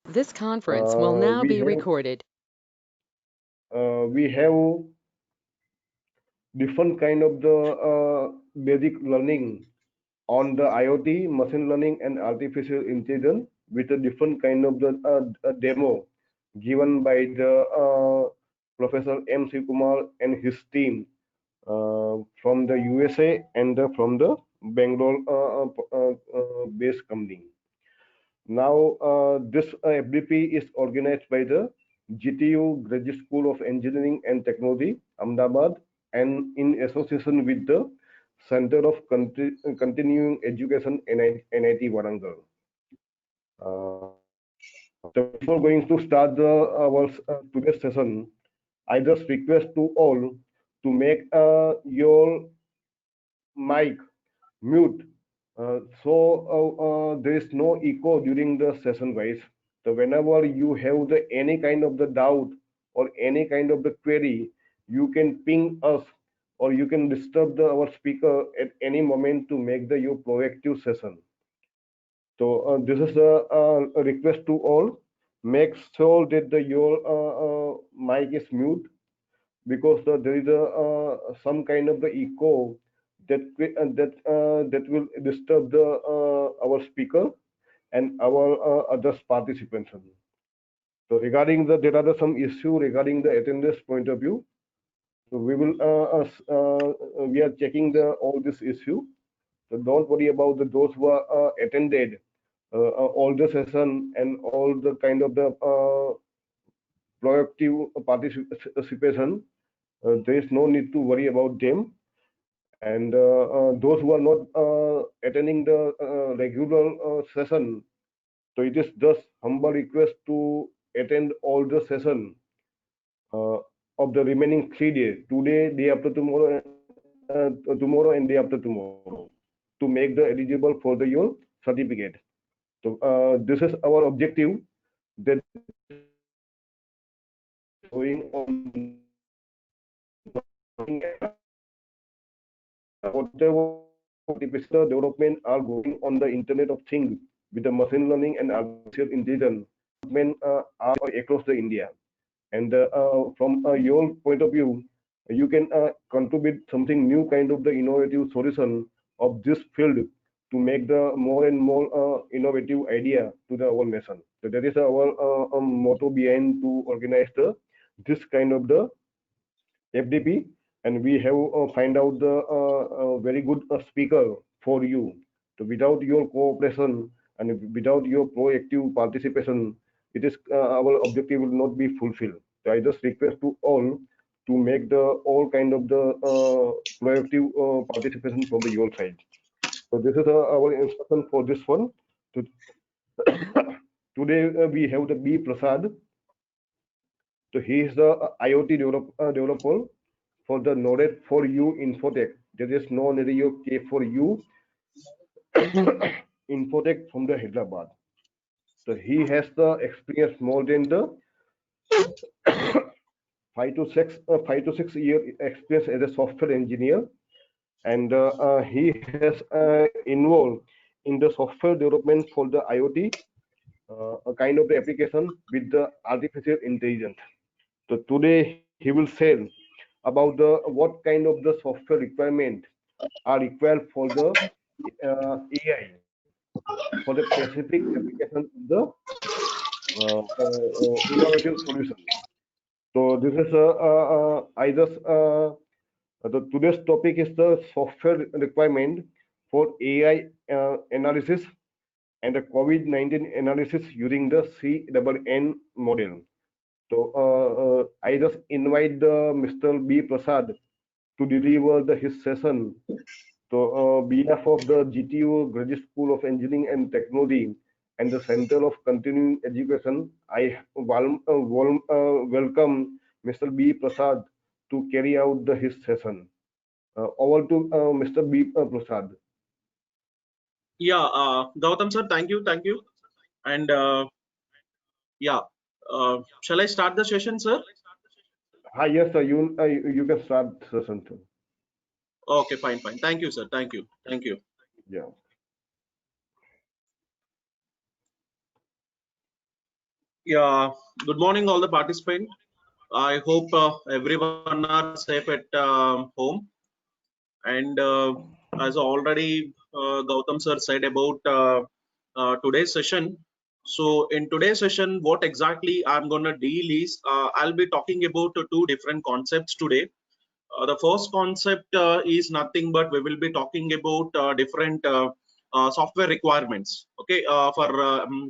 This conference will now be recorded. We have different kind of the basic learning on the IoT, machine learning, and artificial intelligence with a different kind of the demo given by the Professor M. C. Kumar and his team from the USA and from the Bangalore based company. Now, this FDP is organized by the GTU Graduate School of Engineering and Technology, Ahmedabad, and in association with the Center of Continuing Education, NIT Warangal. So before going to start our today's session, I just request to all to make your mic mute so there is no echo during the session, guys. So whenever you have the any kind of the doubt or any kind of the query, you can ping us or you can disturb our speaker at any moment to make your proactive session. So this is a request to all. Make sure that your mic is mute because there is some kind of the echo that will disturb our speaker and our other participants. So regarding there are some issue regarding the attendance point of view. So we are checking all this issue. So don't worry about those who are attended all the session and all the kind of the proactive participation. There is no need to worry about them. And those who are not attending the regular session, so it is just humble request to attend all the session uh, of the remaining 3 days, today, day after tomorrow, tomorrow and day after tomorrow, to make the eligible for your certificate. So this is our objective that going on whatever artificial development are going on the Internet of Things with the machine learning and artificial intelligence development are across the India. And from your point of view, you can contribute something new kind of the innovative solution of this field to make the more and more innovative idea to our nation. So that is our motto behind to organize this kind of the FDP, and we have find out the very good speaker for you. So without your cooperation and without your proactive participation, it is our objective will not be fulfilled. So I just request to all to make the all kind of the proactive participation from your side. So this is our instruction for this one. To, today we have the B Prasad. So he is the IoT developer for the Node for you Infotech. There is no Node K for you Infotech from the Hyderabad. So he has the experience more than the 5 to 6 year experience as a software engineer, and he has involved in the software development for the IoT, a kind of the application with the artificial intelligence. So today he will share about the what kind of the software requirement are required for the AI for the specific application of the innovative solution. So this is I just today's topic is the software requirement for AI analysis and the COVID-19 analysis using the CNN model. So I just invite Mr. B. Prasad to deliver his session. So, behalf of the GTU Graduate School of Engineering and Technology and the Center of Continuing Education, I welcome Mr. B. Prasad to carry out his session. Over to Mr. B. Prasad. Yeah, Gautam sir, thank you. And yeah, shall I start the session, sir? Hi, yes, sir. You can start session. Sir. Okay, fine. Thank you, sir. Thank you. Yeah. Yeah, good morning, all the participants. I hope everyone are safe at home. And as already Gautam sir said about today's session. So in today's session, what exactly I'm gonna deal is I'll be talking about two different concepts today. The first concept is nothing but we will be talking about different software requirements. Okay, for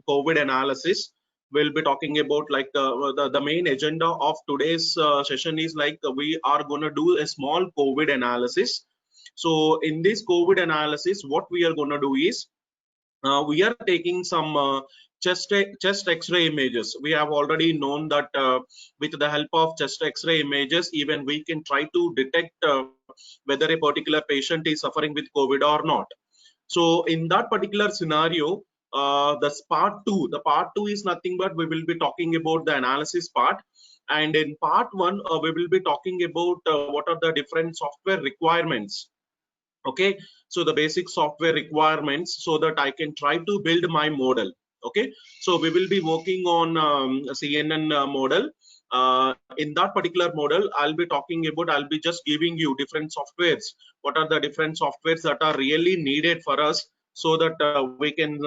COVID analysis, we'll be talking about like the main agenda of today's session is like we are going to do a small COVID analysis. So in this COVID analysis, what we are going to do is we are taking some chest x-ray images. We have already known that with the help of chest x-ray images, even we can try to detect whether a particular patient is suffering with COVID or not. So in that particular scenario, the part two is nothing but we will be talking about the analysis part. And in part one, we will be talking about what are the different software requirements. Okay, so the basic software requirements so that I can try to build my model. Okay, so we will be working on a CNN model. In that particular model, I'll be just giving you different softwares. What are the different softwares that are really needed for us so that we can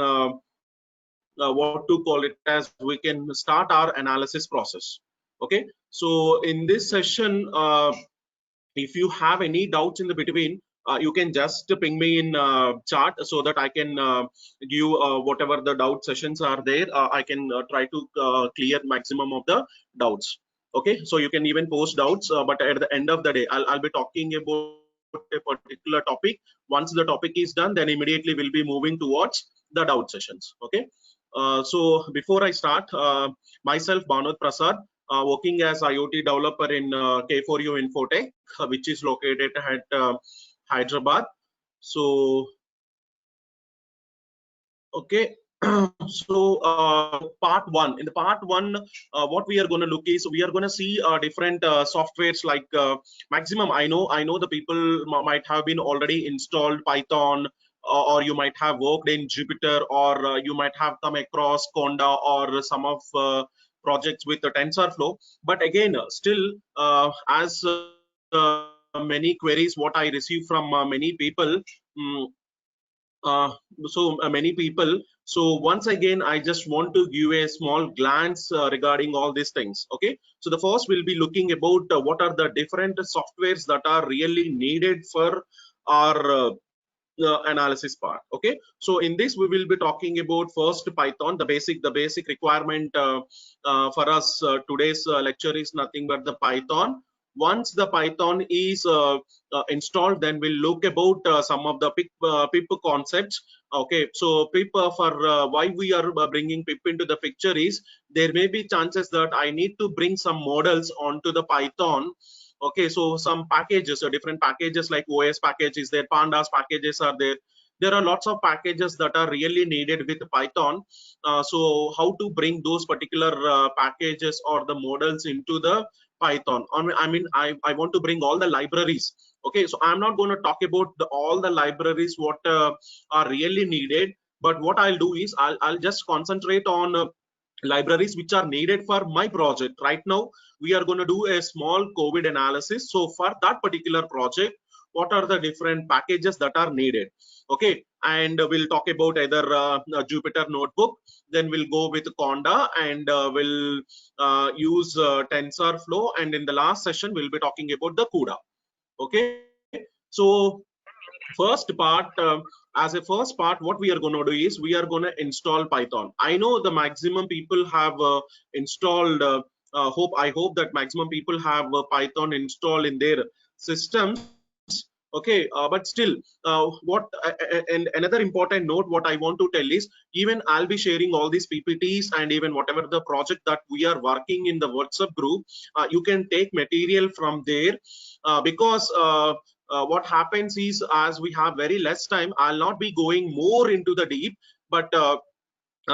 what to call it as we can start our analysis process. Okay, so in this session, if you have any doubts in the between, you can just ping me in chat so that I can give whatever the doubt sessions are there. I can try to clear maximum of the doubts. Okay, so you can even post doubts, but at the end of the day, I'll be talking about a particular topic. Once the topic is done, then immediately we'll be moving towards the doubt sessions. Okay, so before I start, myself Banod Prasad, working as IoT developer in K4U Infotech, which is located at Hyderabad. So, okay. So part one. In the part one, what we are going to look is we are going to see different softwares like maximum. I know the people might have been already installed Python, or you might have worked in Jupyter, or you might have come across Conda or some of projects with the TensorFlow. But again, still, as many queries what I receive from many people. mm, many people. So once again, I just want to give a small glance regarding all these things. Okay, so the first we'll be looking about what are the different softwares that are really needed for our analysis part. Okay, so in this we will be talking about first Python. The basic requirement for us today's lecture is nothing but the Python. Once the Python is installed, then we'll look about some of the pip concepts. Okay, so pip, for why we are bringing pip into the picture is there may be chances that I need to bring some models onto the Python. Okay, so some packages or different packages like OS package is there, pandas packages are there. There are lots of packages that are really needed with Python. So how to bring those particular packages or the models into the Python? I want to bring all the libraries. Okay, so I'm not going to talk about all the libraries what are really needed, but what I'll do is I'll just concentrate on libraries which are needed for my project. Right now we are going to do a small COVID analysis. So for that particular project, what are the different packages that are needed? Okay, and we'll talk about either Jupyter notebook, then we'll go with Conda, and we'll use TensorFlow, and in the last session we'll be talking about the CUDA. Okay, so first part, as a first part, what we are going to do is we are going to install Python. I know the maximum people have installed I hope that maximum people have Python installed in their systems. Okay, but still, and another important note what I want to tell is, even I'll be sharing all these PPTs and even whatever the project that we are working in the WhatsApp group, you can take material from there, because what happens is, as we have very less time, I'll not be going more into the deep, but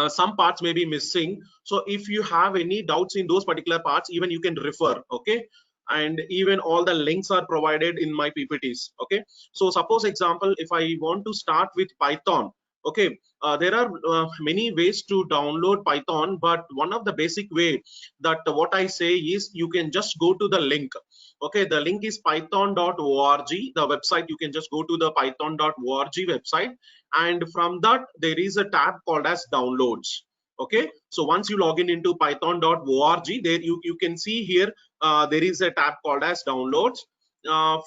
some parts may be missing. So if you have any doubts in those particular parts, even you can refer. Okay, and even all the links are provided in my PPTs. Okay, so suppose example, if I want to start with Python, Okay, there are many ways to download Python, but one of the basic way that what I say is you can just go to the link. Okay, the link is python.org. The website, you can just go to the python.org website, and from that there is a tab called as downloads. Okay, so once you log in into python.org, there you can see here there is a tab called as downloads.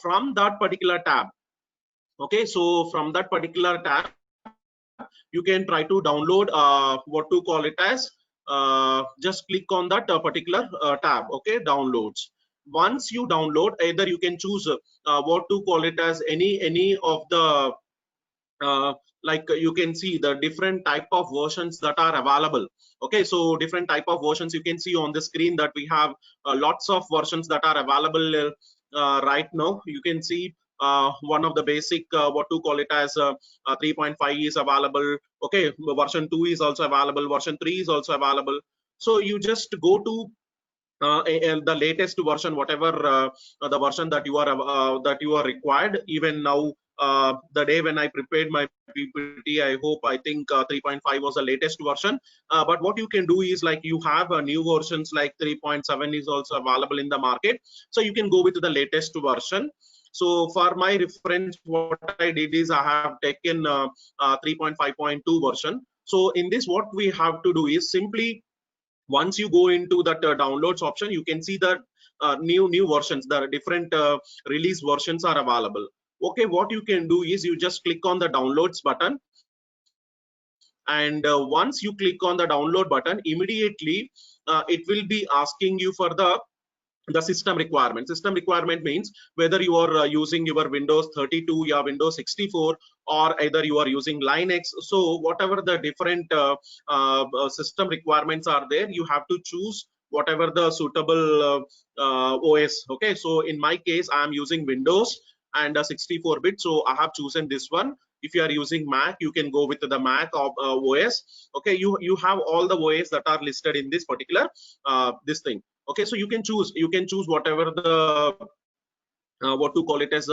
From that particular tab, okay, so from that particular tab you can try to download what to call it as just click on that particular tab. Okay, downloads. Once you download, either you can choose what to call it as any of the like you can see the different type of versions that are available. Okay, so different type of versions you can see on the screen that we have lots of versions that are available right now. You can see one of the basic what to call it as 3.5 is available. Okay, version 2 is also available, version 3 is also available. So you just go to the latest version, whatever the version that you are required. Even now, the day when I prepared my PPT, I hope, I think 3.5 was the latest version. But what you can do is, like, you have new versions like 3.7 is also available in the market, so you can go with the latest version. So for my reference, what I did is I have taken 3.5.2 version. So in this, what we have to do is simply, once you go into that downloads option, you can see that new versions, the different release versions are available. Okay, what you can do is you just click on the downloads button, and once you click on the download button, immediately it will be asking you for the system requirement. System requirement means whether you are using your Windows 32 or Windows 64, or either you are using Linux. So whatever the different system requirements are there, you have to choose whatever the suitable OS. Okay, so in my case I am using Windows and 64-bit, so I have chosen this one. If you are using Mac, you can go with the Mac of OS. Okay, you have all the OS that are listed in this particular this thing. Okay, so you can choose whatever the what to call it as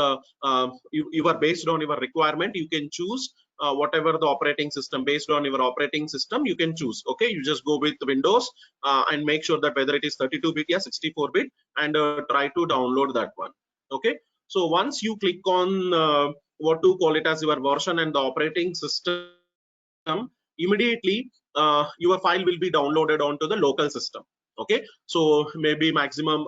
you are based on your requirement. You can choose whatever the operating system, based on your operating system you can choose. Okay, you just go with Windows and make sure that whether it is 32-bit or 64-bit, and try to download that one. Okay, so once you click on what to call it as your version and the operating system, immediately your file will be downloaded onto the local system. Okay, so maybe maximum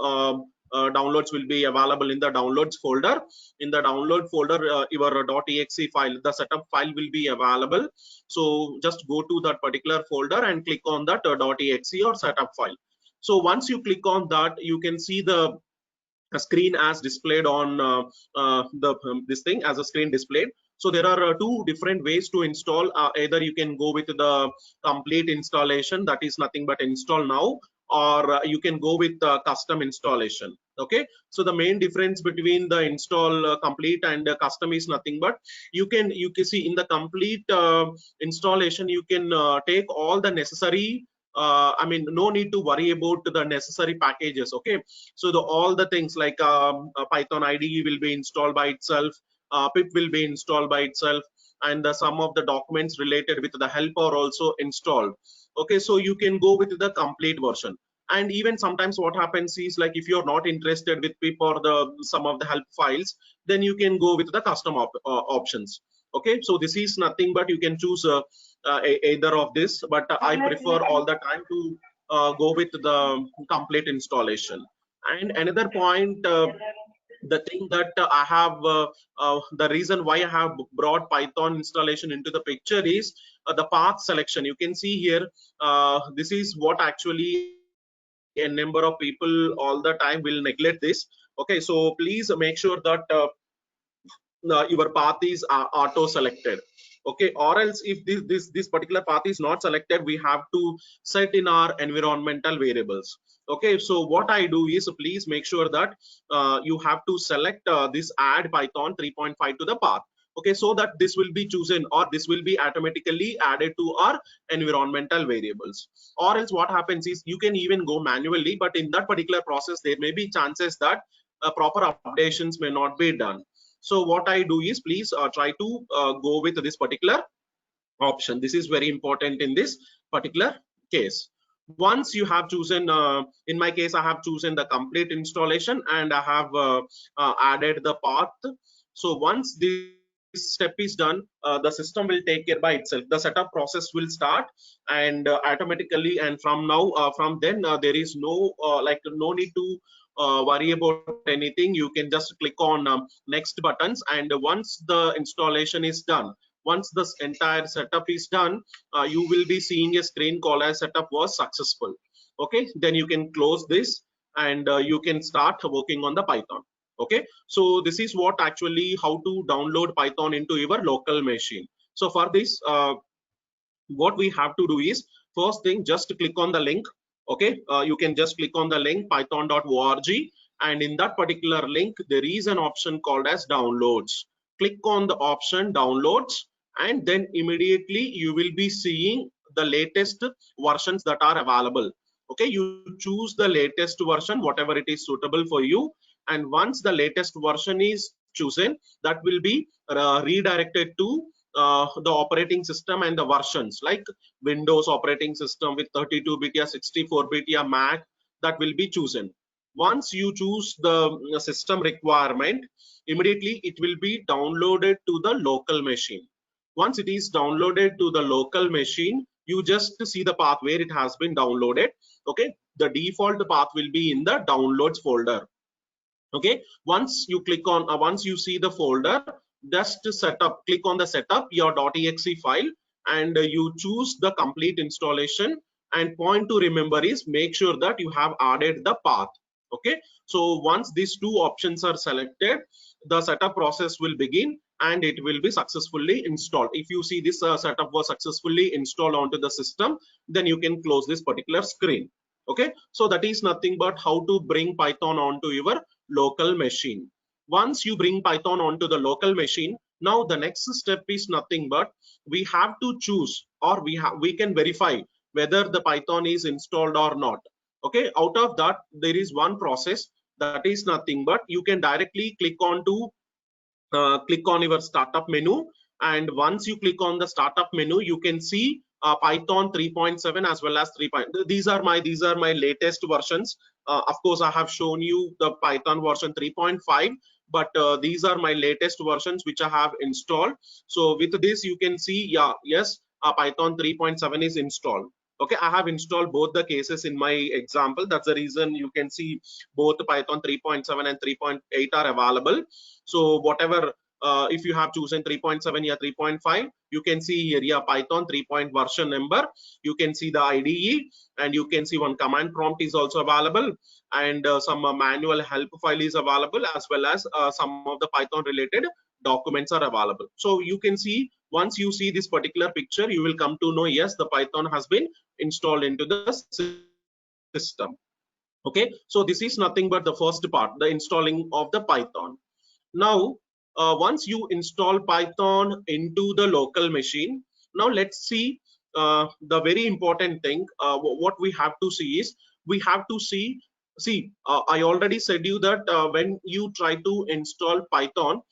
downloads will be available in the downloads folder. In the download folder, your .exe file, the setup file will be available. So just go to that particular folder and click on that .exe or setup file. So once you click on that, you can see the screen as displayed on this thing as a screen displayed. So there are two different ways to install. Either you can go with the complete installation, that is nothing but install now, or you can go with custom installation. Okay, so the main difference between the install complete and custom is nothing but you can see in the complete installation, you can take all the necessary I mean, no need to worry about the necessary packages. Okay, so all the things like Python IDE will be installed by itself, pip will be installed by itself, and some of the documents related with the help are also installed. Okay, so you can go with the complete version. And even sometimes what happens is, like, if you're not interested with pip or the some of the help files, then you can go with the custom options. Okay, so this is nothing but you can choose either of this, but I prefer all the time to go with the complete installation. And another point, the thing that I have the reason why I have brought Python installation into the picture is the path selection. You can see here, this is what actually a number of people all the time will neglect this. Okay, so please make sure that your path is auto selected. Okay, or else if this particular path is not selected, we have to set in our environmental variables. Okay, so what I do is, please make sure that you have to select this add Python 3.5 to the path. Okay, so that this will be chosen, or this will be automatically added to our environmental variables. Or else what happens is, you can even go manually, but in that particular process there may be chances that proper updations may not be done. So what I do is, please try to go with this particular option. This is very important in this particular case. Once you have chosen, in my case, I have chosen the complete installation and I have added the path. So once this step is done, the system will take care by itself. The setup process will start, and automatically, and from now, from then, there is no no need to worry about anything. You can just click on next buttons, and once the installation is done, once this entire setup is done, you will be seeing a screen called as setup was successful. Okay, then you can close this, and you can start working on the Python. Okay, so this is what actually how to download Python into your local machine. So for this, what we have to do is, first thing, just click on the link. Okay, you can just click on the link python.org, and in that particular link there is an option called as downloads. Click on the option downloads, and then immediately you will be seeing the latest versions that are available. Okay, you choose the latest version, whatever it is suitable for you, and once the latest version is chosen, that will be redirected to the operating system and the versions, like Windows operating system with 32-bit or 64-bit or Mac, that will be chosen. Once you choose the system requirement, immediately it will be downloaded to the local machine. Once it is downloaded to the local machine, you just see the path where it has been downloaded. Okay, the default path will be in the downloads folder. Okay, once you click on once you see the folder, just setup, click on the setup your .exe file, and you choose the complete installation, and point to remember is make sure that you have added the path. Okay, so once these two options are selected, the setup process will begin and it will be successfully installed. If you see this setup was successfully installed onto the system, then you can close this particular screen. Okay, so that is nothing but how to bring Python onto your local machine. Once you bring Python onto the local machine, now the next step is nothing but we have to choose, or we can verify whether the Python is installed or not. Okay, out of that there is one process, that is nothing but you can directly click on to click on your startup menu, and once you click on the startup menu, you can see Python 3.7 as well as 3. These are my latest versions. Of course, I have shown you the Python version 3.5, but these are my latest versions which I have installed. So with this, you can see, yeah, yes, Python 3.7 is installed. Okay, I have installed both the cases in my example. That's the reason you can see both Python 3.7 and 3.8 are available. So whatever, if you have chosen 3.7 or 3.5, you can see here, yeah, Python 3. Version number, you can see the IDE, and you can see one command prompt is also available, and some manual help file is available, as well as some of the Python related documents are available. So you can see, once you see this particular picture, you will come to know, yes, the Python has been installed into the system. Okay, so this is nothing but the first part, the installing of the Python. Now, once you install Python into the local machine, now let's see the very important thing. What we have to see is, we have to see, I already said you that when you try to install Python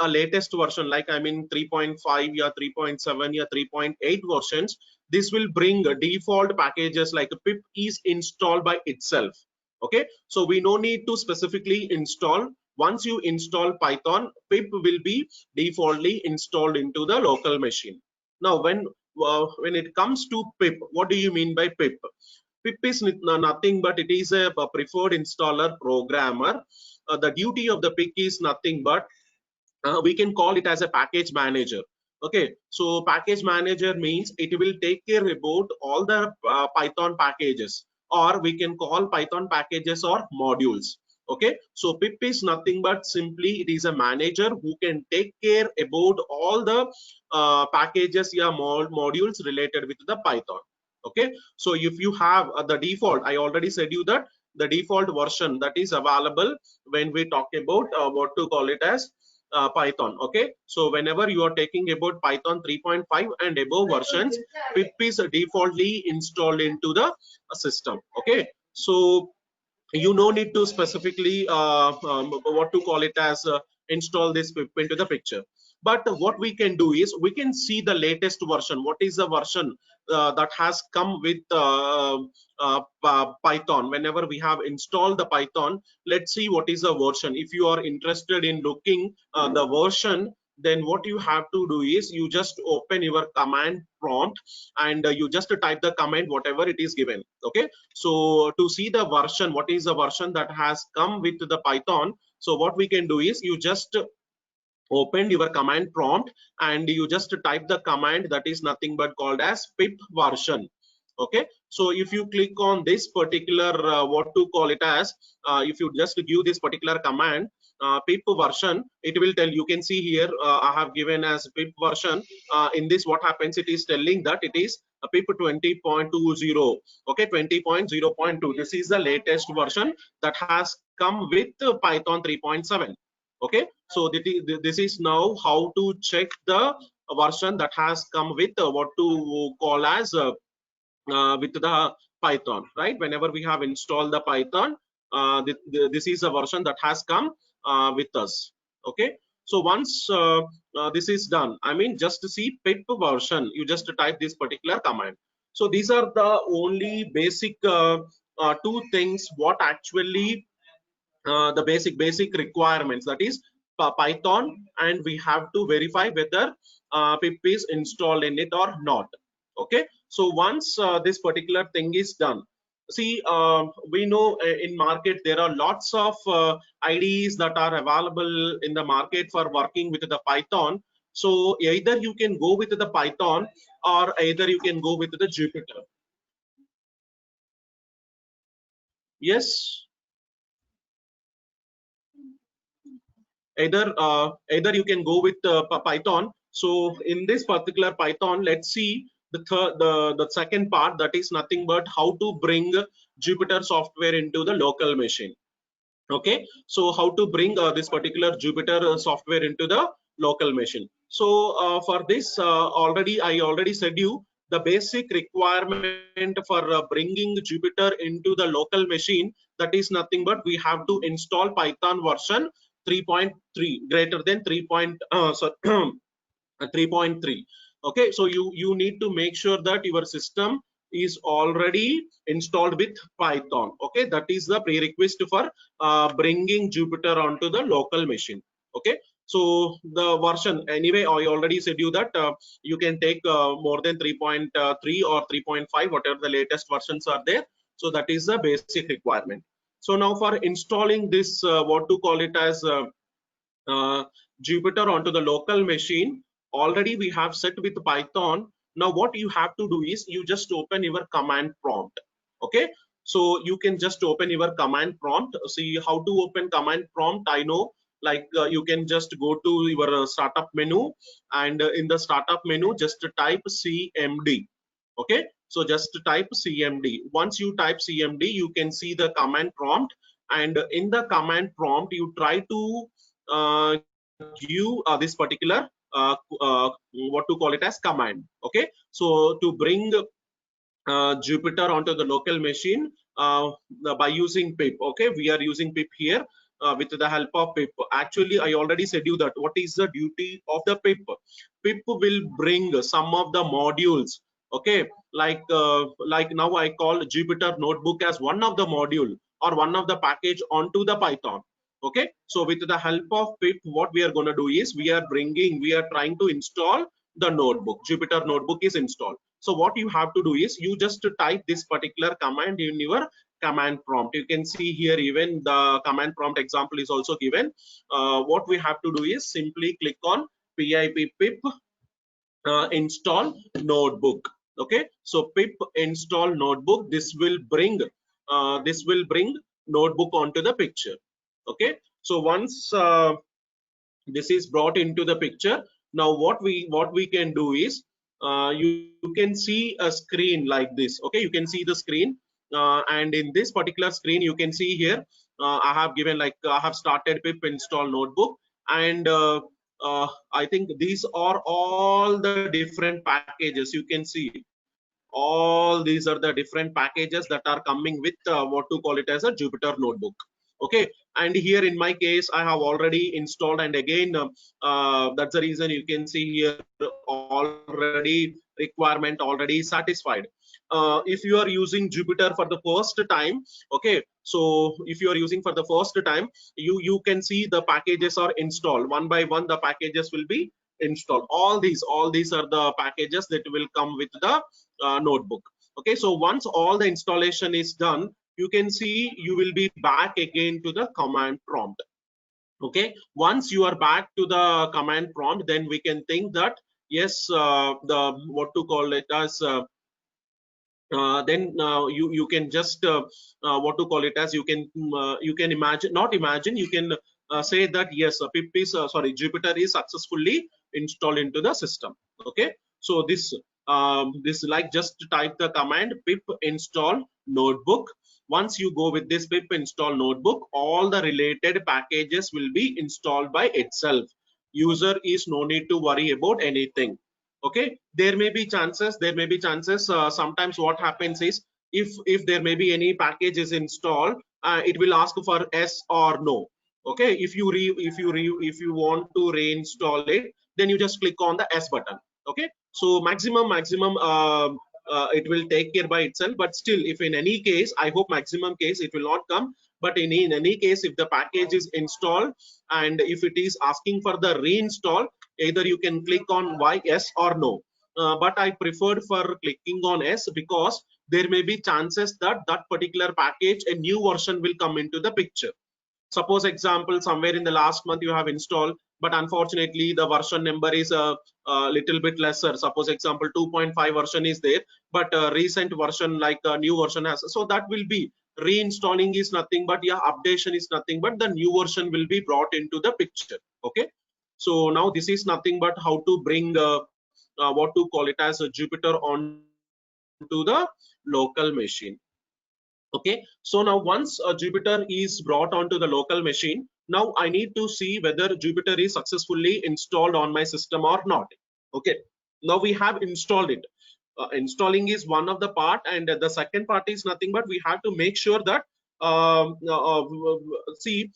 latest version, like I mean 3.5 or 3.7 or 3.8 versions, this will bring default packages like pip is installed by itself. Okay, so we no need to specifically install. Once you install Python, pip will be defaultly installed into the local machine. Now, when it comes to pip, what do you mean by pip? Pip is nothing but it is a preferred installer programmer. The duty of the pip is nothing but we can call it as a package manager. Okay, so package manager means it will take care about all the Python packages, or we can call Python packages or modules. Okay, so pip is nothing but simply it is a manager who can take care about all the packages or modules related with the Python. Okay, so if you have the default, I already said you that the default version that is available when we talk about what to call it as Python. Okay, so whenever you are taking about Python 3.5 and above versions, pip is defaultly installed into the system. Okay, so you no need to specifically what to call it as install this pip into the picture. But what we can do is we can see the latest version. What is the version that has come with Python? Whenever we have installed the Python, let's see what is the version. If you are interested in looking the version, then what you have to do is you just open your command prompt and you just type the command whatever it is given. Okay, so to see the version, what is the version that has come with the Python, so what we can do is you just open your command prompt and you just type the command that is nothing but called as pip version. Okay, so if you click on this particular what to call it as, if you just give this particular command pip version, it will tell, you can see here I have given as pip version. In this, what happens, it is telling that it is a pip 20.20. okay, 20.0.2. this is the latest version that has come with Python 3.7. okay, so this is now how to check the version that has come with what to call as with the Python, right? Whenever we have installed the Python, this is a version that has come with us. Okay, so once this is done, I mean, just to see pip version, you just type this particular command. So these are the only basic two things what actually the basic requirements, that is Python, and we have to verify whether pip is installed in it or not. Okay, so once this particular thing is done, see, we know in market there are lots of IDEs that are available in the market for working with the Python. So either you can go with the Python or either you can go with the Jupyter. Yes, either you can go with Python. So in this particular Python, let's see the second part, that is nothing but how to bring Jupyter software into the local machine. Okay, so how to bring this particular Jupyter software into the local machine. So for this I already said you the basic requirement for bringing Jupyter into the local machine, that is nothing but we have to install Python version 3.3 greater than 3.3. okay, so you need to make sure that your system is already installed with Python. Okay, that is the prerequisite for bringing Jupyter onto the local machine. Okay, so the version, anyway, I already said you that you can take more than 3.3 or 3.5, whatever the latest versions are there. So that is the basic requirement. So now for installing this what to call it as uh, Jupyter onto the local machine, already we have set with Python. Now what you have to do is you just open your command prompt. Okay, so you can just open your command prompt. See how to open command prompt, I know, like you can just go to your startup menu, and in the startup menu just type CMD. Okay, so just type CMD. Once you type CMD, you can see the command prompt, and in the command prompt you try to uh, give this particular what to call it as command. Okay, so to bring Jupyter onto the local machine by using pip. Okay, we are using pip here with the help of pip. Actually, I already said you that what is the duty of the pip. Pip will bring some of the modules. Okay, like now I call Jupyter notebook as one of the module or one of the package onto the Python. Okay, so with the help of pip, what we are going to do is we are trying to install the notebook. Jupyter notebook is installed. So what you have to do is you just type this particular command in your command prompt. You can see here even the command prompt example is also given. What we have to do is simply click on pip pip install notebook. Okay, so pip install notebook, this will bring notebook onto the picture. Okay, so once this is brought into the picture, now what we can do is you can see a screen like this. Okay, you can see the screen, and in this particular screen you can see here I have given, like I have started pip install notebook, and I think these are all the different packages. You can see all these are the different packages that are coming with what to call it as a Jupyter notebook. Okay, and here in my case I have already installed, and again that's the reason you can see here already requirement already satisfied. If you are using Jupyter for the first time, okay, so if you are using for the first time, you can see the packages are installed one by one. The packages will be installed. All these are the packages that will come with the notebook. Okay, so once all the installation is done, you can see you will be back again to the command prompt. Okay, once you are back to the command prompt, then we can think that yes, the what to call it as then you can just what to call it as, you can imagine, not imagine, you can say that yes, pip is Jupyter is successfully installed into the system. Okay, so this like just type the command pip install notebook. Once you go with this pip install notebook, all the related packages will be installed by itself. User is no need to worry about anything. Okay, there may be chances sometimes what happens is, if there may be any package is installed, it will ask for yes or no. Okay, if you want to reinstall it, then you just click on the yes button. Okay, so maximum it will take care by itself, but still, if in any case, I hope maximum case it will not come, but in any case, if the package is installed and if it is asking for the reinstall, either you can click on y yes or no. But I preferred for clicking on yes, because there may be chances that that particular package, a new version will come into the picture. Suppose example, somewhere in the last month you have installed, but unfortunately the version number is a little bit lesser. Suppose example 2.5 version is there, but recent version like a new version has, so that will be reinstalling is nothing but, yeah, updation is nothing but the new version will be brought into the picture. Okay, so now this is nothing but how to bring what to call it as a Jupyter onto the local machine. Okay, so now once Jupyter is brought onto the local machine, now I need to see whether Jupyter is successfully installed on my system or not. Okay, now we have installed it. Installing is one of the part, and the second part is nothing but we have to make sure that see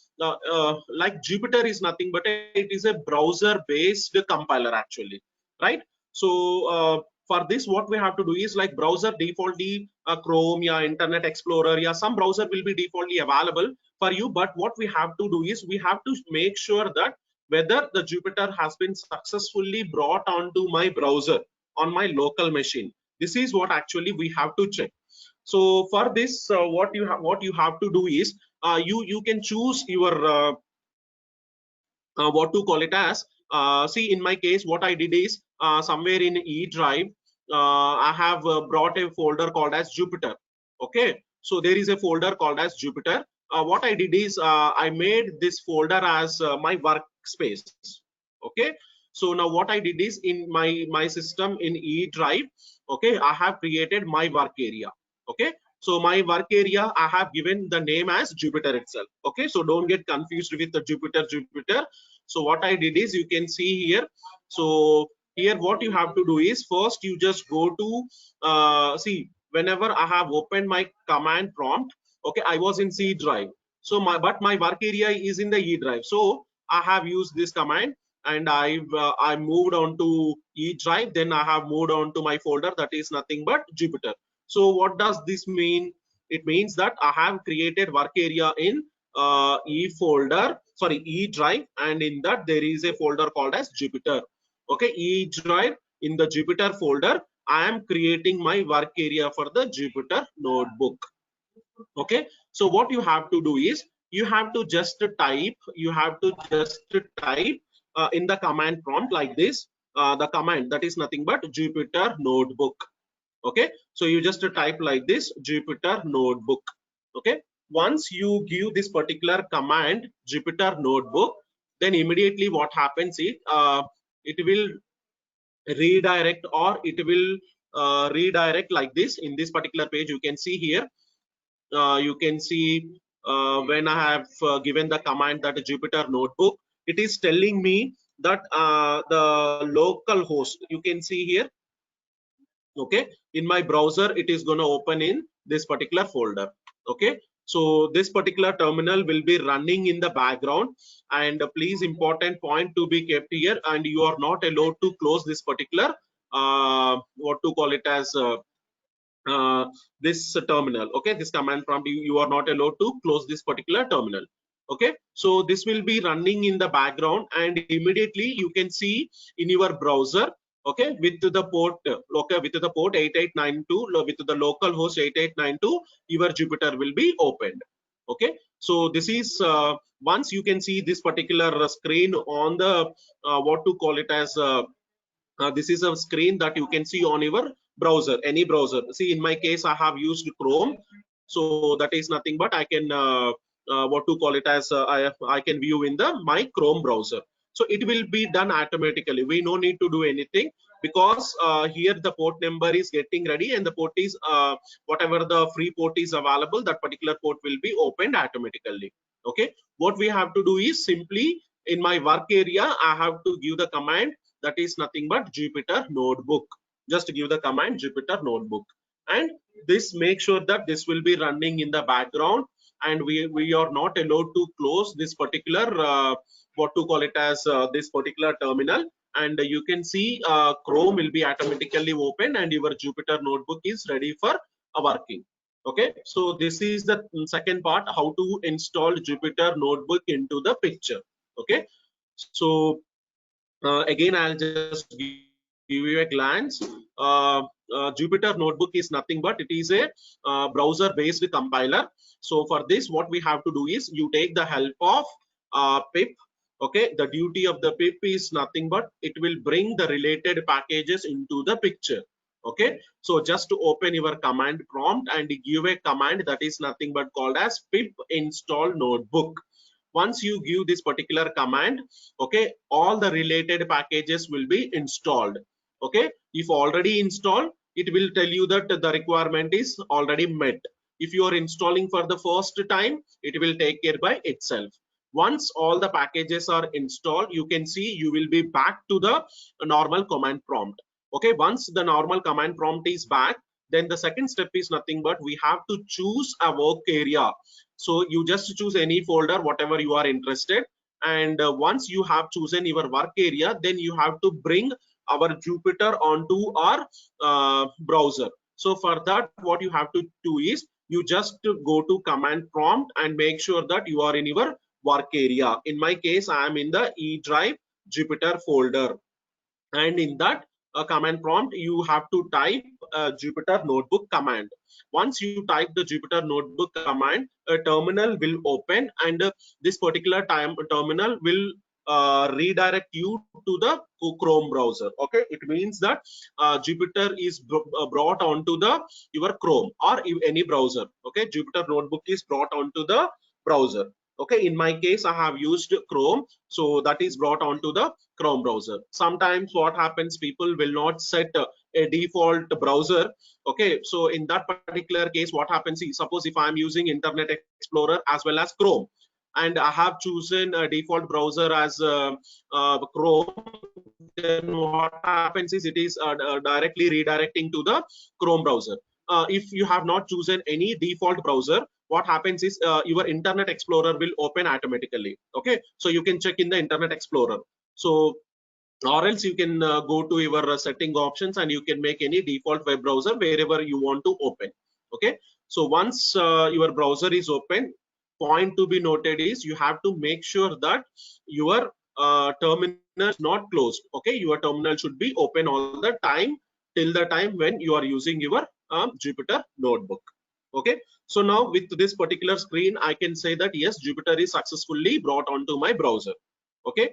like Jupyter is nothing but it is a browser based compiler actually, right? So for this what we have to do is, like, browser defaultly Chrome, yeah, Internet Explorer, yeah, some browser will be defaultly available for you, but what we have to do is we have to make sure that whether the Jupyter has been successfully brought onto my browser on my local machine. This is what actually we have to check. So for this what you have to do is you can choose your what to call it as, see, in my case what I did is somewhere in E drive I have brought a folder called as Jupyter. Okay, so there is a folder called as Jupyter. What I did is I made this folder as my workspace. Okay, so now what I did is in my system in E drive, okay, I have created my work area. Okay, so my work area I have given the name as Jupyter itself. Okay, so don't get confused with the Jupyter. So what I did is, you can see here, so here what you have to do is, first you just go to see, whenever I have opened my command prompt, okay, I was in C drive, so my work area is in the E drive, so I have used this command, and I moved on to E drive, then I have moved on to my folder that is nothing but Jupyter. So what does this mean? It means that I have created work area in E drive, and in that there is a folder called as Jupyter. Okay, E drive, in the Jupyter folder I am creating my work area for the Jupyter notebook. Okay, so what you have to do is, you have to just type in the command prompt like this, the command that is nothing but Jupyter notebook. Okay, so you just type like this, Jupyter notebook. Okay, once you give this particular command Jupyter notebook, then immediately what happens is it will redirect, or it will redirect like this. In this particular page you can see here, you can see when I have given the command that Jupyter notebook, it is telling me that the local host, you can see here, okay, in my browser it is going to open in this particular folder. Okay, So this particular terminal will be running in the background, and please, important point to be kept here, and you are not allowed to close this particular what to call it as this terminal. Okay, this command prompt, you are not allowed to close this particular terminal. Okay, so this will be running in the background, and immediately you can see in your browser, okay, with the port, okay, with the port 8892, with the local host 8892, your Jupyter will be opened. Okay, so this is once you can see this particular screen on the what to call it as this is a screen that you can see on your browser, any browser. See, in my case, I have used Chrome, so that is nothing but I can what to call it as I can view in the my Chrome browser. So it will be done automatically. We no need to do anything, because here the port number is getting ready, and the port is whatever the free port is available, that particular port will be opened automatically. Okay, what we have to do is simply in my work area, I have to give the command, that is nothing but Jupyter Notebook. Just give the command Jupyter Notebook, and this make sure that this will be running in the background, and we are not allowed to close this particular what to call it as this particular terminal. And you can see Chrome will be automatically open, and your Jupyter Notebook is ready for working. Okay, so this is the second part, how to install Jupyter Notebook into the picture. Okay, so again, I'll just give you a glance. Jupyter Notebook is nothing but it is a browser-based compiler. So for this, what we have to do is you take the help of pip. Okay, the duty of the pip is nothing but it will bring the related packages into the picture. Okay, so just to open your command prompt and give a command, that is nothing but called as pip install notebook. Once you give this particular command, okay, all the related packages will be installed. Okay, if already installed, it will tell you that the requirement is already met. If you are installing for the first time, it will take care by itself. Once all the packages are installed, you can see you will be back to the normal command prompt. Okay, once the normal command prompt is back, then the second step is nothing but we have to choose a work area. So you just choose any folder, whatever you are interested, and once you have chosen your work area, then you have to bring our Jupyter onto our browser. So for that, what you have to do is you just go to command prompt and make sure that you are in your work area. In my case, I am in the E drive Jupyter folder, and in that command prompt you have to type Jupyter Notebook command. Once you type the Jupyter Notebook command, a terminal will open, and this particular terminal will redirect you to the Chrome browser. Okay, it means that Jupyter is brought onto the your Chrome or any browser. Okay, Jupyter Notebook is brought onto the browser. Okay, in my case, I have used Chrome, so that is brought onto the Chrome browser. Sometimes what happens, people will not set a default browser. Okay, so in that particular case, what happens is, suppose if I'm using Internet Explorer as well as Chrome, and I have chosen a default browser as Chrome, then what happens is it is directly redirecting to the Chrome browser. If you have not chosen any default browser, what happens is your Internet Explorer will open automatically. Okay, so you can check in the Internet Explorer. So or else you can go to your setting options and you can make any default web browser wherever you want to open. Okay, so once your browser is open, point to be noted is you have to make sure that your terminal is not closed. Okay, your terminal should be open all the time till the time when you are using your Jupyter Notebook. Okay, so now with this particular screen, I can say that yes, Jupyter is successfully brought onto my browser. Okay,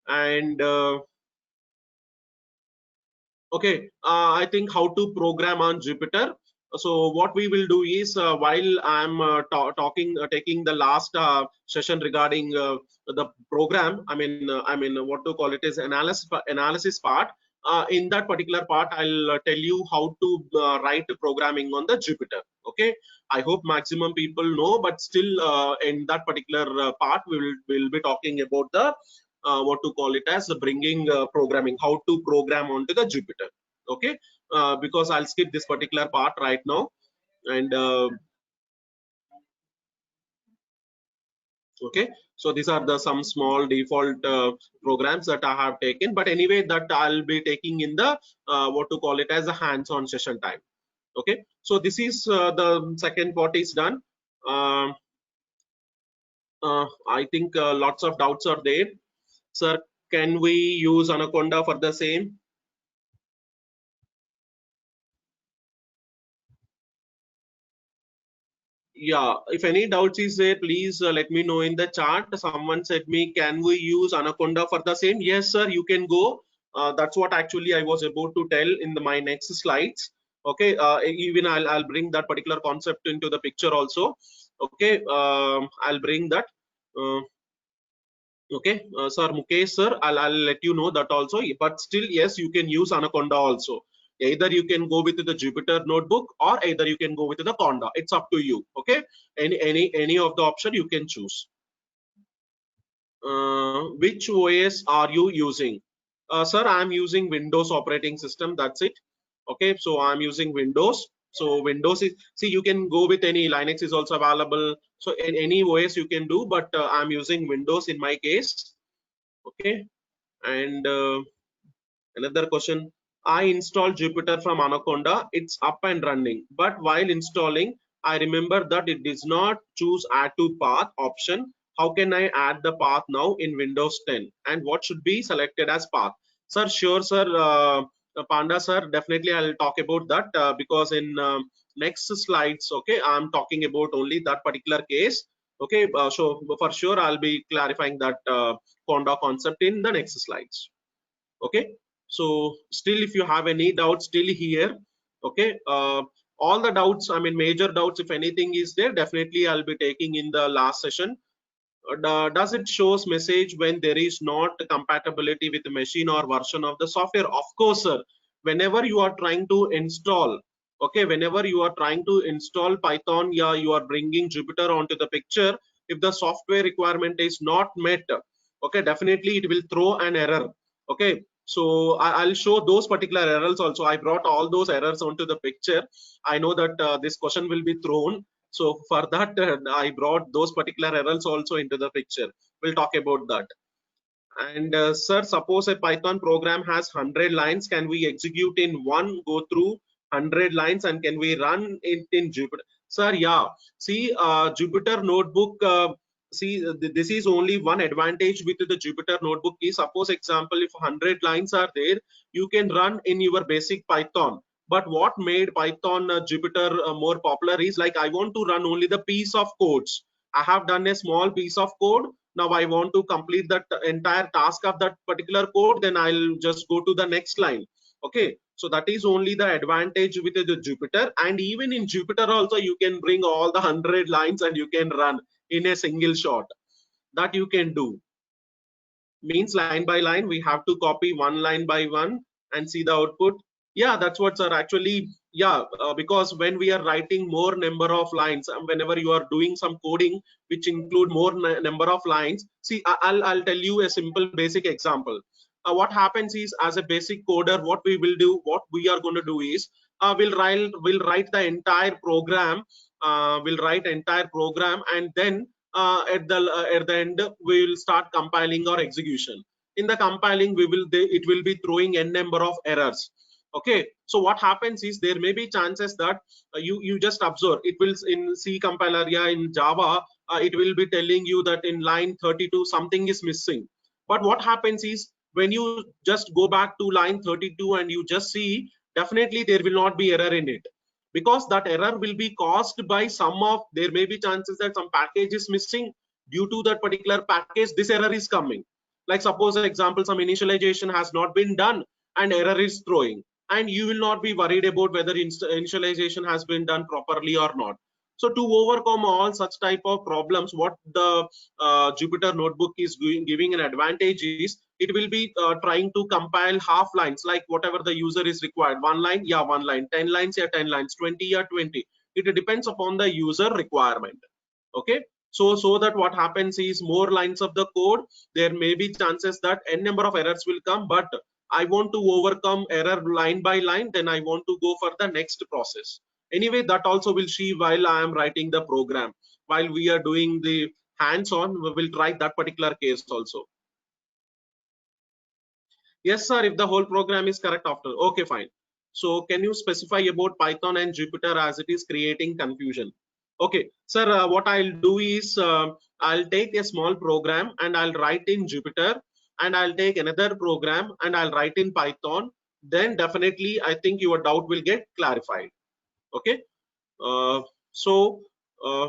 and okay, I think how to program on Jupyter. So what we will do is while I'm taking the last session regarding the program, I mean what to call it is analysis part. In that particular part, I'll tell you how to write programming on the Jupyter. Okay, I hope maximum people know, but still in that particular part, we will be talking about the what to call it as bringing programming, how to program onto the Jupyter. Okay, because I'll skip this particular part right now, and Okay, so these are the some small default programs that I have taken, but anyway that I'll be taking in the what to call it as a hands-on session time. Okay, so this is the second part is done. uh, I think lots of doubts are there. Sir, can we use Anaconda for the same? Yeah, if any doubts is there, please let me know in the chat. Someone said me, can we use Anaconda for the same? Yes, sir, you can go. That's what actually I was about to tell in my next slides. Okay, even I'll bring that particular concept into the picture also. Okay, I'll bring that. Uh, okay, sir Mukesh sir, I'll let you know that also. But still, yes, you can use Anaconda also. Either you can go with the Jupyter notebook or either you can go with the Conda. It's up to you. Okay, any of the option you can choose. Which OS are you using? Sir, I'm using Windows operating system. That's it. Okay, so I'm using Windows. So Windows is, see, you can go with any, Linux is also available. So in any OS you can do, but I'm using Windows in my case. Okay, and another question. I installed Jupyter from Anaconda. It's up and running. But while installing, I remember that it does not choose add to path option. How can I add the path now in Windows 10? And what should be selected as path? Sir, sure, sir. Panda, sir, definitely I'll talk about that because in next slides, okay, I'm talking about only that particular case. Okay, so for sure I'll be clarifying that Conda concept in the next slides. Okay, so still if you have any doubts still here, okay, all the doubts, I mean major doubts, if anything is there, definitely I'll be taking in the last session. Does it shows message when there is not compatibility with the machine or version of the software? Of course, sir. Whenever you are trying to install, okay, whenever you are trying to install Python, yeah, you are bringing Jupyter onto the picture. If the software requirement is not met, okay, definitely it will throw an error. Okay, so I'll show those particular errors also. I brought all those errors onto the picture. I know that this question will be thrown, so for that I brought those particular errors also into the picture. We'll talk about that. And sir, suppose a Python program has 100 lines, can we execute in one go through 100 lines, and can we run it in Jupyter? Sir, yeah. See, Jupyter notebook. See, this is only one advantage with the Jupyter notebook. Is suppose example, if 100 lines are there, you can run in your basic Python. But what made Python Jupyter more popular is like I want to run only the piece of codes. I have done a small piece of code. Now I want to complete that entire task of that particular code, then I'll just go to the next line. Okay, so that is only the advantage with the Jupyter. And even in Jupyter also you can bring all the 100 lines and you can run in a single shot. That you can do. Means line by line we have to copy one line by one and see the output. Yeah, that's what, sir, actually. Yeah, because when we are writing more number of lines, whenever you are doing some coding which include more number of lines, see, I'll tell you a simple basic example. What happens is, as a basic coder, what we will do, what we are going to do is, we'll write the entire program. We'll write entire program, and then at the end we will start compiling or execution. In the compiling, it will be throwing n number of errors. Okay, so what happens is there may be chances that you just observe it will in C compiler, yeah, in Java, it will be telling you that in line 32 something is missing. But what happens is when you just go back to line 32 and you just see, definitely there will not be error in it, because that error will be caused by some of, there may be chances that some package is missing. Due to that particular package, this error is coming. Like suppose an example, some initialization has not been done and error is throwing, and you will not be worried about whether initialization has been done properly or not. So to overcome all such type of problems, what the Jupyter notebook is giving an advantage is, it will be trying to compile half lines, like whatever the user is required. One line, yeah, one line. 10 lines, yeah, 10 lines. 20, yeah, 20. It depends upon the user requirement. Okay, so that what happens is, more lines of the code, there may be chances that n number of errors will come, but I want to overcome error line by line, then I want to go for the next process. Anyway, that also will see while I am writing the program, while we are doing the hands-on, we will try that particular case also. Yes, sir, if the whole program is correct after. Okay, fine. So can you specify about Python and Jupyter as it is creating confusion? Okay, sir, what I'll do is I'll take a small program and I'll write in Jupyter, and I'll take another program and I'll write in Python. Then definitely I think your doubt will get clarified. Okay. Uh, so uh,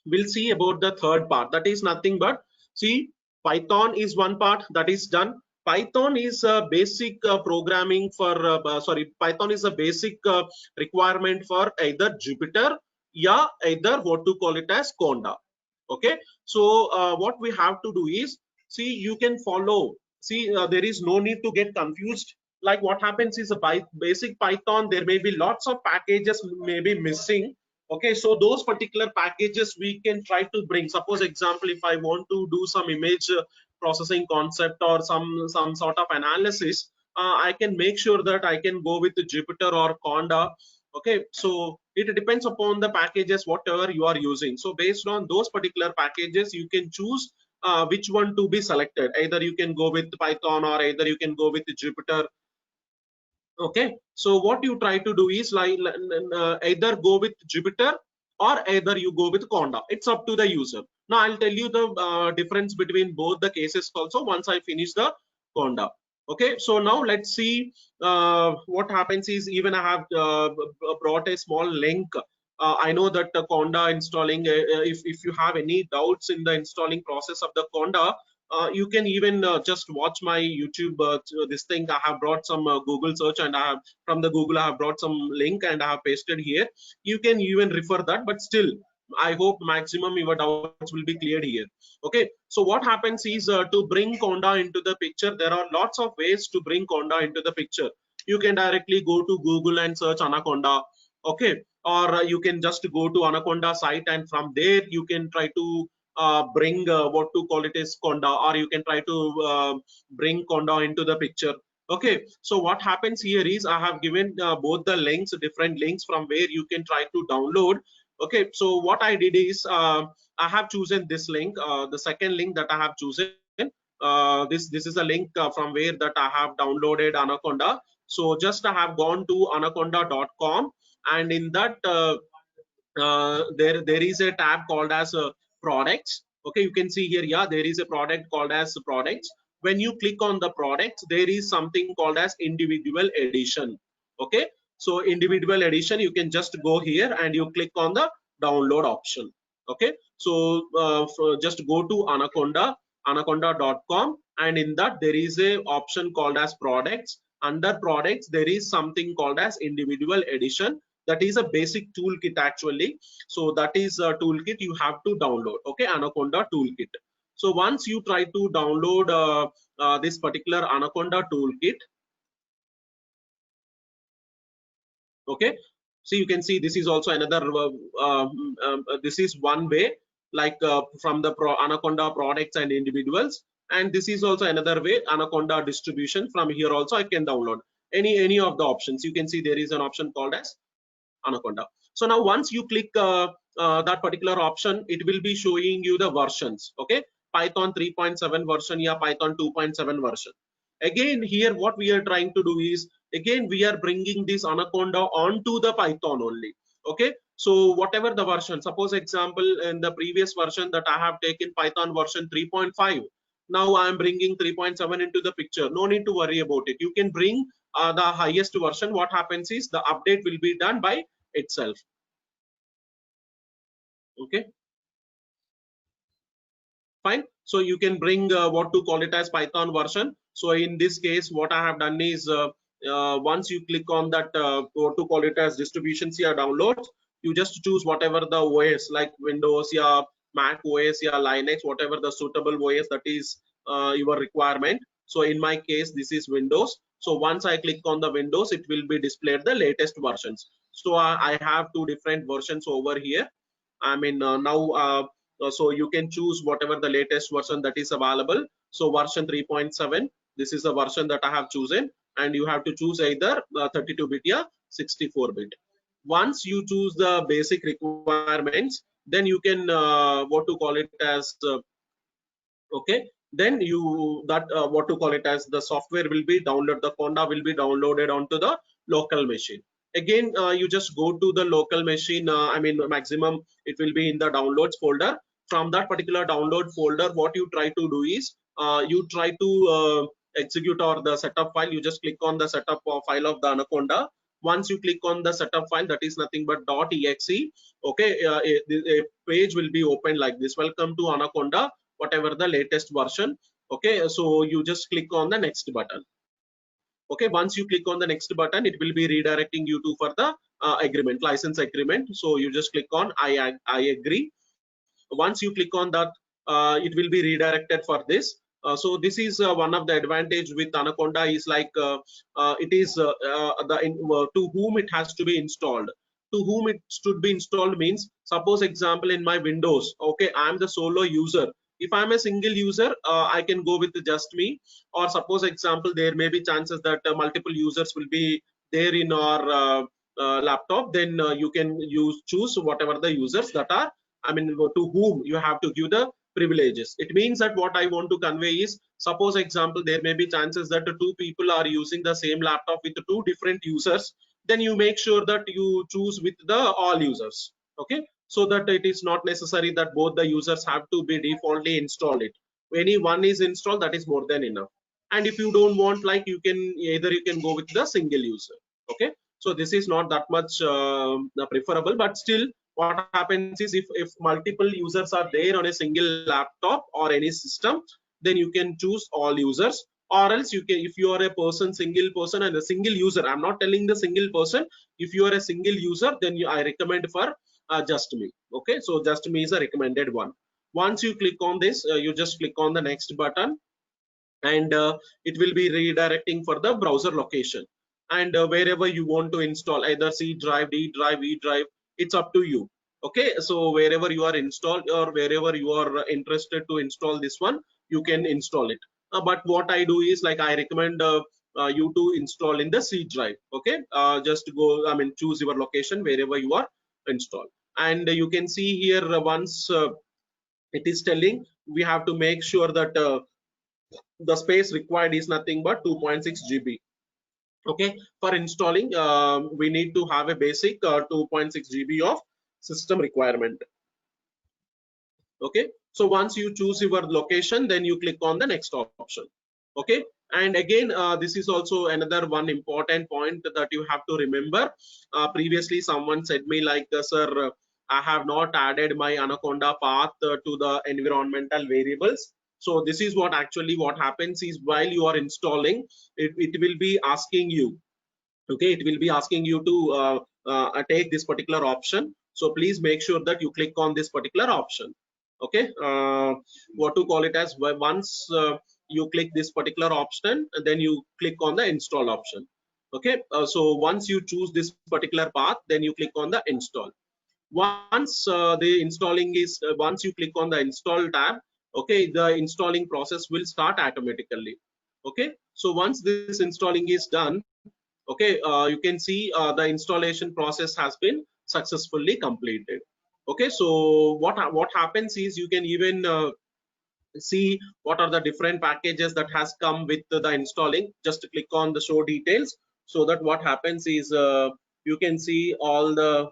we'll see about the third part. That is nothing but, see, Python is one part that is done. Python is a basic programming for sorry, Python is a basic requirement for either Jupyter, yeah, either what to call it as Conda. Okay, so what we have to do is, see, you can follow, see, there is no need to get confused. Like what happens is, a basic Python, there may be lots of packages may be missing. Okay, so those particular packages we can try to bring. Suppose example, if I want to do some image processing concept or some sort of analysis, I can make sure that I can go with Jupyter or Conda. Okay, so it depends upon the packages whatever you are using. So based on those particular packages, you can choose which one to be selected. Either you can go with Python or either you can go with Jupyter. Okay, so what you try to do is, like, either go with Jupyter or either you go with Conda. It's up to the user. Now I'll tell you the difference between both the cases also once I finish the Conda. Okay, so now let's see what happens is, even I have brought a small link. I know that the Conda installing, if you have any doubts in the installing process of the Conda, you can even just watch my YouTube this thing. I have brought some Google search, and I have, from the Google, I have brought some link and I have pasted here. You can even refer that, but still I hope maximum your doubts will be cleared here. Okay, so what happens is, to bring Conda into the picture, there are lots of ways to bring Conda into the picture. You can directly go to Google and search Anaconda. Okay, or you can just go to Anaconda site, and from there you can try to bring what to call it is Conda, or you can try to bring Conda into the picture. Okay, so what happens here is, I have given both the links, different links from where you can try to download. Okay, so what I did is, I have chosen this link, the second link that I have chosen. This is a link from where that I have downloaded Anaconda. So just I have gone to anaconda.com, and in that there is a tab called as products. Okay, you can see here, yeah, there is a product called as products. When you click on the products, there is something called as individual edition. Okay, so individual edition, you can just go here and you click on the download option. Okay, so just go to anaconda.com, and in that there is a option called as products. Under products, there is something called as individual edition. That is a basic toolkit actually. So that is a toolkit you have to download. Okay, Anaconda toolkit. So once you try to download this particular Anaconda toolkit, okay, so you can see this is also another this is one way, like from the Anaconda products and individuals, and this is also another way, Anaconda distribution. From here also I can download any of the options. You can see there is an option called as Anaconda. So now once you click that particular option, it will be showing you the versions. Okay, Python 3.7 version, yeah, Python 2.7 version. Again, here what we are trying to do is, again we are bringing this Anaconda onto the Python only. Okay, so whatever the version, suppose example in the previous version that I have taken Python version 3.5, now I am bringing 3.7 into the picture. No need to worry about it. You can bring the highest version. What happens is, the update will be done by itself. Okay, fine. So you can bring what to call it as Python version. So in this case, what I have done is, once you click on that what to call it as distributions here, downloads, you just choose whatever the OS, like Windows, yeah, Mac OS, yeah, Linux, whatever the suitable OS that is your requirement. So in my case, this is Windows. So once I click on the Windows, it will be displayed the latest versions. So I have two different versions over here. I mean now so you can choose whatever the latest version that is available. So version 3.7, this is the version that I have chosen, and you have to choose either 32-bit or 64-bit. Once you choose the basic requirements, then you can what to call it as okay, then you that what to call it as the software will be downloaded, the conda will be downloaded onto the local machine. Again, you just go to the local machine, I mean maximum it will be in the downloads folder. From that particular download folder, what you try to do is you try to execute or the setup file. You just click on the setup file of the Anaconda. Once you click on the setup file, that is nothing but .exe. Okay, a page will be opened like this: welcome to Anaconda, whatever the latest version. Okay, so you just click on the next button. Okay, once you click on the next button, it will be redirecting you to for the agreement, license agreement. So you just click on I agree. Once you click on that, it will be redirected for this. So this is one of the advantage with Anaconda is like it is to whom it has to be installed. To whom it should be installed means, suppose example in my Windows, okay, I am the solo user. If I'm a single user, I can go with just me. Or suppose example, there may be chances that multiple users will be there in our laptop. Then you can choose whatever the users that are, I mean, to whom you have to give the privileges. It means that what I want to convey is, suppose example, there may be chances that two people are using the same laptop with two different users. Then you make sure that you choose with the all users. Okay, so that it is not necessary that both the users have to be defaultly installed it. Any one is installed, that is more than enough. And if you don't want, like, you can either you can go with the single user. Okay, so this is not that much preferable, but still what happens is, if multiple users are there on a single laptop or any system, then you can choose all users. Or else you can, if you are a person, single person and a single user, I'm not telling the single person, if you are a single user, then I recommend for just me. Okay, so just me is a recommended one. Once you click on this, you just click on the next button, and it will be redirecting for the browser location. And wherever you want to install, either C drive, D drive, E drive, it's up to you. Okay, so wherever you are installed or wherever you are interested to install this one, you can install it. But what I do is, like, I recommend you to install in the C drive. Okay, just go, I mean, choose your location wherever you are installed. And you can see here, once it is telling, we have to make sure that the space required is nothing but 2.6 GB. Okay, for installing, we need to have a basic 2.6 GB of system requirement. Okay, so once you choose your location, then you click on the next option. Okay, and again, this is also another one important point that you have to remember. Previously someone said me like, sir, I have not added my Anaconda path to the environmental variables. So this is what actually what happens is, while you are installing, it will be asking you, okay, it will be asking you to take this particular option. So please make sure that you click on this particular option. Okay, what to call it as, once you click this particular option, and then you click on the install option. Okay, so once you choose this particular path, then you click on the install. Once the installing is once you click on the install tab, okay, the installing process will start automatically. Okay, so once this installing is done, okay, you can see the installation process has been successfully completed. Okay, so what happens is, you can even see what are the different packages that has come with the installing. Just click on the show details, so that what happens is, you can see all the,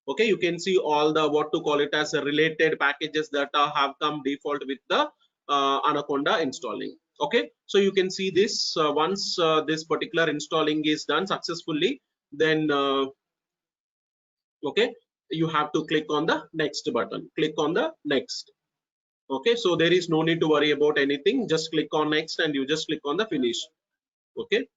okay, you can see all the, what to call it as, related packages that have come default with the Anaconda installing. Okay, so you can see this, once this particular installing is done successfully, then okay, you have to click on the next button, click on the next. Okay, so there is no need to worry about anything, just click on next and you just click on the finish. Okay,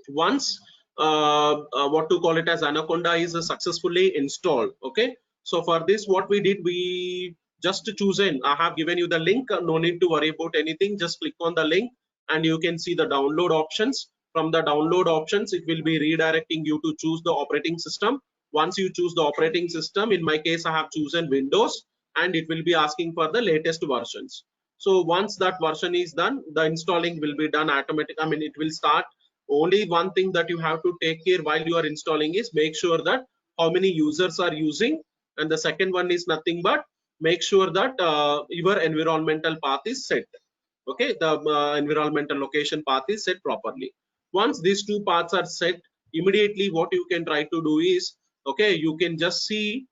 once what to call it as, Anaconda is successfully installed. Okay, so for this what we did, we just choose in, I have given you the link, no need to worry about anything, just click on the link and you can see the download options. From the download options, it will be redirecting you to choose the operating system. Once you choose the operating system, in my case I have chosen Windows, and it will be asking for the latest versions. So once that version is done, the installing will be done automatic, I mean, it will start Only one thing that you have to take care while you are installing is make sure that how many users are using, and the second one is nothing but make sure that your environmental path is set. Okay, the environmental location path is set properly. Once these two paths are set, immediately what you can try to do is, okay, you can just see,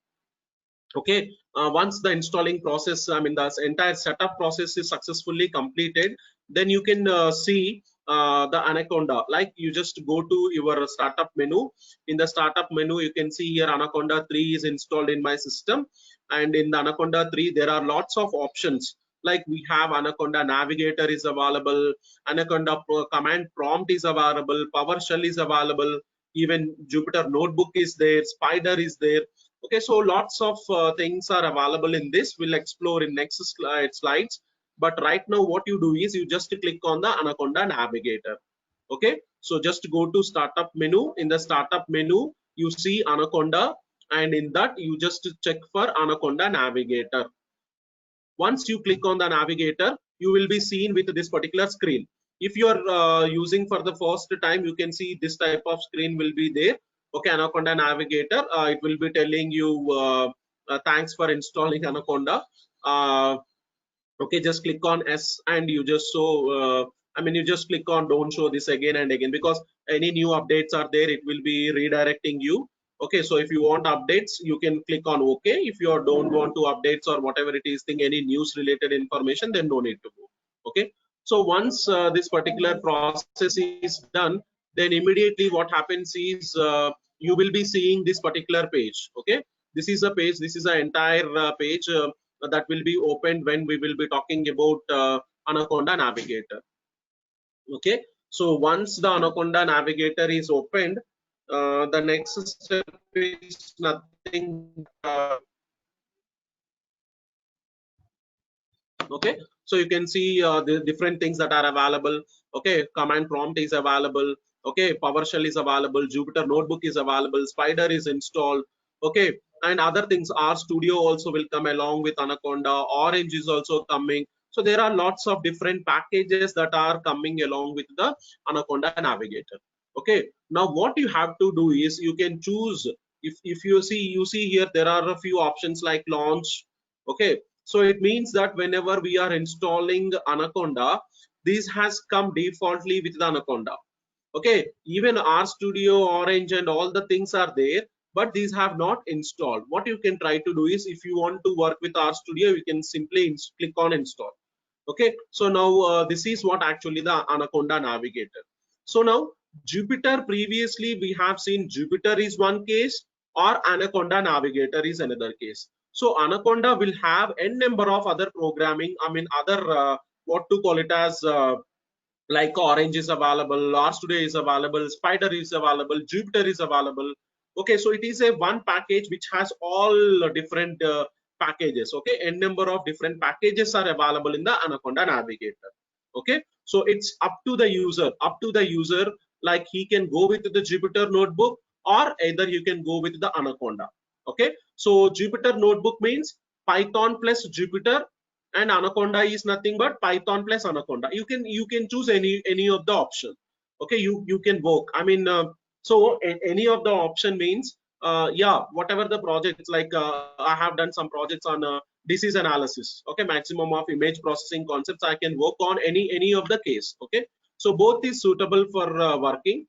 okay, once the installing process, I mean the entire setup process is successfully completed, then you can see the Anaconda. Like you just go to your startup menu. In the startup menu you can see here Anaconda 3 is installed in my system, and in the Anaconda 3 there are lots of options. Like we have Anaconda Navigator is available, Anaconda command prompt is available, PowerShell is available, even Jupyter Notebook is there, Spider is there. Okay, so lots of things are available in this. We'll explore in next slides. But right now, what you do is you just click on the Anaconda Navigator. Okay, so just go to Startup menu. In the Startup menu, you see Anaconda, and in that you just check for Anaconda Navigator. Once you click on the navigator, you will be seen with this particular screen. If you are using for the first time, you can see this type of screen will be there. Okay, Anaconda Navigator, it will be telling you thanks for installing Anaconda. Okay, just click on S and you just I mean, you just click on don't show this again and again, because any new updates are there, it will be redirecting you. Okay, so if you want updates, you can click on OK. If you don't want to updates or whatever it is thing, any news related information, then no need to go. Okay, so once this particular process is done, then immediately what happens is you will be seeing this particular page. Okay, this is a page, this is an entire page that will be opened when we will be talking about Anaconda Navigator. Okay, so once the Anaconda Navigator is opened, the next step is nothing. Okay, so you can see the different things that are available. Okay, command prompt is available. Okay, PowerShell is available, Jupyter Notebook is available, Spider is installed. Okay, and other things, R Studio also will come along with Anaconda, Orange is also coming. So there are lots of different packages that are coming along with the Anaconda Navigator. Okay, now what you have to do is you can choose. If you see here, there are a few options like launch. Okay, so it means that whenever we are installing Anaconda, this has come defaultly with the Anaconda. Okay, even RStudio, Orange and all the things are there, but these have not installed. What you can try to do is, if you want to work with RStudio, you can simply click on install. Okay, so now this is what actually the Anaconda Navigator. So now Jupyter, previously we have seen Jupyter is one case or Anaconda Navigator is another case. So Anaconda will have n number of other programming, I mean other what to call it as like Orange is available, RStudio is available, Spider is available, Jupyter is available. Okay, so it is a one package which has all different packages. Okay, n number of different packages are available in the Anaconda Navigator. Okay, so it's up to the user, like he can go with the Jupyter Notebook or either you can go with the Anaconda. Okay, so Jupyter Notebook means Python plus Jupyter, and Anaconda is nothing but Python plus Anaconda. You can choose any of the option. Okay, you can work, I mean so any of the option means yeah, whatever the projects, like I have done some projects on disease analysis. Okay, maximum of image processing concepts, I can work on any of the case. Okay, so both is suitable for working.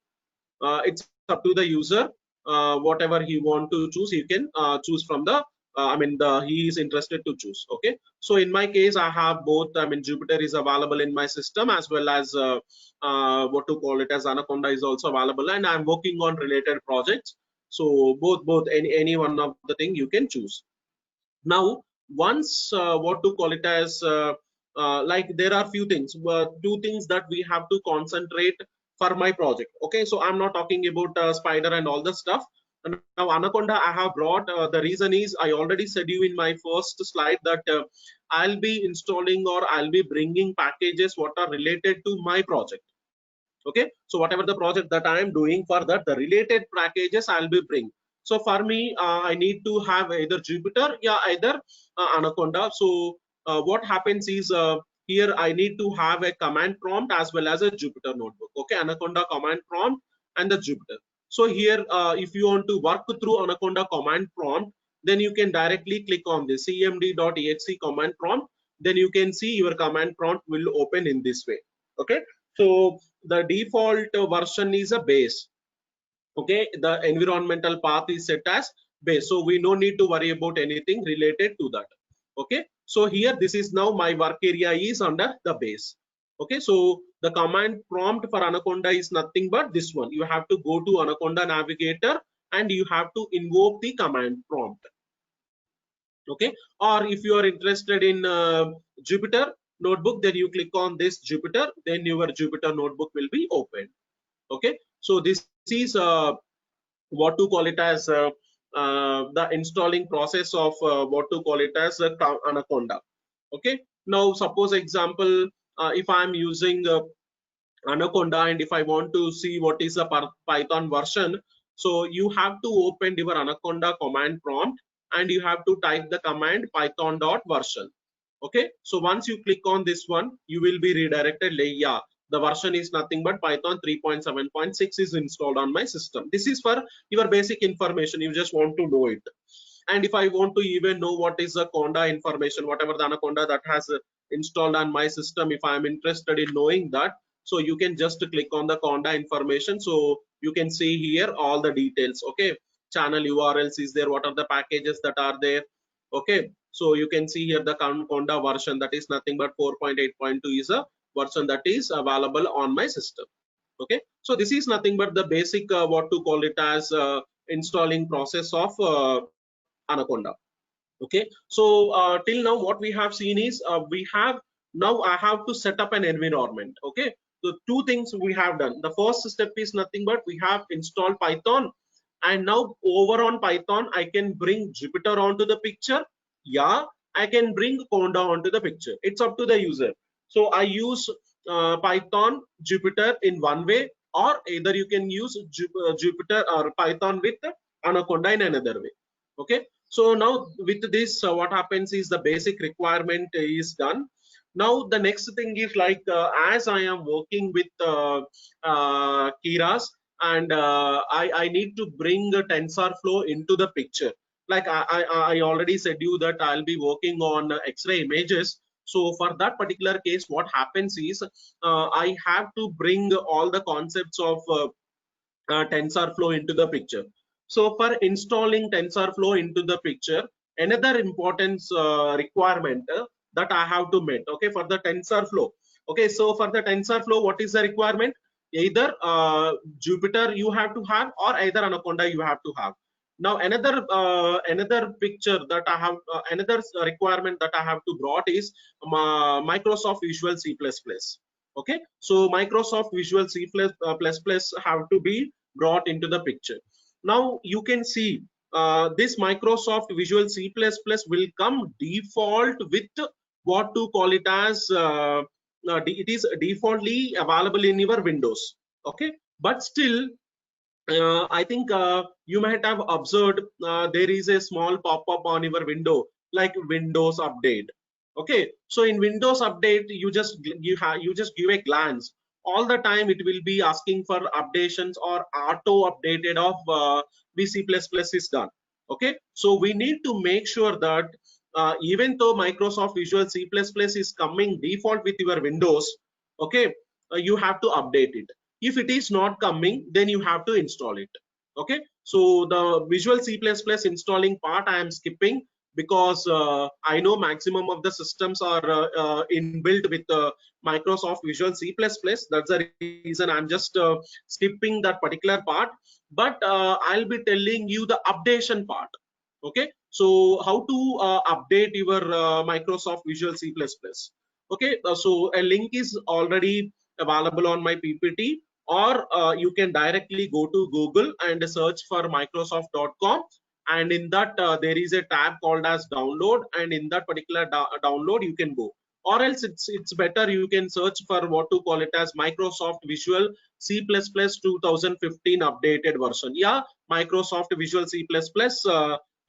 It's up to the user, whatever he want to choose, he can choose from the I mean he is interested to choose. Okay, so in my case I have both. I mean Jupyter is available in my system, as well as what to call it as Anaconda is also available, and I'm working on related projects. So both any one of the thing you can choose. Now once what to call it as like there are few things, two things that we have to concentrate for my project. Okay, so I'm not talking about Spider and all the stuff. And now Anaconda I have brought, the reason is I already said you in my first slide that I'll be installing or I'll be bringing packages what are related to my project. Okay, so whatever the project that I am doing, for that the related packages I'll be bring. So for me I need to have either Jupyter, yeah, either Anaconda. So what happens is here I need to have a command prompt as well as a Jupyter notebook. Okay, Anaconda command prompt and the Jupyter. So here, if you want to work through Anaconda command prompt, then you can directly click on the cmd.exe command prompt. Then you can see your command prompt will open in this way. Okay, so the default version is a base. Okay, the environmental path is set as base, so we no need to worry about anything related to that. Okay, so here this is now my work area is under the base. Okay, so the command prompt for Anaconda is nothing but this one. You have to go to Anaconda navigator and you have to invoke the command prompt. Okay, or if you are interested in Jupyter notebook, then you click on this Jupyter, then your Jupyter notebook will be opened. Okay, so this is what to call it as the installing process of what to call it as Anaconda. Okay, now suppose example, if I'm using Anaconda and if I want to see what is the Python version, so you have to open your Anaconda command prompt and you have to type the command python.version. Okay, so once you click on this one, you will be redirected. Like, yeah, the version is nothing but Python 3.7.6 is installed on my system. This is for your basic information. You just want to know it. And if I want to even know what is the Conda information, whatever the Anaconda that has installed on my system, if I'm interested in knowing that, so you can just click on the Conda information. So you can see here all the details. Okay, channel URLs is there, what are the packages that are there. Okay, so you can see here the Conda version, that is nothing but 4.8.2 is a version that is available on my system. Okay, so this is nothing but the basic what to call it as installing process of Anaconda. Okay, so till now what we have seen is we have now I have to set up an environment. Okay, so two things we have done. The first step is nothing but we have installed Python, and now over on Python I can bring Jupyter onto the picture. Yeah, I can bring Conda onto the picture. It's up to the user. So I use Python Jupyter in one way, or either you can use Jupyter or Python with Anaconda in another way. Okay, so now with this what happens is the basic requirement is done. Now the next thing is like as I am working with Keras, and I need to bring TensorFlow into the picture. Like I already said you that I'll be working on X-ray images. So for that particular case, what happens is I have to bring all the concepts of TensorFlow into the picture. So for installing TensorFlow into the picture, another important requirement that I have to meet. Okay, for the TensorFlow. Okay, so for the TensorFlow, what is the requirement? Either Jupyter you have to have, or either Anaconda you have to have. Now another picture that I have, another requirement that I have to brought is Microsoft Visual C++. Okay, so Microsoft Visual C++ have to be brought into the picture. Now you can see this Microsoft Visual C++ will come default with what to call it as it is defaultly available in your Windows. Okay, but still I think you might have observed there is a small pop-up on your window like Windows Update. Okay, so in Windows Update, you just give a glance. All the time it will be asking for updations or auto updated of VC++ is done. Okay, so we need to make sure that even though Microsoft Visual C++ is coming default with your Windows, okay, you have to update it. If it is not coming, then you have to install it. Okay, so the Visual C++ installing part I am skipping, because I know maximum of the systems are inbuilt with Microsoft Visual C++. That's the reason I'm just skipping that particular part. But I'll be telling you the updation part. Okay, so how to update your Microsoft Visual C++. Okay, so a link is already available on my PPT, or you can directly go to Google and search for Microsoft.com, and in that there is a tab called as download, and in that particular download you can go, or else it's better you can search for what to call it as Microsoft Visual C++ 2015 updated version. Yeah, Microsoft Visual C++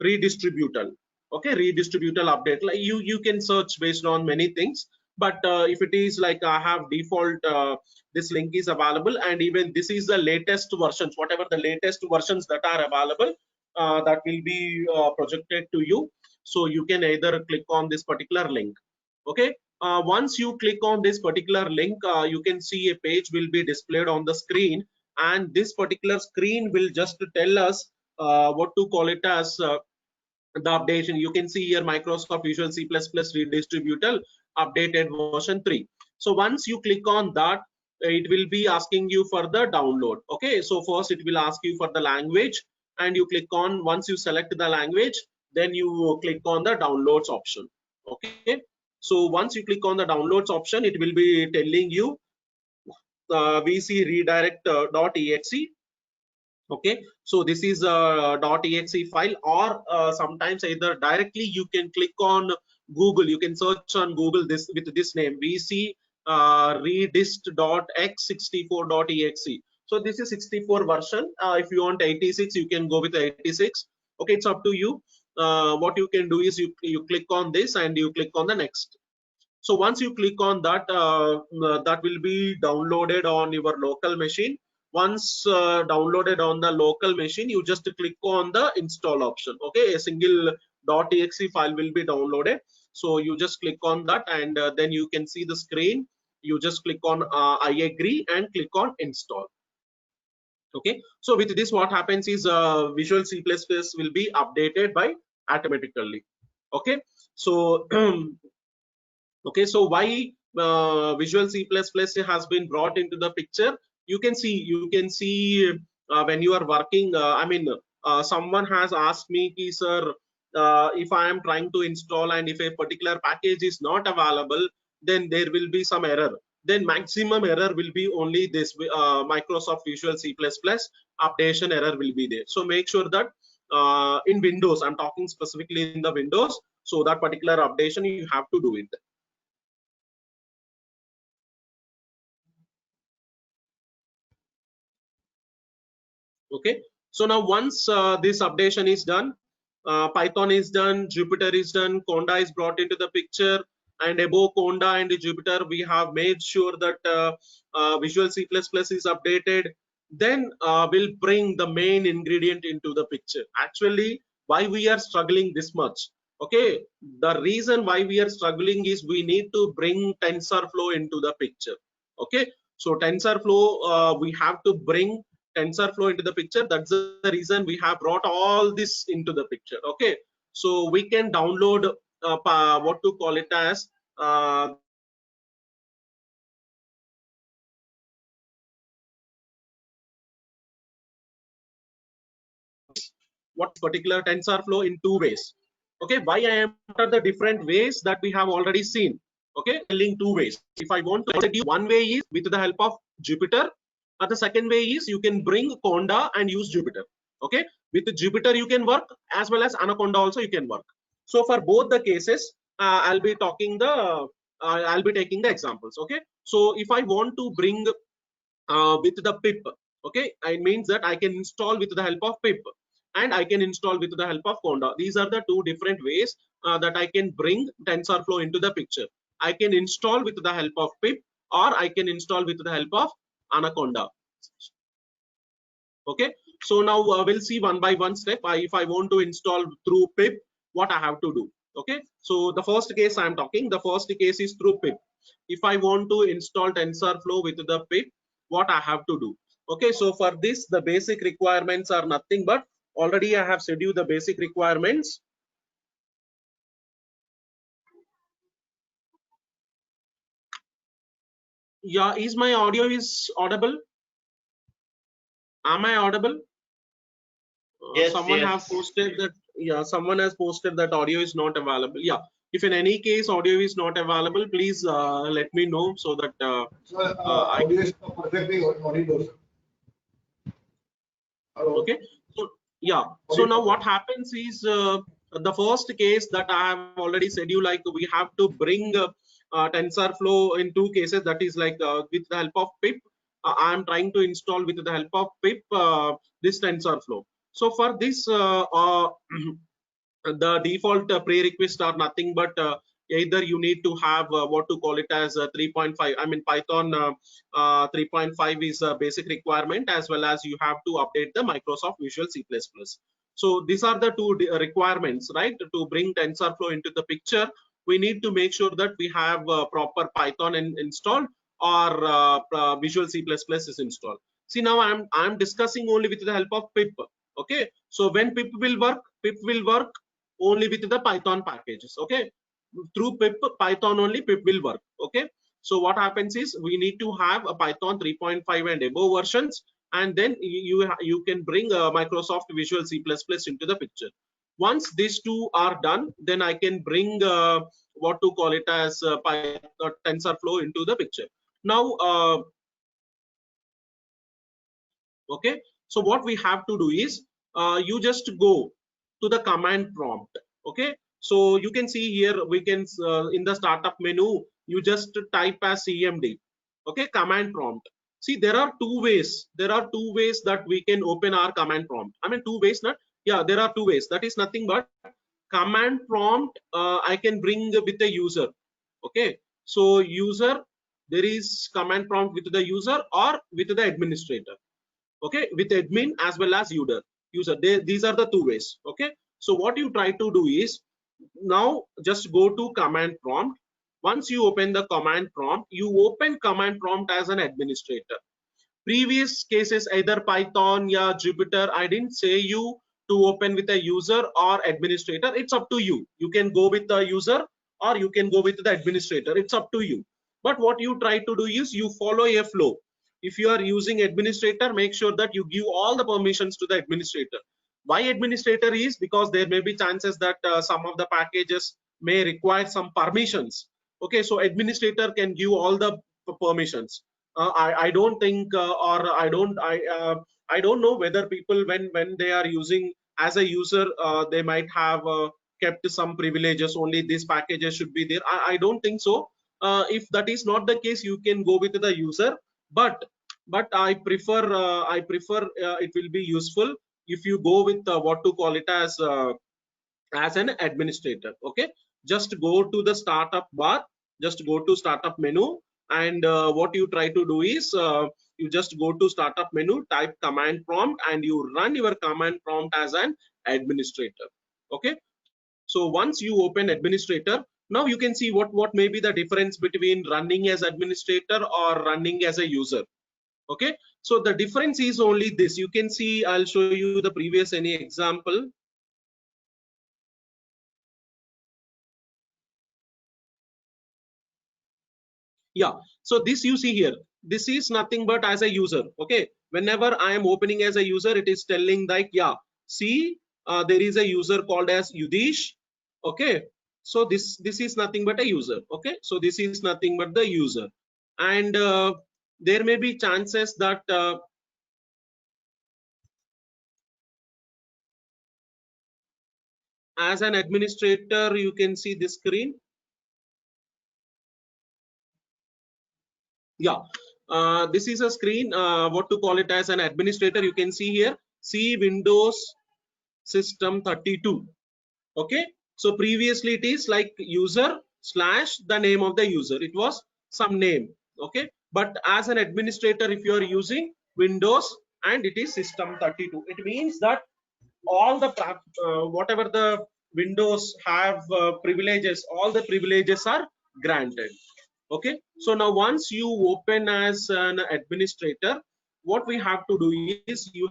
redistributal. Okay, redistributal update. Like you can search based on many things, But if it is like I have default, this link is available, and even this is the latest versions, whatever the latest versions that are available, that will be projected to you. So you can either click on this particular link. Okay, once you click on this particular link, you can see a page will be displayed on the screen, and this particular screen will just tell us what to call it as, the updation. You can see here Microsoft Visual C++ redistributed updated version 3. So once you click on that, it will be asking you for the download. Okay, so first it will ask you for the language, and you click on, once you select the language, then you click on the downloads option. Okay, so once you click on the downloads option, it will be telling you vc redirect.exe. Okay, so this is a .exe file, or sometimes either directly you can click on Google, you can search on Google this with this name, vc redist.x64.exe. so this is 64 version. If you want 86, you can go with 86. Okay, it's up to you. What you can do is you click on this and you click on the next. So once you click on that, that will be downloaded on your local machine. Once downloaded on the local machine, you just click on the install option. Okay, a single .exe file will be downloaded. So you just click on that, and then you can see the screen. You just click on I agree and click on install. Okay, so with this, what happens is Visual C++ will be updated by automatically. Okay, so okay, so why Visual C++ has been brought into the picture? You can see when you are working, I mean, someone has asked me, sir, if I am trying to install and if a particular package is not available, then there will be some error. Then maximum error will be only this Microsoft Visual C++ updation error will be there. So make sure that in Windows, I'm talking specifically in the Windows, so that particular updation you have to do it. Okay, so now once this updation is done, Python is done, Jupyter is done, Conda is brought into the picture, and above Conda and Jupyter we have made sure that Visual C++ is updated. Then we'll bring the main ingredient into the picture. Actually, why we are struggling this much? Okay, the reason why we are struggling is we need to bring TensorFlow into the picture. Okay, so TensorFlow, we have to bring TensorFlow into the picture. That's the reason we have brought all this into the picture. Okay, so we can download what to call it as what particular TensorFlow in two ways. Okay, why I am after the different ways that we have already seen. Okay, telling two ways. If I want to do one way is with the help of Jupyter, or the second way is you can bring Conda and use Jupyter. Okay, with Jupyter you can work, as well as Anaconda also you can work. So for both the cases, I'll be taking the examples. Okay, so if I want to bring with the pip, okay, it means that I can install with the help of pip, and I can install with the help of Conda. These are the two different ways that I can bring TensorFlow into the picture. I can install with the help of pip, or I can install with the help of Anaconda. Okay, so now we'll see one by one step. If I want to install through pip, what I have to do. Okay, so the first case I'm talking, the first case is through pip. If I want to install TensorFlow with the pip, what I have to do. Okay, so for this, the basic requirements are nothing but, already I have said you the basic requirements. Yeah, is my audio is audible? Am I audible? Yes, Someone yes. have posted that, yeah, someone has posted that audio is not available. Yeah, if in any case audio is not available, please let me know, so that Audio is perfectly audible. Hello. okay, so yeah, so now what happens is the first case that I have already said you, like we have to bring TensorFlow in two cases, that is like with the help of pip. I am trying to install with the help of pip this TensorFlow. So for this the default prerequisites are nothing but either you need to have what to call it as 3.5. I mean Python 3.5 is a basic requirement, as well as you have to update the Microsoft Visual C++. So these are the two requirements, right? To bring TensorFlow into the picture, we need to make sure that we have proper Python installed, or Visual C++ is installed. See, now I'm discussing only with the help of pip. Okay, so when pip will work only with the Python packages. Okay, through pip Python only pip will work. Okay, so what happens is we need to have a Python 3.5 and above versions, and then you can bring Microsoft Visual C++ into the picture. Once these two are done, then I can bring what to call it as TensorFlow into the picture. Now okay, so what we have to do is you just go to the command prompt. Okay, so you can see here, we can in the startup menu, you just type as cmd. Okay, command prompt. See, there are two ways that we can open our command prompt. I mean, two ways, not, yeah, there are two ways. That is nothing but command prompt I can bring with the user. Okay, so user, there is command prompt with the user or with the administrator. Okay, with admin as well as user. These are the two ways. Okay, so what you try to do is, now just go to command prompt. Once you open the command prompt, you open command prompt as an administrator. Previous cases, either Python or Jupyter, I didn't say you to open with a user or administrator. It's up to you. You can go with the user or you can go with the administrator. It's up to you. But what you try to do is you follow a flow. If you are using administrator, make sure that you give all the permissions to the administrator. Why administrator is because there may be chances that some of the packages may require some permissions. Okay, so administrator can give all the permissions. I don't think or I don't know whether people, when they are using as a user, they might have kept some privileges, only these packages should be there. I don't think so. If that is not the case, you can go with the user, but I prefer it will be useful if you go with what to call it as an administrator. Okay, just go to the startup bar, just go to startup menu, and what you try to do is you just go to startup menu, type command prompt, and you run your command prompt as an administrator. Okay, so once you open administrator, now you can see what may be the difference between running as administrator or running as a user. Okay, so the difference is only this. You can see, I'll show you the previous any example. Yeah, so this you see here, this is nothing but as a user. Okay, whenever I am opening as a user, it is telling like, yeah, see, there is a user called as Yudish. Okay, so this is nothing but a user. Okay, so this is nothing but the user, and there may be chances that as an administrator, you can see this screen. Yeah, this is a screen, what to call it as an administrator. You can see here, see Windows system 32. Okay, so previously it is like user slash the name of the user, it was some name. Okay, but as an administrator, if you are using Windows and it is system 32, it means that all the whatever the Windows have privileges, all the privileges are granted. Okay, so now once you open as an administrator, what we have to do is you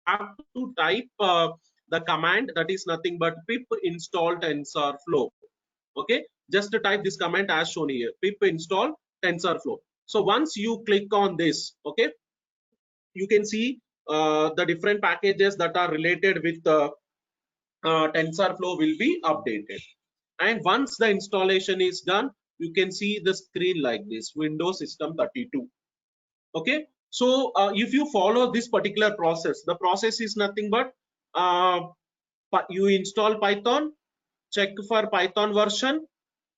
have to type the command that is nothing but pip install TensorFlow. Okay, just to type this command as shown here, pip install TensorFlow. So once you click on this, okay, you can see the different packages that are related with TensorFlow will be updated. And once the installation is done, you can see the screen like this, Windows System 32. Okay, so if you follow this particular process, the process is nothing but you install Python, check for Python version,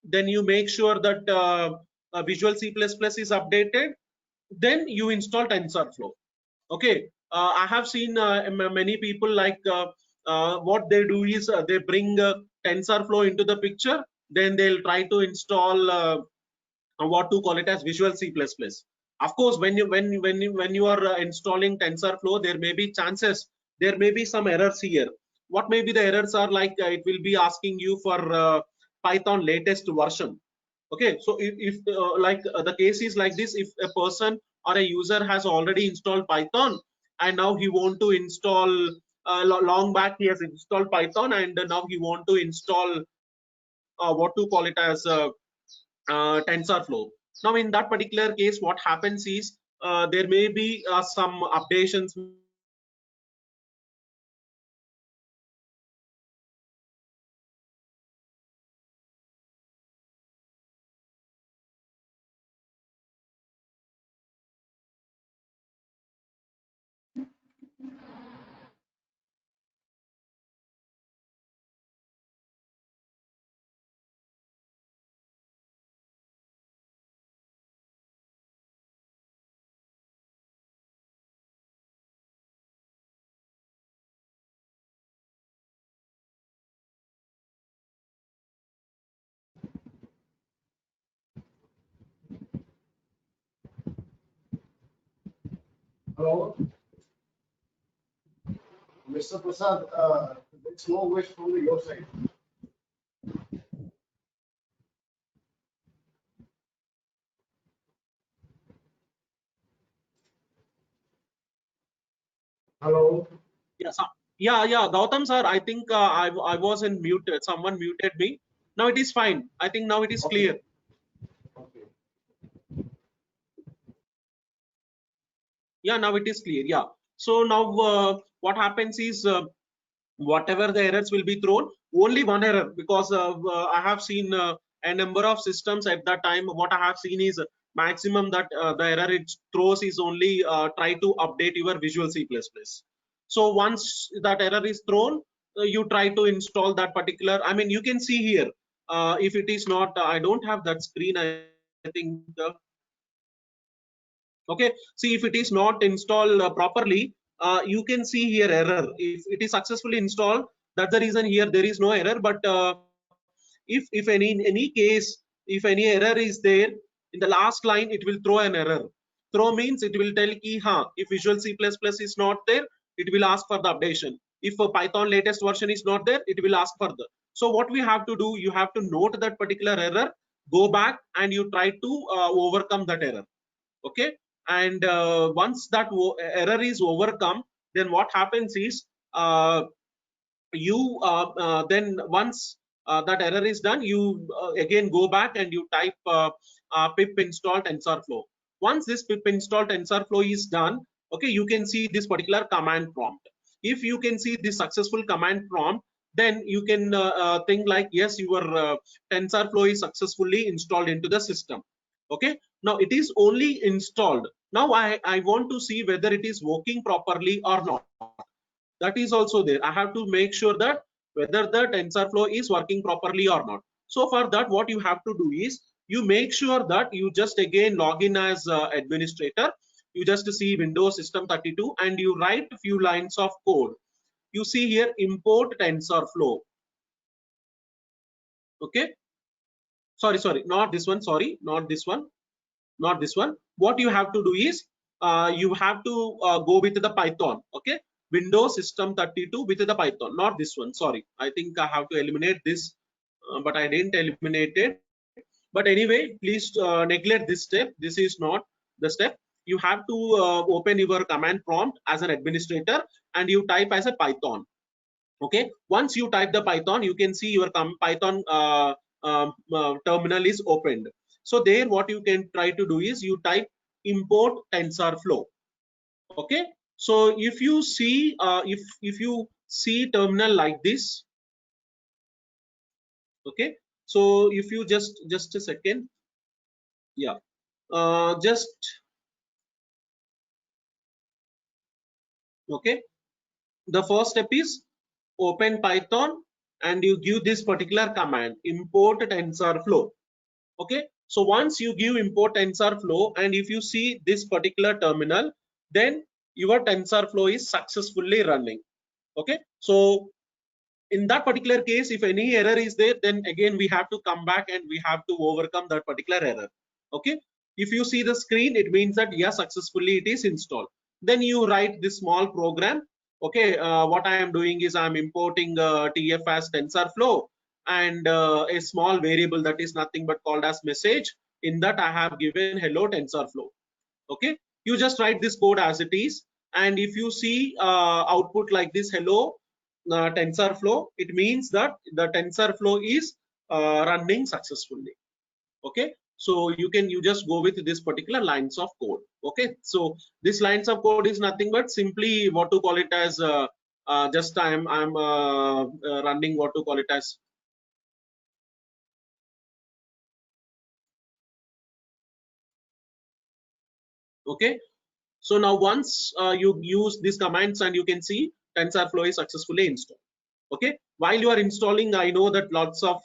then you make sure that Visual C++ is updated, then you install TensorFlow. Okay, I have seen many people like what they do is they bring TensorFlow into the picture, then they'll try to install what to call it as Visual C++. Of course, when you are installing TensorFlow, there may be chances, there may be some errors here. What may be the errors are like it will be asking you for Python latest version. Okay, so if the case is like this, if a person or a user has already installed Python and now he want to install long back he has installed Python and now he want to install what to call it as TensorFlow. Now in that particular case, what happens is there may be some updations Hello, Mr. Prasad, there's no wish from your side. Hello. yeah, yeah, Gautam sir, I think I was in mute. Someone muted me. Now it is fine. I think now it is Okay. clear. Okay. Yeah, now it is clear. Yeah. So now what happens is whatever the errors will be thrown, only one error, because I have seen a number of systems at that time. What I have seen is maximum that the error it throws is only try to update your Visual C++. So once that error is thrown, you try to install that particular. I mean, you can see here if it is not. I don't have that screen. I think. Okay, see if it is not installed properly, you can see here error. If it is successfully installed, that's the reason here there is no error. But if any in any case, if any error is there in the last line, it will throw an error. Throw means it will tell ki ha, if Visual C++ is not there, it will ask for the updation. If a Python latest version is not there, it will ask for the. So what we have to do, you have to note that particular error, go back and you try to overcome that error. Okay, and once that error is overcome, then what happens is you then once that error is done, you again go back and you type pip install TensorFlow. Once this pip install TensorFlow is done, okay, you can see this particular command prompt. If you can see this successful command prompt, then you can think like, yes, your TensorFlow is successfully installed into the system. Okay, now it is only installed. Now I want to see whether it is working properly or not. That is also there. I have to make sure that whether the TensorFlow is working properly or not. So for that, what you have to do is you make sure that you just again log in as administrator. You just see Windows System 32 and you write a few lines of code. You see here import TensorFlow. Okay, sorry, not this one. Sorry, not this one. Not this one. What you have to do is you have to go with the Python. Okay, Windows System 32 with the Python, not this one. Sorry, I think I have to eliminate this, but I didn't eliminate it. But anyway, please neglect this step. This is not the step. You have to open your command prompt as an administrator and you type as a Python. Okay, once you type the Python, you can see your Python terminal is opened. So there what you can try to do is you type import TensorFlow. Okay, so if you see if you see terminal like this, okay, so if you just a second, yeah, just okay, the first step is open Python and you give this particular command import TensorFlow. Okay, so once you give import TensorFlow and if you see this particular terminal, then your TensorFlow is successfully running. Okay, so In that particular case, if any error is there, then again we have to come back and we have to overcome that particular error. Okay, if you see the screen, it means that yes, successfully it is installed. Then you write this small program. Okay, what I am doing is I'm importing TF as TensorFlow, and a small variable that is nothing but called as message. In that I have given hello TensorFlow. Okay, you just write this code as it is, and if you see output like this, hello TensorFlow, it means that the TensorFlow is running successfully. Okay, so you just go with this particular lines of code. Okay, so this lines of code is nothing but simply what to call it as just I'm running what to call it as okay. So now once you use these commands, and you can see TensorFlow is successfully installed. Okay, while you are installing, I know that lots of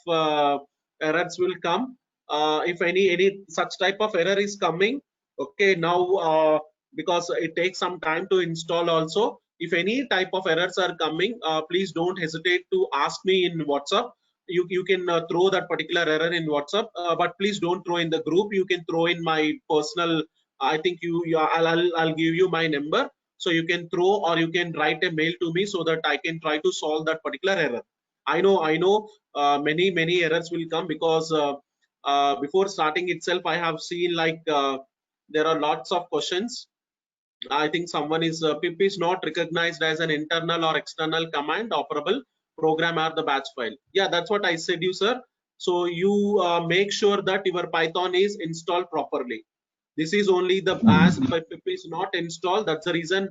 errors will come. If any such type of error is coming, okay, now because it takes some time to install also, if any type of errors are coming, please don't hesitate to ask me in WhatsApp. You can throw that particular error in WhatsApp, but please don't throw in the group. You can throw in my personal, I think I'll give you my number, so you can throw or you can write a mail to me so that I can try to solve that particular error. I know many errors will come because before starting itself I have seen like there are lots of questions. I think someone is pip is not recognized as an internal or external command operable program or the batch file. Yeah, that's what I said you, sir. So you make sure that your Python is installed properly. This is only the as pip is not installed, that's the reason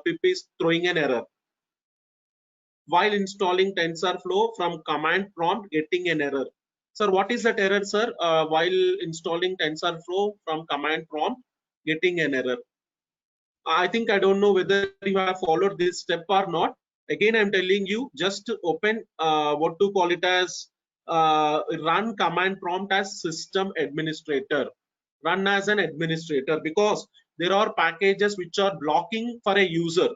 pip is throwing an error. While installing TensorFlow from command prompt getting an error. Sir, what is that error, sir? While installing TensorFlow from command prompt getting an error. I think I don't know whether you have followed this step or not. Again, I'm telling you, just open what to call it as run command prompt as system administrator. Run as an administrator, because there are packages which are blocking for a user.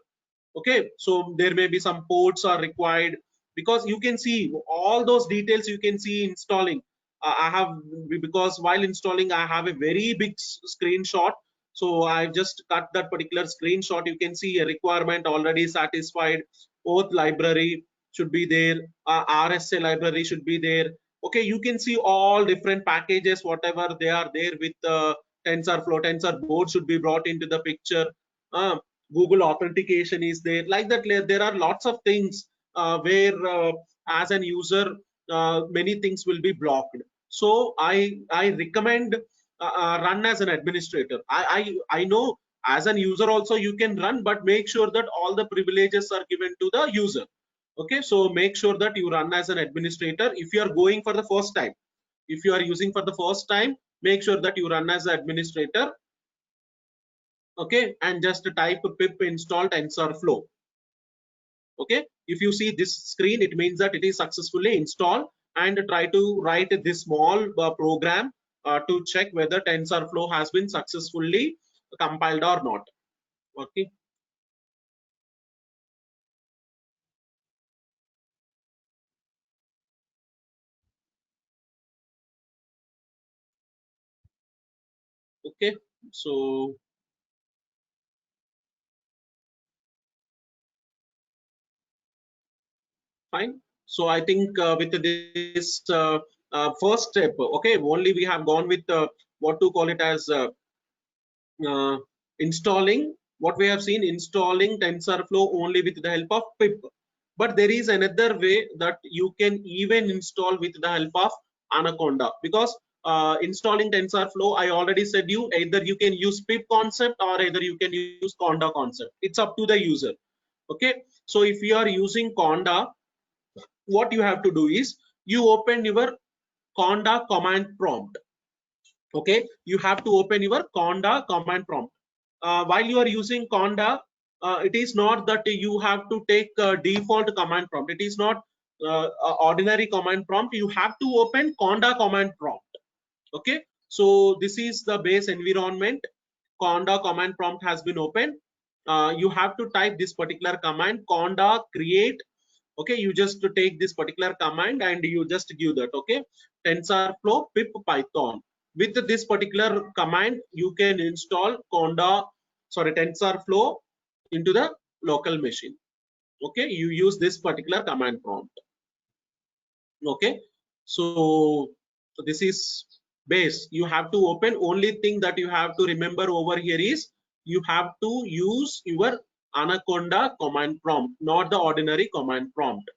Okay, so there may be some ports are required, because you can see all those details you can see installing. I have, because while installing I have a very big screenshot, so I've just cut that particular screenshot. You can see a requirement already satisfied, OAuth library should be there, RSA library should be there. Okay, you can see all different packages whatever they are there with TensorFlow. Tensor board should be brought into the picture. Google authentication is there, like that. There are lots of things where as an user many things will be blocked. So I recommend run as an administrator. I know as an user also you can run, but make sure that all the privileges are given to the user. Okay, so make sure that you run as an administrator. If you are going for the first time, if you are using for the first time, make sure that you run as an administrator. Okay, and just type pip install TensorFlow. Okay, if you see this screen, it means that it is successfully installed, and try to write this small program to check whether TensorFlow has been successfully compiled or not. Okay, okay, so fine. So I think with this first step, okay, only we have gone with what to call it as uh, installing, what we have seen, installing TensorFlow only with the help of pip. But there is another way that you can even install with the help of Anaconda, because installing TensorFlow, I already said you, either you can use pip concept or either you can use Conda concept. It's up to the user. Okay, so if you are using Conda, what you have to do is you open your Conda command prompt. Okay, you have to open your Conda command prompt. While you are using Conda, it is not that you have to take default command prompt. It is not ordinary command prompt. You have to open Conda command prompt. Okay, so this is the base environment. Conda command prompt has been opened. You have to type this particular command, Conda create Okay, you just to take this particular command and you just give that. Okay, TensorFlow pip Python. With this particular command, you can install TensorFlow into the local machine. Okay, you use this particular command prompt. Okay, so this is base. You have to open. Only thing that you have to remember over here is you have to use your Anaconda command prompt, not the ordinary command prompt.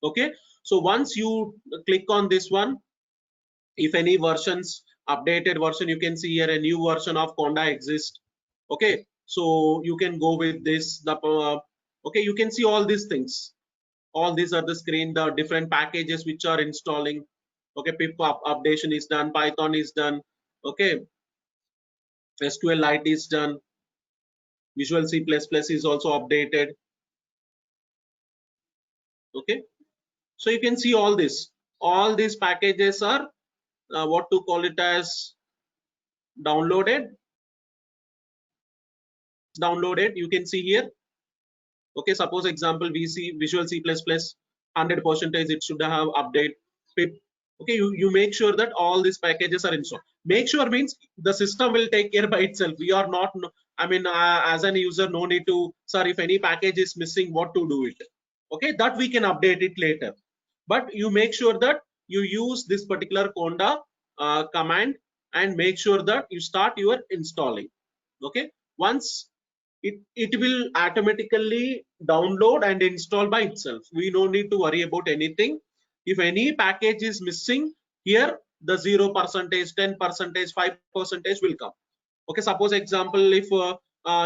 Okay, so once you click on this one, if any versions, updated version, you can see here a new version of Conda exists. Okay, so you can go with this. Okay, you can see all these things. All these are the screen, the different packages which are installing. Okay, pip updation is done, Python is done. Okay, SQLite is done, Visual C++ is also updated. Okay, so you can see all this. All these packages are what to call it as downloaded. You can see here. Okay, suppose example Visual C++ 100% it should have update pip. Okay, you make sure that all these packages are installed. Make sure means the system will take care by itself. We are not, I mean, as an user, no need to, sir, if any package is missing, what to do it. Okay, that we can update it later. But you make sure that you use this particular Conda command and make sure that you start your installing. Okay, once it will automatically download and install by itself. We no need to worry about anything. If any package is missing, here the 0%, 10%, 5% will come. Okay, suppose example, if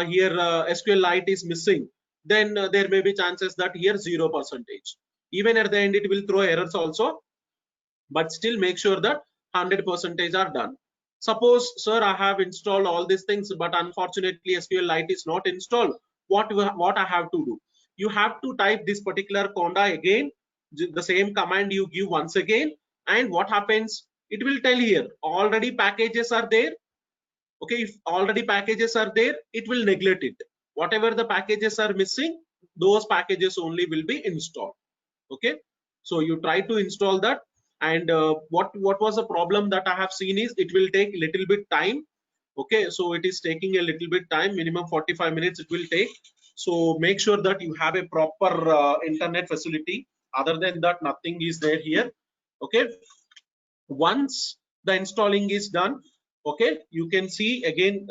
here SQLite is missing, then there may be chances that here 0%. Even at the end it will throw errors also, but still make sure that 100% are done. Suppose, sir, I have installed all these things, but unfortunately SQLite is not installed. What I have to do? You have to type this particular Conda again, the same command you give once again, and what happens? It will tell here already packages are there. Okay, if already packages are there, it will neglect it. Whatever the packages are missing, those packages only will be installed. Okay, so you try to install that. And what was the problem that I have seen is it will take a little bit time. Okay, so it is taking a little bit time, minimum 45 minutes it will take. So make sure that you have a proper internet facility. Other than that, nothing is there here. Okay, once the installing is done, okay, you can see again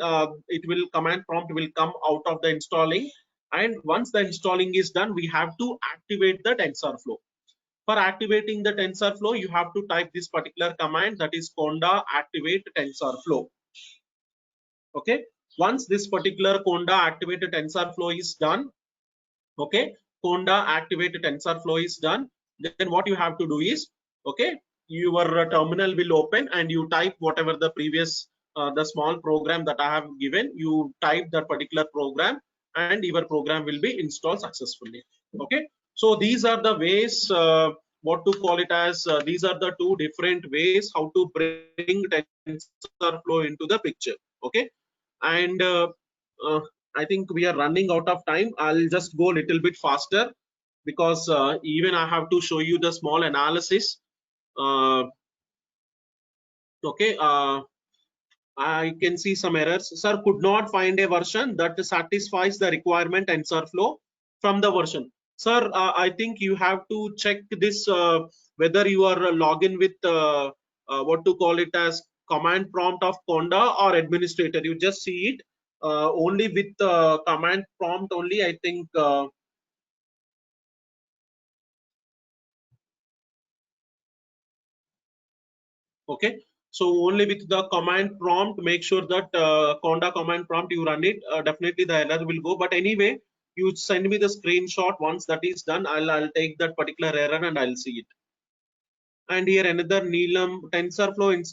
it will command prompt will come out of the installing. And once the installing is done, we have to activate the TensorFlow. For activating the TensorFlow, you have to type this particular command, that is Conda activate TensorFlow. Okay, once this particular Conda activated TensorFlow is done, okay, Conda activated TensorFlow is done, then what you have to do is, okay, your terminal will open and you type whatever the previous the small program that I have given. You type that particular program and your program will be installed successfully. Okay, so these are the ways, what to call it as, these are the two different ways how to bring TensorFlow into the picture. Okay, and I think we are running out of time. I'll just go a little bit faster because even I have to show you the small analysis. Okay, I can see some errors. Sir, could not find a version that satisfies the requirement TensorFlow from the version. Sir, I think you have to check this whether you are login with what to call it as command prompt of Conda or administrator. You just see it only with command prompt only. I think okay, so only with the command prompt, make sure that Conda command prompt you run it, definitely the error will go. But anyway, you send me the screenshot. Once that is done, I'll take that particular error and I'll see it. And here another Neelam TensorFlow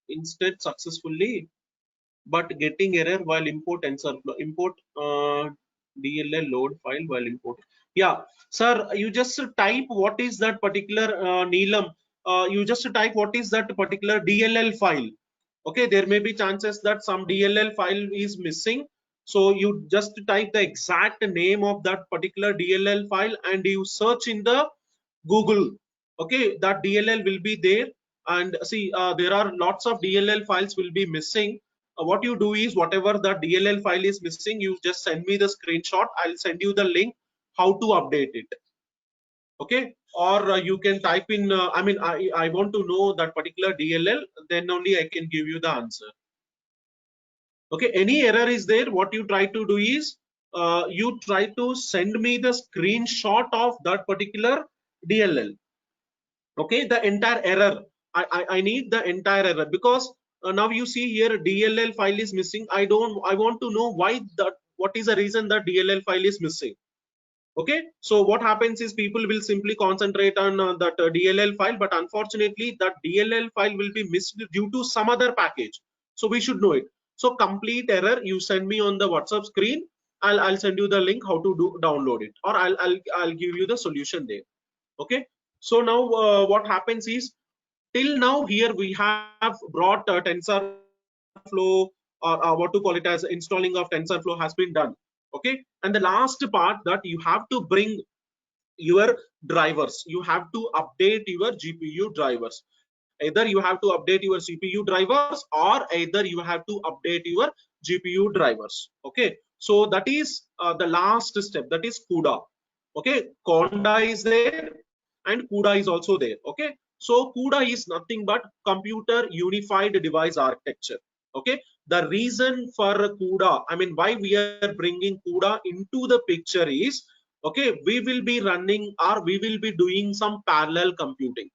instead successfully, but getting error while import TensorFlow, import DLL load file while import. Yeah, sir, you just type what is that particular Neelam. You just type what is that particular DLL file. Okay, there may be chances that some DLL file is missing. So you just type the exact name of that particular DLL file and you search in the Google. Okay, that DLL will be there. And see, there are lots of DLL files will be missing. What you do is, whatever the DLL file is missing, you just send me the screenshot. I'll send you the link how to update it. Okay, or you can type in, I want to know that particular DLL, then only I can give you the answer. Okay, any error is there, what you try to do is, you try to send me the screenshot of that particular DLL. Okay, the entire error. I need the entire error, because now you see here DLL file is missing. I want to know why that, what is the reason that DLL file is missing. Okay, so what happens is people will simply concentrate on that DLL file, but unfortunately that DLL file will be missed due to some other package. So we should know it. So complete error, you send me on the WhatsApp screen. I'll send you the link how to download it, or I'll give you the solution there. Okay, so now what happens is, till now here we have brought TensorFlow, or what to call it as installing of TensorFlow has been done. Okay, and the last part, that you have to bring your drivers, you have to update your GPU drivers. Either you have to update your CPU drivers, or either you have to update your GPU drivers. Okay, so that is the last step, that is CUDA. Okay, Conda is there and CUDA is also there. Okay, so CUDA is nothing but computer unified device architecture. Okay, the reason for CUDA, I mean why we are bringing CUDA into the picture is, okay, we will be running, or we will be doing some parallel computing.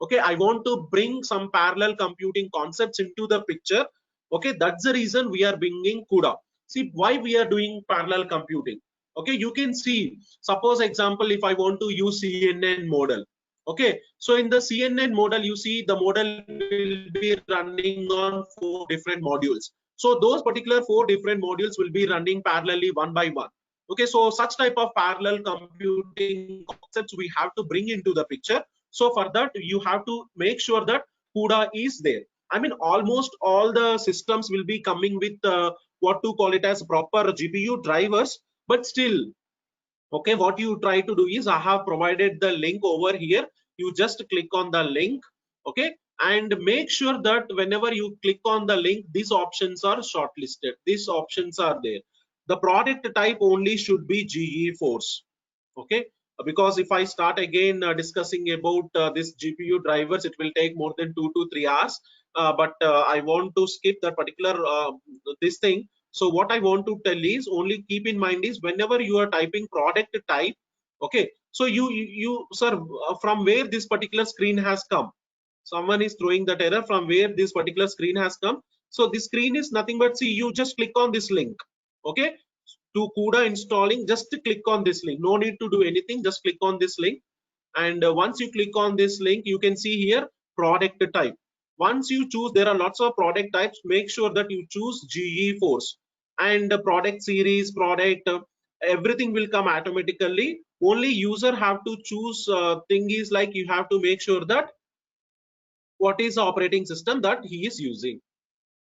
Okay, I want to bring some parallel computing concepts into the picture. Okay, that's the reason we are bringing CUDA. See, why we are doing parallel computing. Okay, you can see, suppose example, if I want to use CNN model. Okay, so in the CNN model, you see the model will be running on 4 different modules. So those particular 4 different modules will be running parallelly one by one. Okay, so such type of parallel computing concepts we have to bring into the picture. So for that, you have to make sure that CUDA is there. I mean, almost all the systems will be coming with what to call it as proper GPU drivers, but still, okay, what you try to do is, I have provided the link over here. You just click on the link, okay, and make sure that whenever you click on the link, these options are shortlisted. These options are there. The product type only should be GeForce. Okay, because if I start again discussing about this GPU drivers, it will take more than 2 to 3 hours. But I want to skip that particular this thing. So what I want to tell is, only keep in mind is, whenever you are typing product type, okay, so you sir, from where this particular screen has come, someone is throwing that error, from where this particular screen has come. So this screen is nothing but, see, you just click on this link. Okay, to CUDA installing, just click on this link. No need to do anything, just click on this link. And once you click on this link, you can see here product type. Once you choose, there are lots of product types. Make sure that you choose GeForce, and product series, product, everything will come automatically. Only user have to choose thing is, like, you have to make sure that what is the operating system that he is using.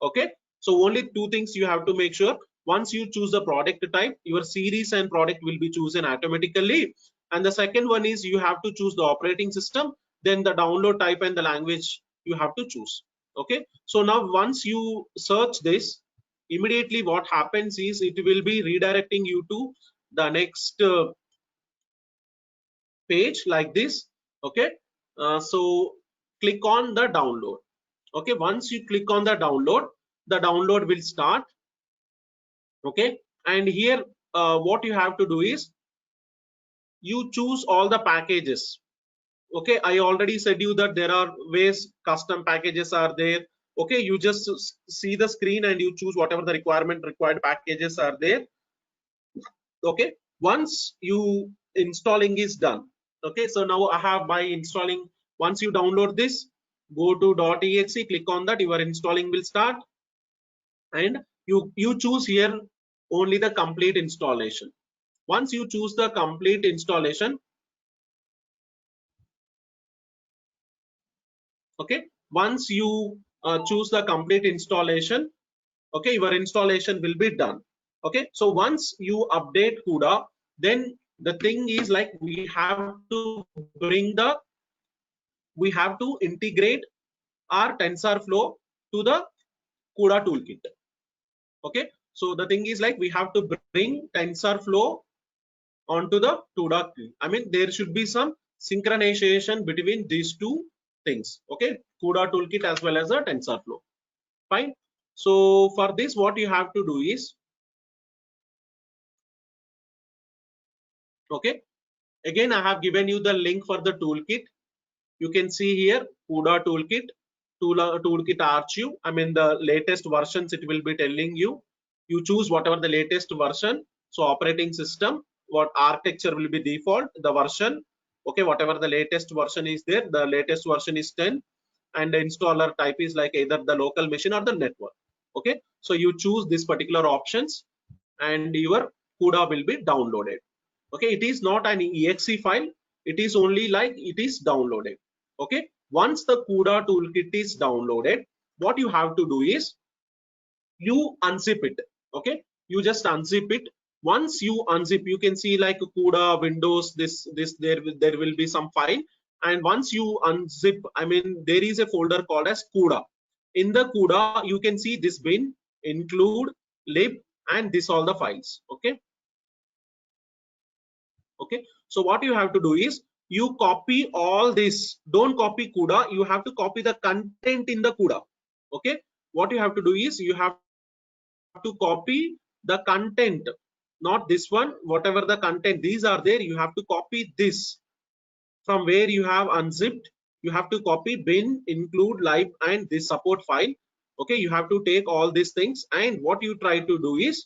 Okay, so only 2 things you have to make sure. Once you choose the product type, your series and product will be chosen automatically. And the second one is, you have to choose the operating system, then the download type and the language you have to choose. Okay, so now once you search this, immediately what happens is, it will be redirecting you to the next page like this. Okay, so click on the download. Okay, once you click on the download will start. Okay, and here what you have to do is, you choose all the packages. Okay, I already said you that there are ways custom packages are there. Okay, you just see the screen and you choose whatever the required packages are there. Okay, once you installing is done. Okay, so now I have by installing. Once you download this, go to .exe, click on that, your installing will start, and you choose here only the complete installation. Once you choose the complete installation, okay, once you choose the complete installation, okay, your installation will be done. Okay, so once you update CUDA, then the thing is like we have to integrate our TensorFlow to the CUDA toolkit. Okay, so the thing is like we have to bring TensorFlow onto the CUDA. I mean, there should be some synchronization between these two things. Okay, CUDA toolkit as well as the TensorFlow. Fine. So for this, what you have to do is, okay, again I have given you the link for the toolkit. You can see here CUDA toolkit, toolkit archive. I mean the latest versions it will be telling you. You choose whatever the latest version. So operating system, what architecture will be default, the version. Okay, whatever the latest version is there, the latest version is 10, and the installer type is like either the local machine or the network. Okay, so you choose this particular options, and your CUDA will be downloaded. Okay, it is not an exe file, it is only like it is downloaded. Okay, once the CUDA toolkit is downloaded, what you have to do is you unzip it. Okay, you just unzip it. Once you unzip, you can see like CUDA Windows, there will be some file, and once you unzip, I mean there is a folder called as CUDA. In the CUDA you can see this bin, include, lib, and this all the files. Okay, okay, so what you have to do is you copy all this. Don't copy CUDA, you have to copy the content in the CUDA. Okay, what you have to do is you have to copy the content, not this one, whatever the content these are there, you have to copy this from where you have unzipped. You have to copy bin, include, lib, and this support file. Okay, you have to take all these things, and what you try to do is,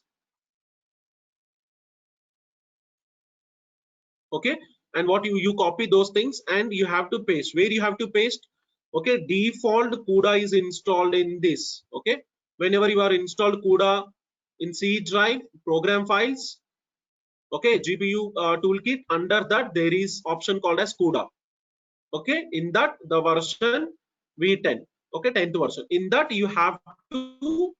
okay, and what you copy those things and you have to paste where you have to paste. Okay, default CUDA is installed in this. Okay, whenever you are installed CUDA in C drive, program files, okay, GPU toolkit, under that there is option called as CUDA. Okay, in that the version v10, okay, 10th version, in that you have to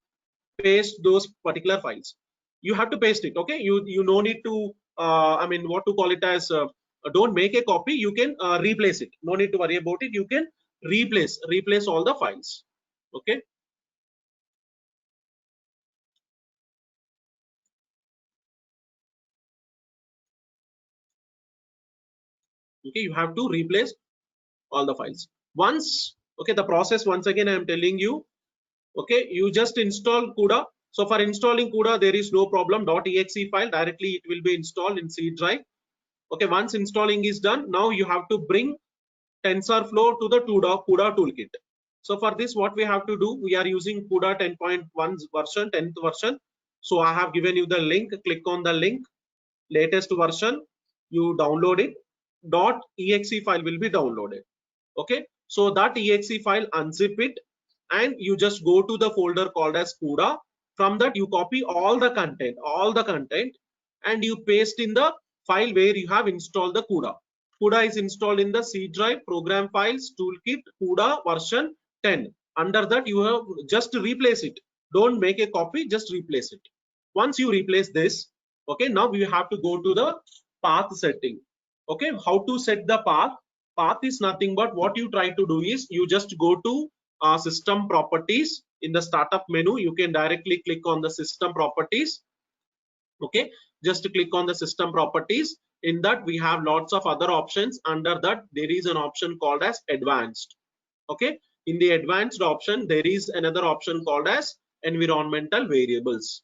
paste those particular files. You have to paste it. Okay, you no need to I mean what to call it as, don't make a copy, you can replace it. No need to worry about it, you can replace all the files. Okay, okay, you have to replace all the files. Once, okay, the process once again I am telling you. Okay, you just install CUDA. So for installing CUDA there is no problem, .exe file directly it will be installed in C drive. Okay, once installing is done, now you have to bring TensorFlow to the CUDA toolkit. So for this, what we have to do, we are using CUDA 10.1 version, 10th version. So I have given you the link. Click on the link, latest version. You download it. .exe file will be downloaded. Okay, so that exe file, unzip it, and you just go to the folder called as CUDA. From that, you copy all the content, and you paste in the file where you have installed the CUDA. CUDA is installed in the C drive, program files, toolkit, CUDA version 10. Under that, you have just replace it. Don't make a copy, just replace it. Once you replace this, okay, now we have to go to the path setting. Okay, how to set the path? Path is nothing but what you try to do is you just go to system properties. In the startup menu, you can directly click on the system properties. Okay, just click on the system properties. In that we have lots of other options. Under that there is an option called as advanced. Okay, in the advanced option there is another option called as environmental variables.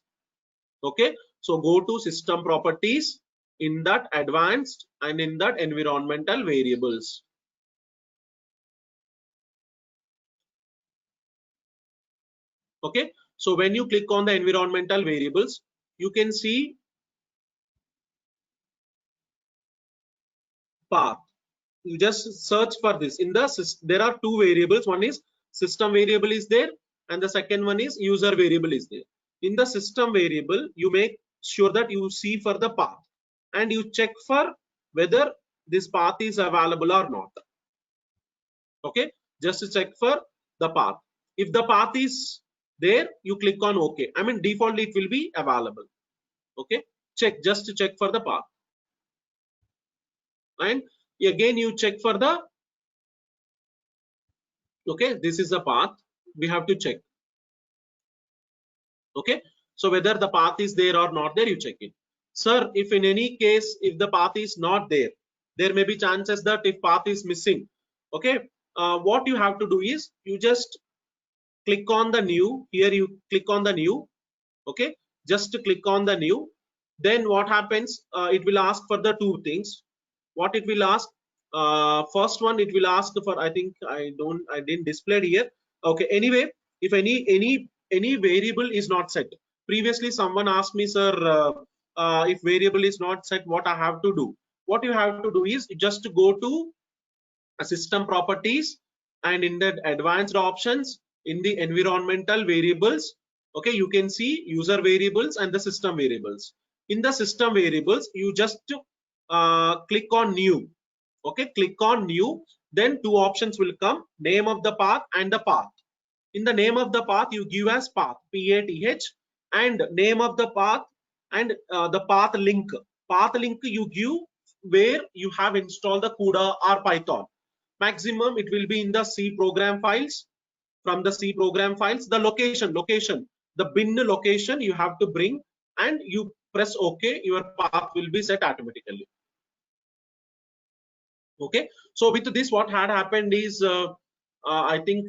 Okay, so go to system properties, in that advanced, and in that environmental variables. Okay, so when you click on the environmental variables, you can see path. You just search for this. In the there are two variables. One is system variable is there, and the second one is user variable is there. In the system variable, you make sure that you see for the path, and you check for whether this path is available or not. Okay, just check for the path. If the path is there, you click on OK. I mean defaultly it will be available. Okay, check, just to check for the path, and again you check for the, okay, this is the path we have to check. Okay, so whether the path is there or not there, you check it. Sir, if in any case if the path is not there, there may be chances that if path is missing, okay, what you have to do is you just click on the new. Here you click on the new. Okay, just to click on the new. Then what happens, it will ask for the two things. What it will ask, first one, it will ask for, I think I didn't display it here. Okay, anyway, if any variable is not set. Previously someone asked me, sir, if variable is not set, what I have to do? What you have to do is just to go to system properties, and in the advanced options, in the environmental variables, okay, you can see user variables and the system variables. In the system variables, you just click on new. Okay, click on new. Then two options will come: name of the path and the path. In the name of the path, you give as path, PATH, and name of the path, and the path link. Path link you give where you have installed the CUDA or Python. Maximum it will be in the C program files. From the C program files, the location, the bin location you have to bring, and you press OK. Your path will be set automatically. Okay, so with this, what had happened is, I think,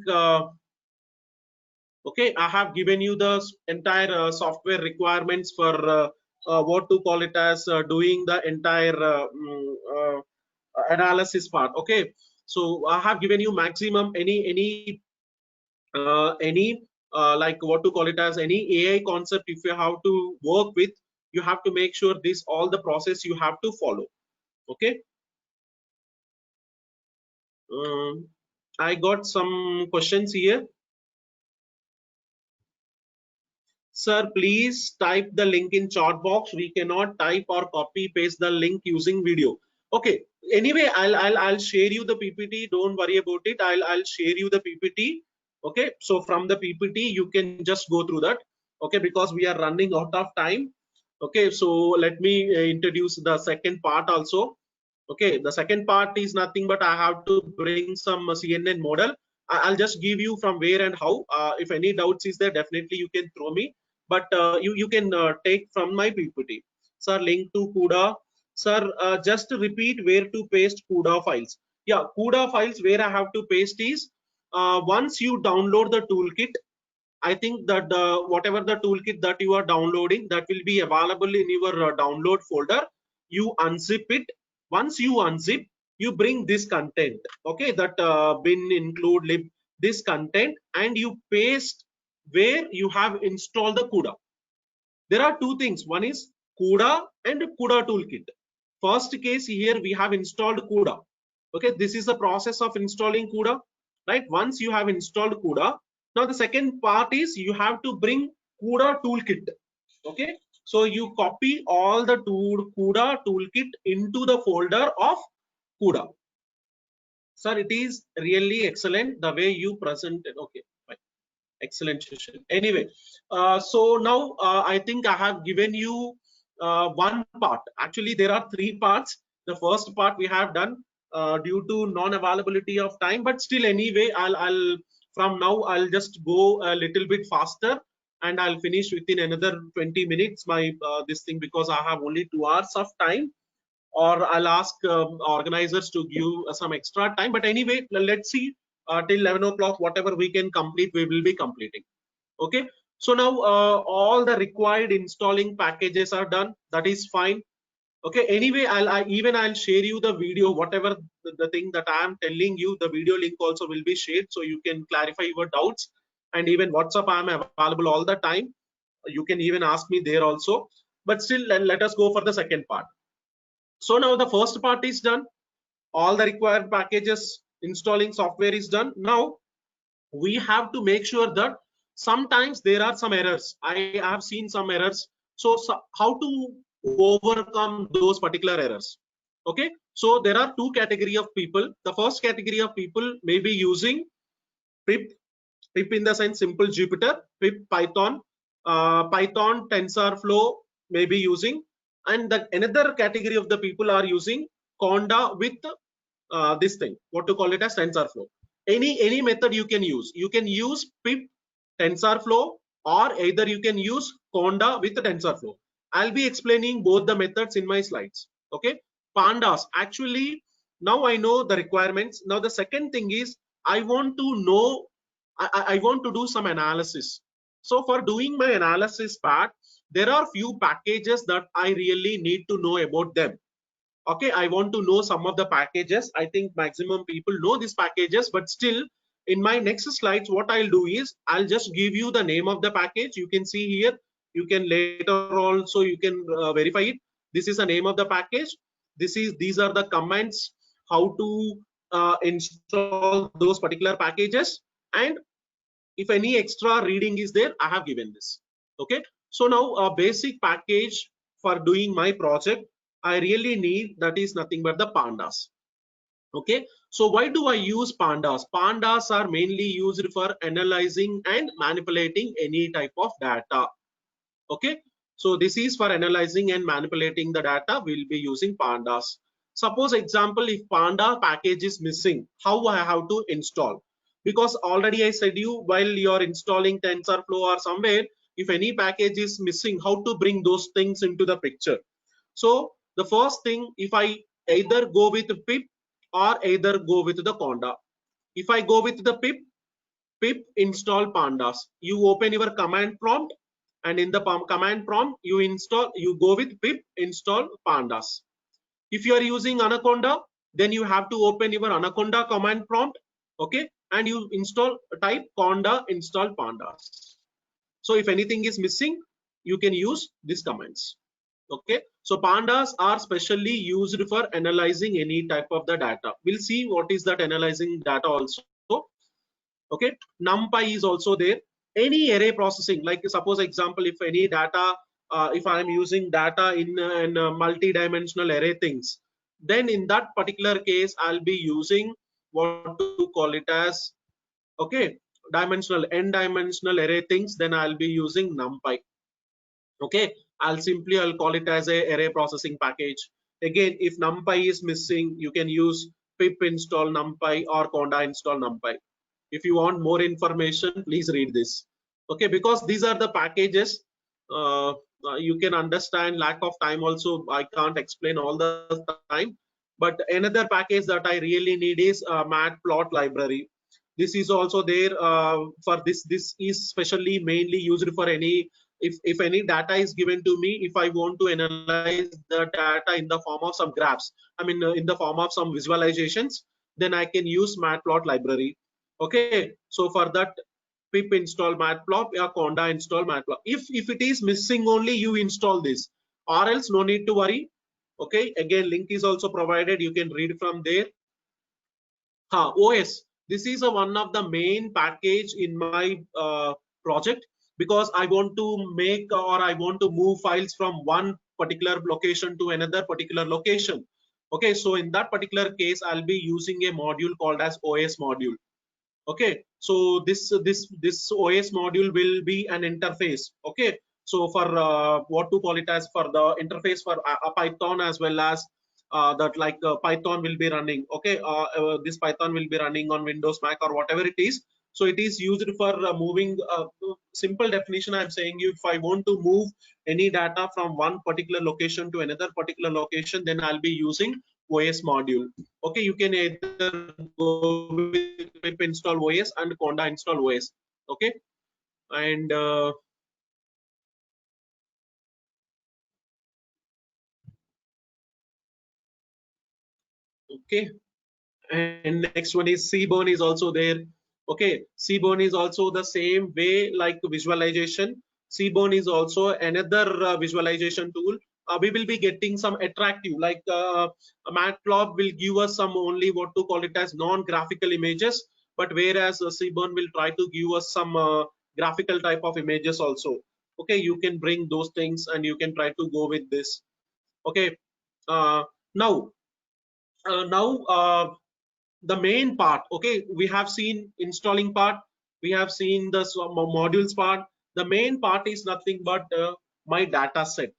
okay, I have given you the entire software requirements for what to call it as doing the entire analysis part. Okay, so I have given you maximum any like what to call it as any AI concept. If you have to work with, you have to make sure this all the process you have to follow. Okay, I got some questions here. Sir, please type the link in chat box. We cannot type or copy paste the link using video. Okay. Anyway, I'll share you the PPT. Don't worry about it. I'll share you the PPT. Okay. So from the PPT, you can just go through that. Okay, because we are running out of time. Okay. So let me introduce the second part also. Okay, the second part is nothing but I have to bring some CNN model. I'll just give you from where and how. If any doubts is there, definitely you can throw me. But you can take from my PPT. Sir, link to CUDA. Sir, just to repeat where to paste CUDA files. Yeah, CUDA files where I have to paste is once you download the toolkit. I think that whatever the toolkit that you are downloading, that will be available in your download folder. You unzip it. Once you unzip, you bring this content. Okay, that bin include lib this content, and you paste where you have installed the CUDA. There are two things. One is CUDA and CUDA toolkit. First case here we have installed CUDA. Okay, this is the process of installing CUDA. Right. Once you have installed CUDA, now the second part is you have to bring CUDA toolkit. Okay, so you copy all the CUDA toolkit into the folder of CUDA. Sir, it is really excellent the way you presented. Okay, fine. Excellent session. Anyway, so now I think I have given you one part. Actually, there are three parts. The first part we have done due to non-availability of time, but still anyway, I'll from now I'll just go a little bit faster, and I'll finish within another 20 minutes my this thing, because I have only 2 hours of time. Or I'll ask organizers to give some extra time. But anyway, let's see till 11 o'clock, whatever we can complete, we will be completing. Okay. So now all the required installing packages are done. That is fine. Okay. Anyway, I'll share you the video, whatever the thing that I am telling you. The video link also will be shared, so you can clarify your doubts. And even WhatsApp, I am available all the time. You can even ask me there also. But still, let us go for the second part. So now the first part is done. All the required packages installing software is done. Now we have to make sure that sometimes there are some errors. I have seen some errors. So how to overcome those particular errors? Okay, so there are two category of people. The first category of people may be using pip in the sense simple Jupyter, pip Python, Python TensorFlow, may be using, and the another category of the people are using conda with this thing, what to call it as TensorFlow. Any method you can use. You can use pip, TensorFlow, or either you can use conda with TensorFlow. I'll be explaining both the methods in my slides. Okay, pandas. Actually, now I know the requirements. Now the second thing is I want to know. I want to do some analysis. So for doing my analysis part, there are few packages that I really need to know about them. Okay, I want to know some of the packages. I think maximum people know these packages, but still in my next slides what I'll do is I'll just give you the name of the package. You can see here, you can later also you can verify it. This is the name of the package. These are the comments how to install those particular packages, and if any extra reading is there, I have given this. Okay, so now a basic package for doing my project I really need, that is nothing but the pandas. Okay, so why do I use pandas? Pandas are mainly used for analyzing and manipulating any type of data. Okay, so this is for analyzing and manipulating the data. We'll be using pandas. Suppose example, if panda package is missing, how I have to install? Because already I said you, while you're installing TensorFlow or somewhere, if any package is missing, how to bring those things into the picture? So the first thing, if I either go with pip or either go with the conda. If I go with the pip install pandas, you open your command prompt, and in the command prompt you go with pip install pandas. If you are using anaconda, then you have to open your anaconda command prompt, okay, and you type conda install pandas. So if anything is missing, you can use these commands. Okay, so pandas are specially used for analyzing any type of the data. We'll see what is that analyzing data also. Okay, numpy is also there. Any array processing, like suppose example, if any data, if I am using data in multi-dimensional array things, then in that particular case I'll be using what to call it as, okay, n-dimensional array things, then I'll be using numpy. Okay, I'll call it as a array processing package. Again, if numpy is missing, you can use pip install numpy or conda install numpy. If you want more information, please read this. Okay, because these are the packages. You can understand, lack of time also, I can't explain all the time. But another package that I really need is matplot library. This is also there for this. This is specially mainly used for any, if any data is given to me, if I want to analyze the data in the form of some graphs, I mean in the form of some visualizations, then I can use matplot library. Okay, so for that, pip install matplot or conda install matplot. If it is missing, only you install this, or else no need to worry. Okay, again link is also provided, you can read from there. OS, this is one of the main package in my project, because I want to make or I want to move files from one particular location to another particular location. Okay, so in that particular case I'll be using a module called as OS module. Okay, so this OS module will be an interface. Okay, so for what to call it as, for the interface for Python, as well as that like Python will be running. Okay, this Python will be running on Windows, Mac, or whatever it is. So it is used for moving. Simple definition I'm saying you, if I want to move any data from one particular location to another particular location, then I'll be using OS module. Okay, you can either go with pip install OS and conda install OS. Okay, and okay, and next one is Seaborn is also there. Okay, Seaborn is also the same way like visualization. Seaborn is also another visualization tool. We will be getting some attractive, like Matplotlib will give us some only what to call it as non-graphical images, but whereas Seaborn will try to give us some graphical type of images also. Okay, you can bring those things and you can try to go with this. Okay, now the main part. Okay, we have seen installing part, we have seen the modules part. The main part is nothing but my data set.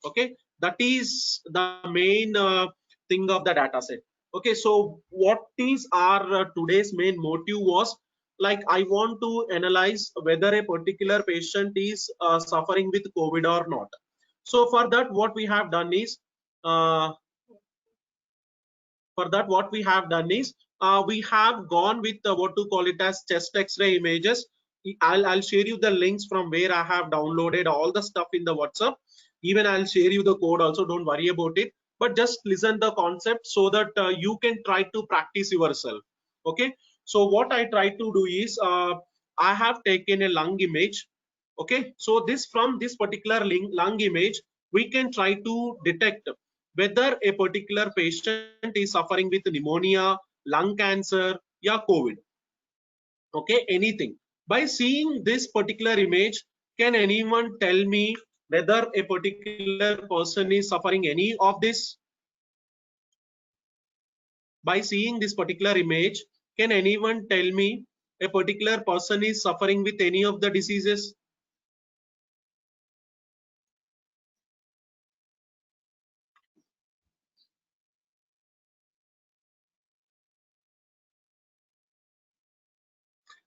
Okay, that is the main thing of the data set. Okay, so what is our today's main motive was, like, I want to analyze whether a particular patient is suffering with COVID or not. So for that, what we have done is, uh, we have gone with what to call it as chest X-ray images. I'll share you the links from where I have downloaded all the stuff in the WhatsApp. Even I'll share you the code also, don't worry about it, but just listen the concept so that you can try to practice yourself. Okay, so what I try to do is, I have taken a lung image. Okay, so this, from this particular lung image, we can try to detect whether a particular patient is suffering with pneumonia, lung cancer, yeah, COVID. Okay, anything. By seeing this particular image, can anyone tell me whether a particular person is suffering any of this? By seeing this particular image, can anyone tell me a particular person is suffering with any of the diseases?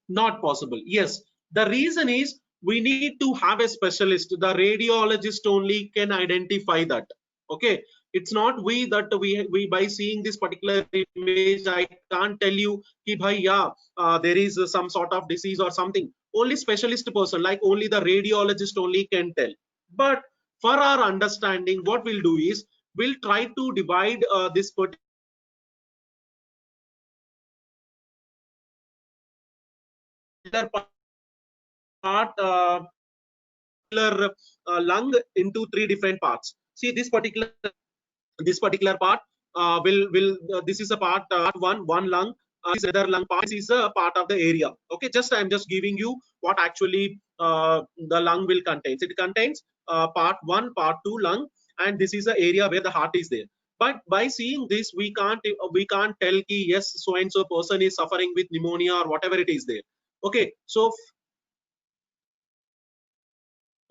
Not possible. Yes, the reason is we need to have a specialist. The radiologist only can identify that. Okay, it's not we that we by seeing this particular image, I can't tell you ki bhai, yeah, there is some sort of disease or something. Only specialist person, like only the radiologist only can tell. But for our understanding, what we'll do is, we'll try to divide this particular part, lung, into three different parts. See, this particular part will this is a part one lung, this other lung part, this is a part of the area. Okay, just I'm just giving you what actually the lung will contain. It contains part 1, part 2 lung, and this is the area where the heart is there. But by seeing this, we can't tell ki yes, so and so person is suffering with pneumonia or whatever it is there. Okay, so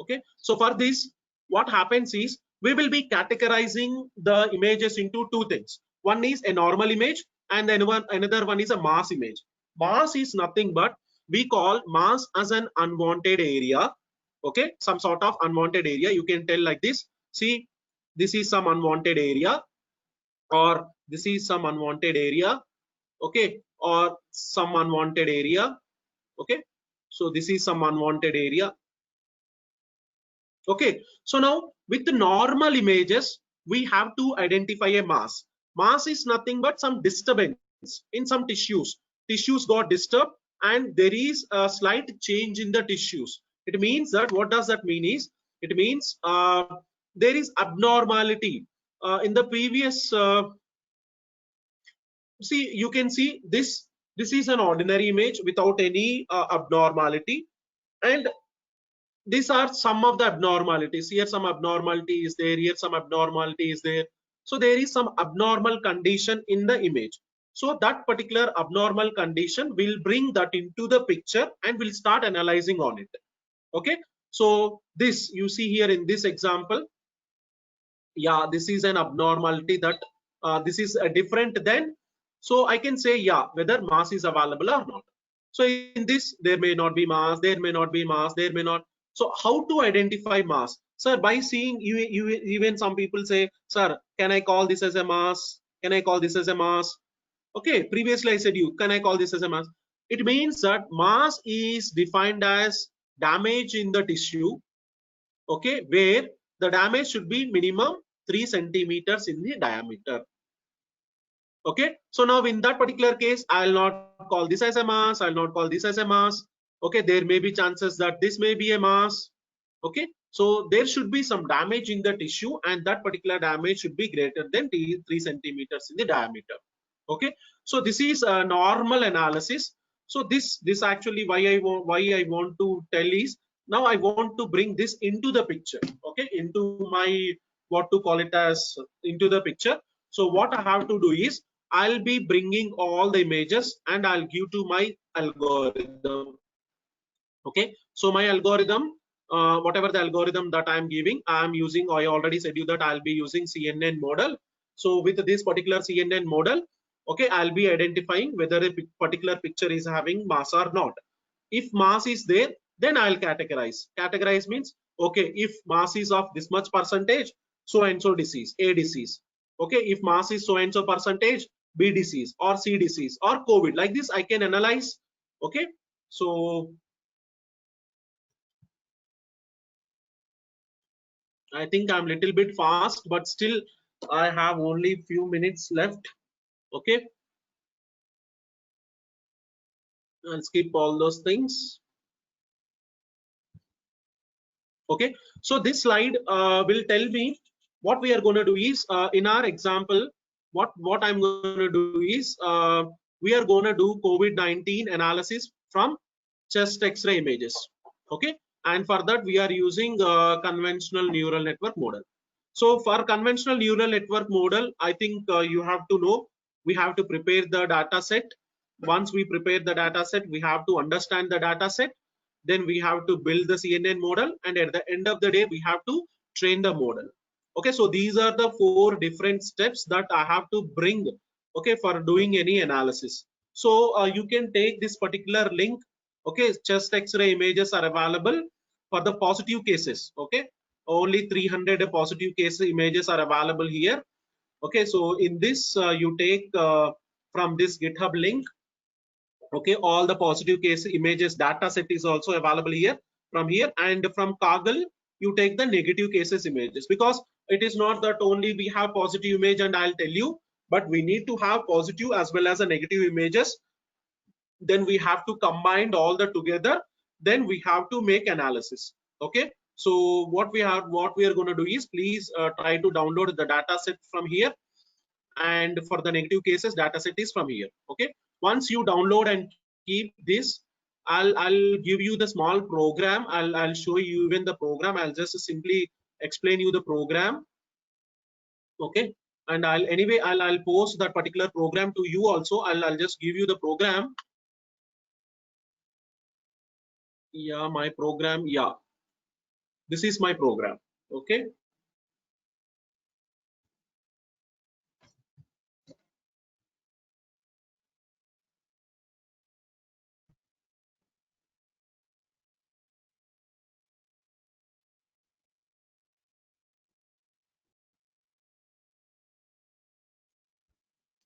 okay, so for this, what happens is, we will be categorizing the images into two things. One is a normal image, and then another one is a mass image. Mass is nothing but, we call mass as an unwanted area. Okay, some sort of unwanted area, you can tell like this. See, this is some unwanted area, or this is some unwanted area. Okay, or some unwanted area. Okay, so this is some unwanted area. Okay, so now with the normal images, we have to identify a mass. Mass is nothing but some disturbance in some tissues. Tissues got disturbed, and there is a slight change in the tissues. It means that, what does that mean is, it means there is abnormality in the previous. See, you can see this. This is an ordinary image without any abnormality, and these are some of the abnormalities. Here some abnormality is there, here some abnormality is there. So there is some abnormal condition in the image. So that particular abnormal condition will bring that into the picture, and we'll start analyzing on it. Okay, so this you see here in this example, yeah, this is an abnormality, that this is different than, so I can say, yeah, whether mass is available or not. So in this, there may not be mass, there may not be mass, there may not. So how to identify mass? Sir, by seeing, you even some people say, sir, can I call this as a mass? Can I call this as a mass? Okay, previously I said, you can I call this as a mass? It means that mass is defined as damage in the tissue, okay, where the damage should be minimum 3 centimeters in the diameter. Okay, so now in that particular case, I'll not call this as a mass, I'll not call this as a mass. Okay, there may be chances that this may be a mass. Okay, so there should be some damage in the tissue, and that particular damage should be greater than 3 centimeters in the diameter. Okay, so this is a normal analysis. So this actually, why I want to tell is, now I want to bring this into the picture. Okay, into my, what to call it as, into the picture. So what I have to do is, I'll be bringing all the images, and I'll give to my algorithm. Okay, so my algorithm whatever the algorithm that I'm giving, I'm using, I already said you that I'll be using CNN model. So with this particular CNN model, okay, I'll be identifying whether a particular picture is having mass or not. If mass is there, then I'll categorize. Categorize means, okay, if mass is of this much percentage, so and so disease, A disease. Okay, if mass is so and so percentage, B disease or C disease or COVID. Like this, I can analyze. Okay, so I think I'm little bit fast, but still I have only few minutes left. Okay, I'll skip all those things. Okay, so this slide will tell me what we are going to do is in our example, what I'm going to do is we are going to do COVID-19 analysis from chest X-ray images. Okay, and for that we are using conventional neural network model. So for conventional neural network model, I think you have to know we have to prepare the data set. Once we prepare the data set, we have to understand the data set. Then we have to build the CNN model, and at the end of the day, we have to train the model. Okay, so these are the 4 different steps that I have to bring, okay, for doing any analysis. So you can take this particular link. Okay, chest X-ray images are available for the positive cases. Okay, only 300 positive case images are available here. Okay, so in this you take from this GitHub link. Okay, all the positive case images data set is also available here. From here, and from Kaggle you take the negative cases images, because it is not that only we have positive image and I'll tell you, but we need to have positive as well as a negative images. Then we have to combine all the together, then we have to make analysis. Okay, so what we are going to do is, please try to download the data set from here, and for the negative cases data set is from here. Okay, once you download and keep this, I'll give you the small program. I'll show you even the program. I'll just simply explain you the program. Okay, and I'll post that particular program to you also. I'll just give you the program. Yeah, my program. Yeah, this is my program. Okay,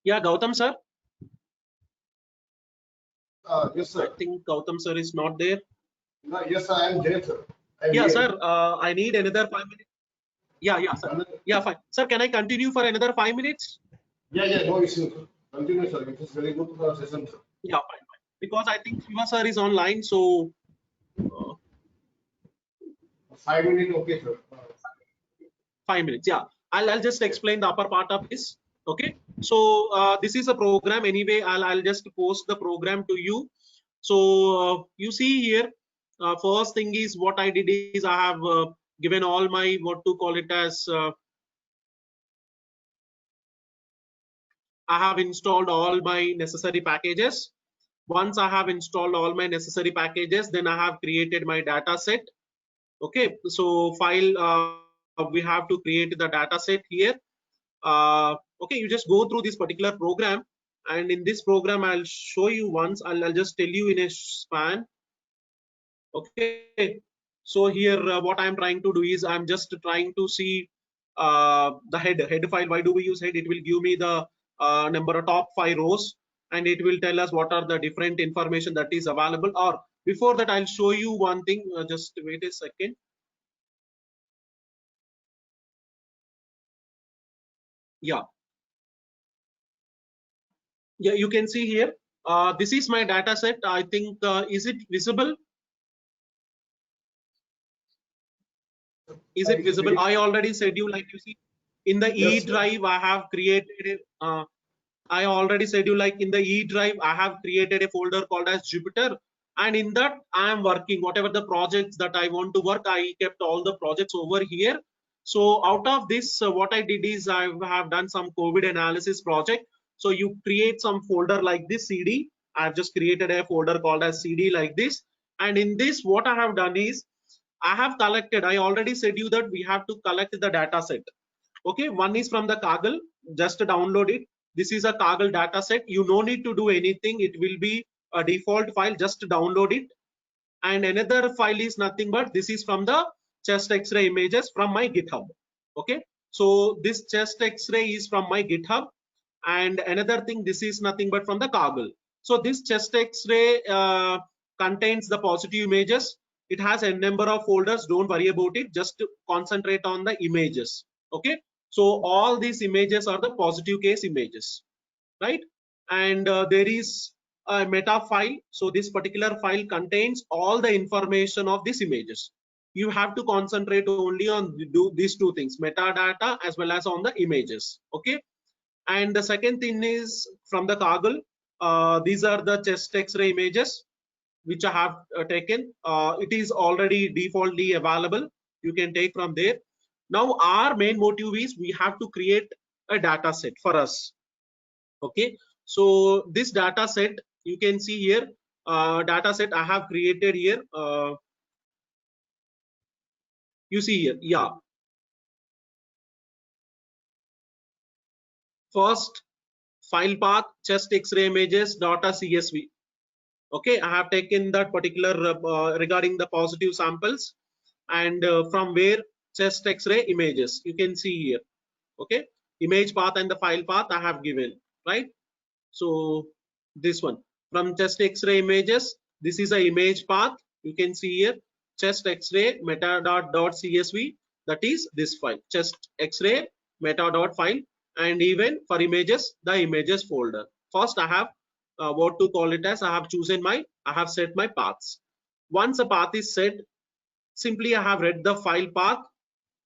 yeah, Gautam sir. Yes, I sir. think Gautam sir is not there. No, yes, sir, I am there, sir. I'm Yeah, here. sir. I need another 5 minutes. Yeah, sir. Yeah, fine. Sir, can I continue for another 5 minutes? Yeah, no issue, sir. Continue, sir. It is very good session, sir. Yeah, fine. Because I think Shiva sir is online, so 5 minutes, okay, sir. 5 minutes. Yeah, I'll just explain the upper part of this. Okay, so this is a program. Anyway, I'll just post the program to you. So you see here, first thing is what I did is I have given all my, what to call it as, I have installed all my necessary packages. Once I have installed all my necessary packages, then I have created my data set. Okay, so file, we have to create the data set here. Okay, you just go through this particular program, and in this program I'll show you once. I'll just tell you in a span. Okay, so here what I'm trying to do is I'm just trying to see the head file. Why do we use head? It will give me the number of top 5 rows, and it will tell us what are the different information that is available. Or before that, I'll show you one thing. Just wait a second. Yeah, you can see here. This is my data set. I think is it visible? Is it visible? I already said you, like you see in the Yes, E drive I have created I already said you, like in the E drive I have created a folder called as Jupyter, and in that I am working whatever the projects that I want to work. I kept all the projects over here. So out of this, what I did is I have done some COVID analysis project. So you create some folder like this CD. I've just created a folder called as CD like this, and in this what I have done is I have collected, I already said you that we have to collect the data set. Okay, one is from the Kaggle, just download it. This is a Kaggle data set. You no need to do anything. It will be a default file, just download it. And another file is nothing but this is from the chest X-ray images from my GitHub. Okay, so this chest X-ray is from my GitHub, and another thing, this is nothing but from the Kaggle. So this chest X-ray contains the positive images. It has a number of folders. Don't worry about it. Just concentrate on the images. Okay, so all these images are the positive case images, right? And there is a meta file. So this particular file contains all the information of these images. You have to concentrate only on these two things, metadata as well as on the images. Okay, and the second thing is from the Kaggle. These are the chest X-ray images which I have taken. It is already defaultly available. You can take from there. Now our main motive is we have to create a data set for us. Okay, so this data set you can see here, data set I have created here. You see here, yeah. First file path chest X-ray images data CSV. Okay, I have taken that particular regarding the positive samples, and from where chest X-ray images you can see here. Okay, image path and the file path I have given, right? So this one from chest X-ray images, this is a image path. You can see here chest X-ray metadata.csv, that is this file chest X-ray meta.file, and even for images the images folder. First I have what to call it as, I have chosen my, I have set my paths. Once a path is set, simply I have read the file path,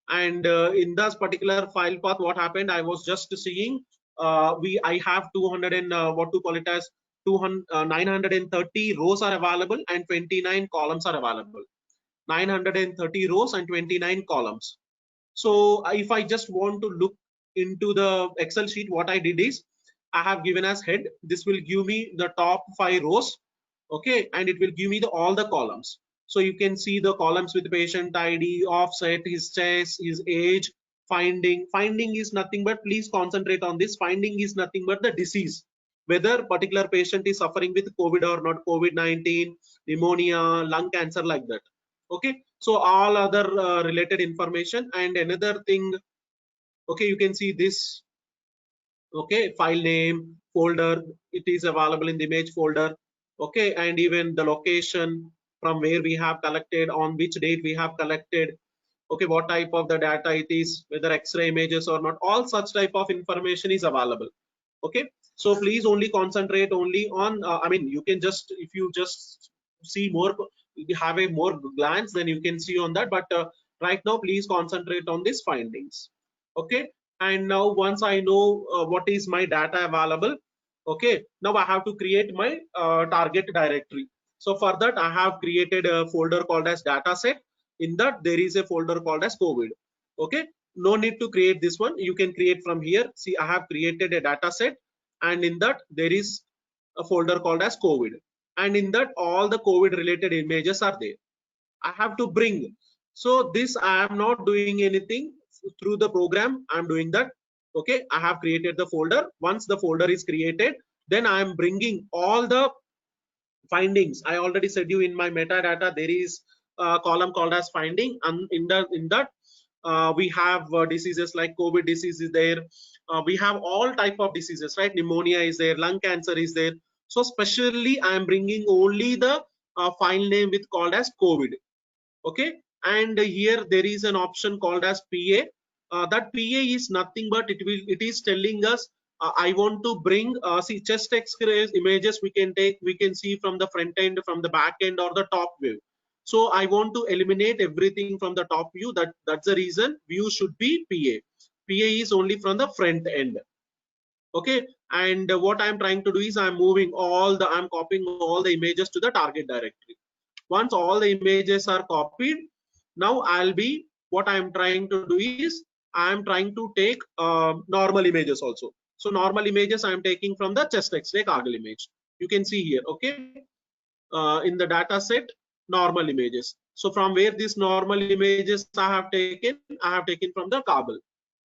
and in this particular file path what happened, I was just seeing I have 200 and what to call it as 930 rows are available and 29 columns are available. 930 rows and 29 columns. So if I just want to look into the Excel sheet, what I did is I have given as head, this will give me the top 5 rows. Okay, and it will give me all the columns. So you can see the columns with patient ID, offset, his chest, his age, finding. Finding is nothing but, please concentrate on this, finding is nothing but the disease, whether particular patient is suffering with COVID or not, COVID-19, pneumonia, lung cancer, like that. Okay, so all other related information. And another thing, okay, you can see this. Okay, file name, folder, it is available in the image folder. Okay, and even the location from where we have collected, on which date we have collected. Okay, what type of the data it is, whether X-ray images or not, all such type of information is available. Okay, so please only concentrate only on I mean, you can just, if you just see more, you have a more glance, then you can see on that, but right now please concentrate on these findings. Okay, and now once I know what is my data available, okay, now I have to create my target directory. So for that I have created a folder called as dataset. In that there is a folder called as COVID. Okay, no need to create this one, you can create from here. See, I have created a data set, and in that there is a folder called as COVID, and in that all the COVID related images are there. I have to bring, so this I am not doing anything through the program, I'm doing that. Okay, I have created the folder. Once the folder is created, then I am bringing all the findings. I already said you in my metadata there is a column called as finding, and in that we have diseases like COVID disease is there. We have all type of diseases, right? Pneumonia is there, lung cancer is there. So specially I am bringing only the file name with called as COVID. Okay, and here there is an option called as PA. That PA is nothing but it is telling us I want to bring see chest X-ray images we can take, we can see from the front end, from the back end, or the top view. So I want to eliminate everything from the top view. That's the reason view should be PA. PA is only from the front end. Okay, and what I'm trying to do is I'm copying all the images to the target directory. Once all the images are copied, now what I'm trying to do is I'm trying to take normal images also. So normal images I'm taking from the chest X-ray Kaggle image. You can see here. Okay, in the data set, normal images. So from where these normal images I have taken from the Kabul.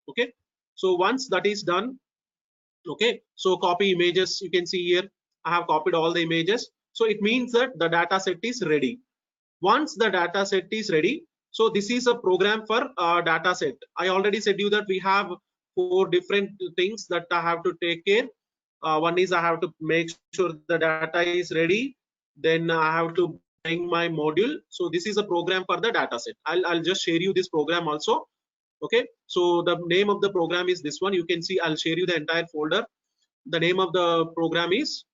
Okay, so once that is done, okay, so copy images, you can see here I have copied all the images. So it means that the data set is ready. Once the data set is ready, so this is a program for data set. I already said you that we have 4 different things that I have to take care. One is I have to make sure the data is ready, then I have to bring my module. So this is a program for the data set. I'll just share you this program also. Okay, so the name of the program is this one. You can see I'll share you the entire folder. The name of the program is,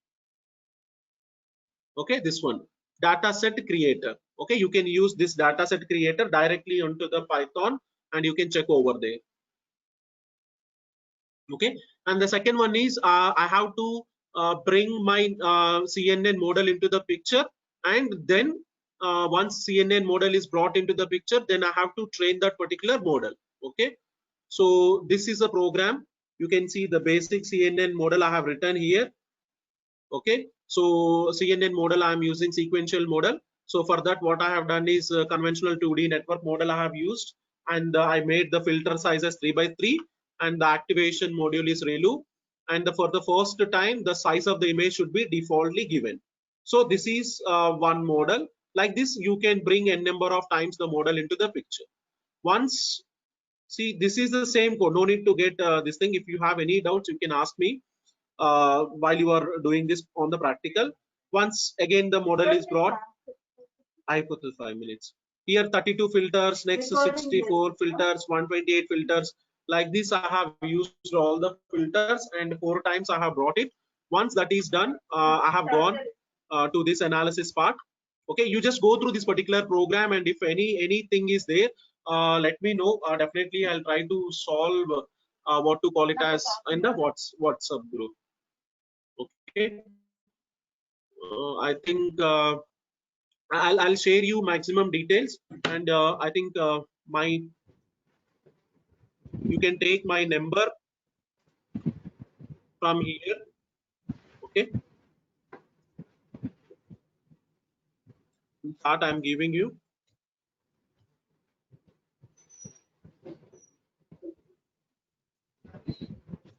okay, this one, dataset creator. Okay, you can use this dataset creator directly onto the Python and you can check over there. Okay, and the second one is I have to bring my CNN model into the picture, and then once CNN model is brought into the picture, then I have to train that particular model. Okay, so this is a program. You can see the basic CNN model I have written here. Okay, so CNN model I am using sequential model. So for that, what I have done is conventional 2D network model I have used, and I made the filter size as 3 by 3, and the activation module is ReLU, and for the first time the size of the image should be defaultly given. So this is one model. Like this, you can bring n number of times the model into the picture. Once, see, this is the same code. No need to get this thing. If you have any doubts, you can ask me while you are doing this on the practical. Once again the model is brought, I put the 5 minutes. Here 32 filters, next 64 filters, 128 filters. Like this, I have used all the filters and 4 times I have brought it. Once that is done, I have gone to this analysis part. Okay, you just go through this particular program, and if anything is there, let me know. Definitely, I'll try to solve what to call it as in the WhatsApp group. Okay, I think I'll share you maximum details, and I think my you can take my number from here. Okay, that I'm giving you.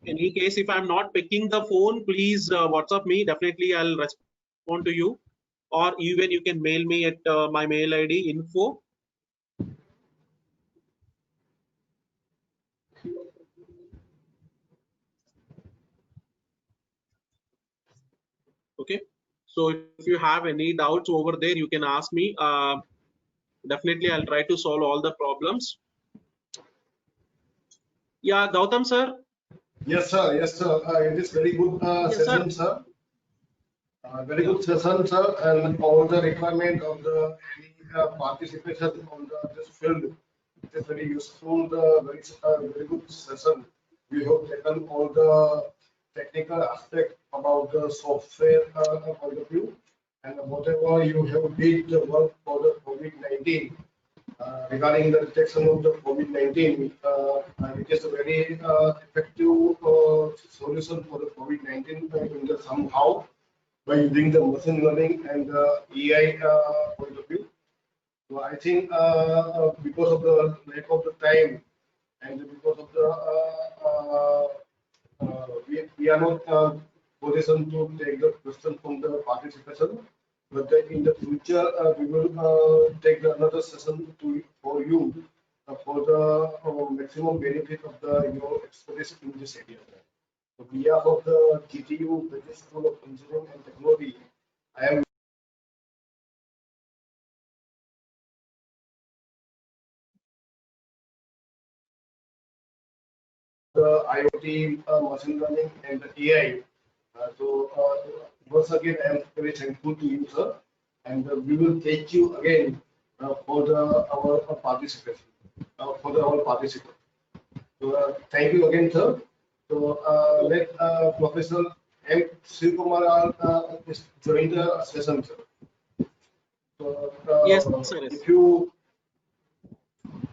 In any case, if I'm not picking the phone, please WhatsApp me. Definitely, I'll respond to you, or even you can mail me at my mail ID info. Okay, so if you have any doubts over there, you can ask me. Definitely, I'll try to solve all the problems. Yeah, Gautam sir. Yes, sir. Yes, sir. It is very good Yes, session, sir. Very good session, sir. And all the requirement of the participation on this field. It is very useful. Very good session. We have taken all the technical aspect about the software point of view, and whatever you have did the work for the COVID-19. Regarding the detection of the COVID-19, it is a very effective solution for the COVID-19 in the somehow by using the machine learning and the AI point of view. So I think because of the lack of the time and because of the we are not positioned to take the question from the participation. But then in the future, we will take another session for you for the maximum benefit of your expertise in this area. On behalf of the GTU Business School of Engineering and Technology, I am the IOT, machine learning, and the AI. Once again, I am very thankful to you, sir, and we will take you again for our participation, our participant. So, thank you again, sir. So, let Professor M. Srikumar join the session, sir. So, Yes, sir. if you,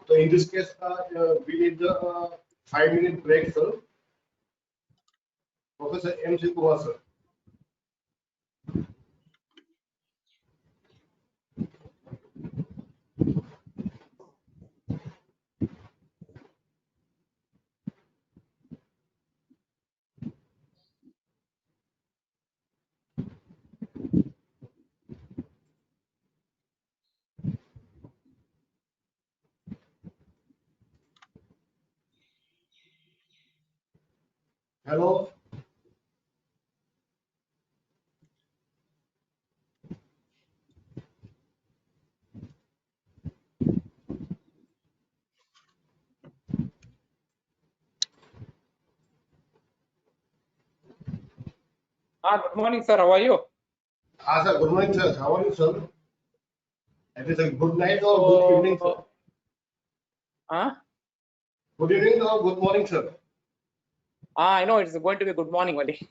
so in this case, we need the 5-minute break, sir. Professor M. Srikumar, sir. Hello. Good morning, sir. How are you? Sir, good morning, sir. How are you, sir? It is a good night or good evening, sir? Huh? Good evening or good morning, sir? I know it's going to be good morning only.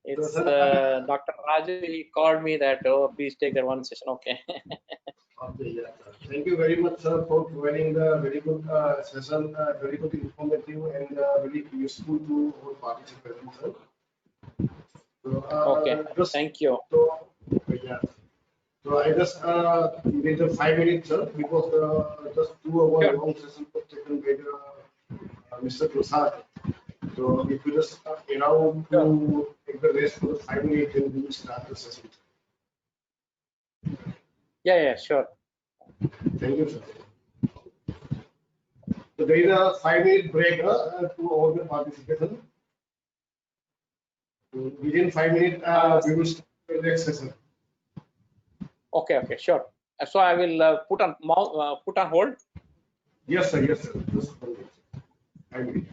It's sir, Dr. Raju. He called me that, oh, please take that one session. Okay. Okay, yeah, sir. Thank you very much, sir, for providing the very good session, very good informative and very useful to all participants, sir. So, Okay. Thank you. so, yeah. So I just need a 5 minutes, sir, because just 2 hour Sure. long session was taken by Mr. Prasad. So if you just allow to take the rest for the 5 minutes, then we will start the session. Yeah, sure. Thank you, sir. So there is a 5 minute break to all the participants. So within 5 minutes, we will start the next session. Okay, sure. So I will put on hold. Yes, sir. Yes, sir. Just 5 minutes.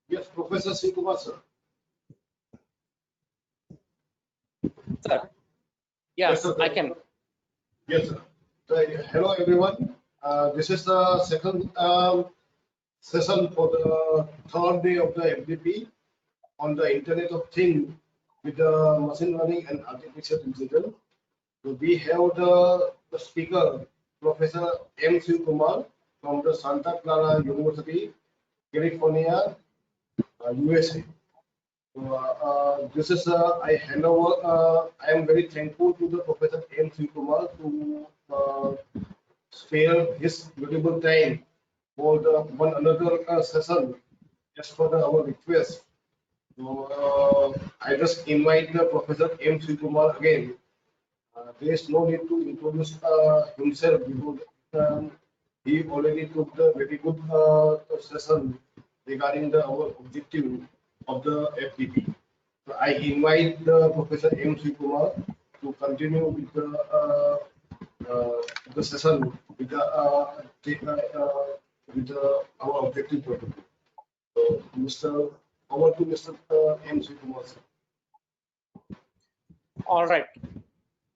Yes, Professor Sikumar, sir. Sir. Yes, Yes, sir. I can. Yes, sir. So, hello, everyone. This is the second session for the third day of the FDP on the Internet of Things with the machine learning and artificial intelligence. So we have the speaker, Professor M. Kumar from the Santa Clara University, California, USA. So, this is I hand over. I am very thankful to the Professor M. Kumar to spare his valuable time for the one another session just for our request. So I just invite the Professor M. Kumar again. There is no need to introduce himself because he already took the very good session regarding our objective of the FDP. So I invite Professor M. Kumar to continue with the session with our objective protocol. So, over to Mr. M. Kumar. All right.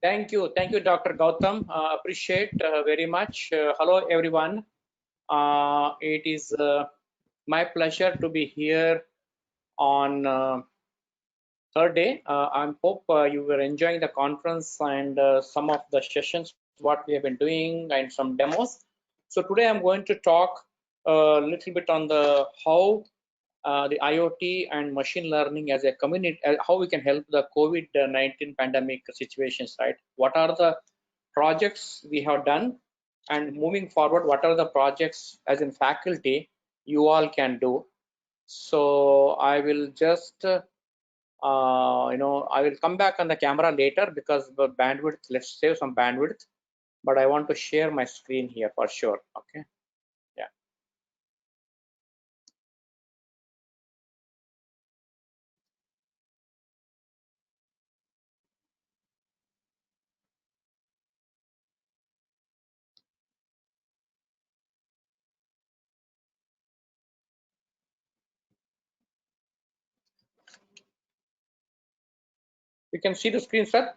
Thank you, Dr. Gautam. Appreciate very much. Hello, everyone. It is my pleasure to be here on third day. I hope you were enjoying the conference and some of the sessions what we have been doing and some demos. So today I'm going to talk a little bit on the how the IoT and machine learning as a community, how we can help the COVID-19 pandemic situations, right? What are the projects we have done, and moving forward, what are the projects as in faculty you all can do? So I will just, I will come back on the camera later because the bandwidth, let's save some bandwidth, but I want to share my screen here for sure, okay? Yeah. You can see the screen, sir?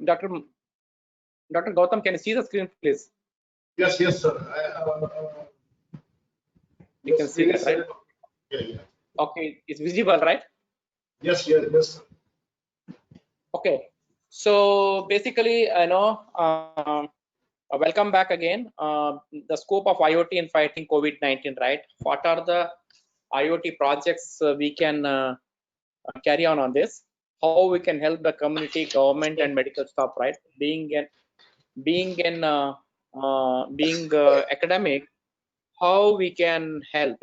Dr. Gautam, can you see the screen, please? Yes, sir. You can see that, right? Yeah. Okay, it's visible, right? Yes, sir. Okay, so basically, welcome back again. The scope of IoT in fighting COVID-19, right? What are the IoT projects we can carry on this? How we can help the community, government, and medical staff, right? Being academic, how we can help?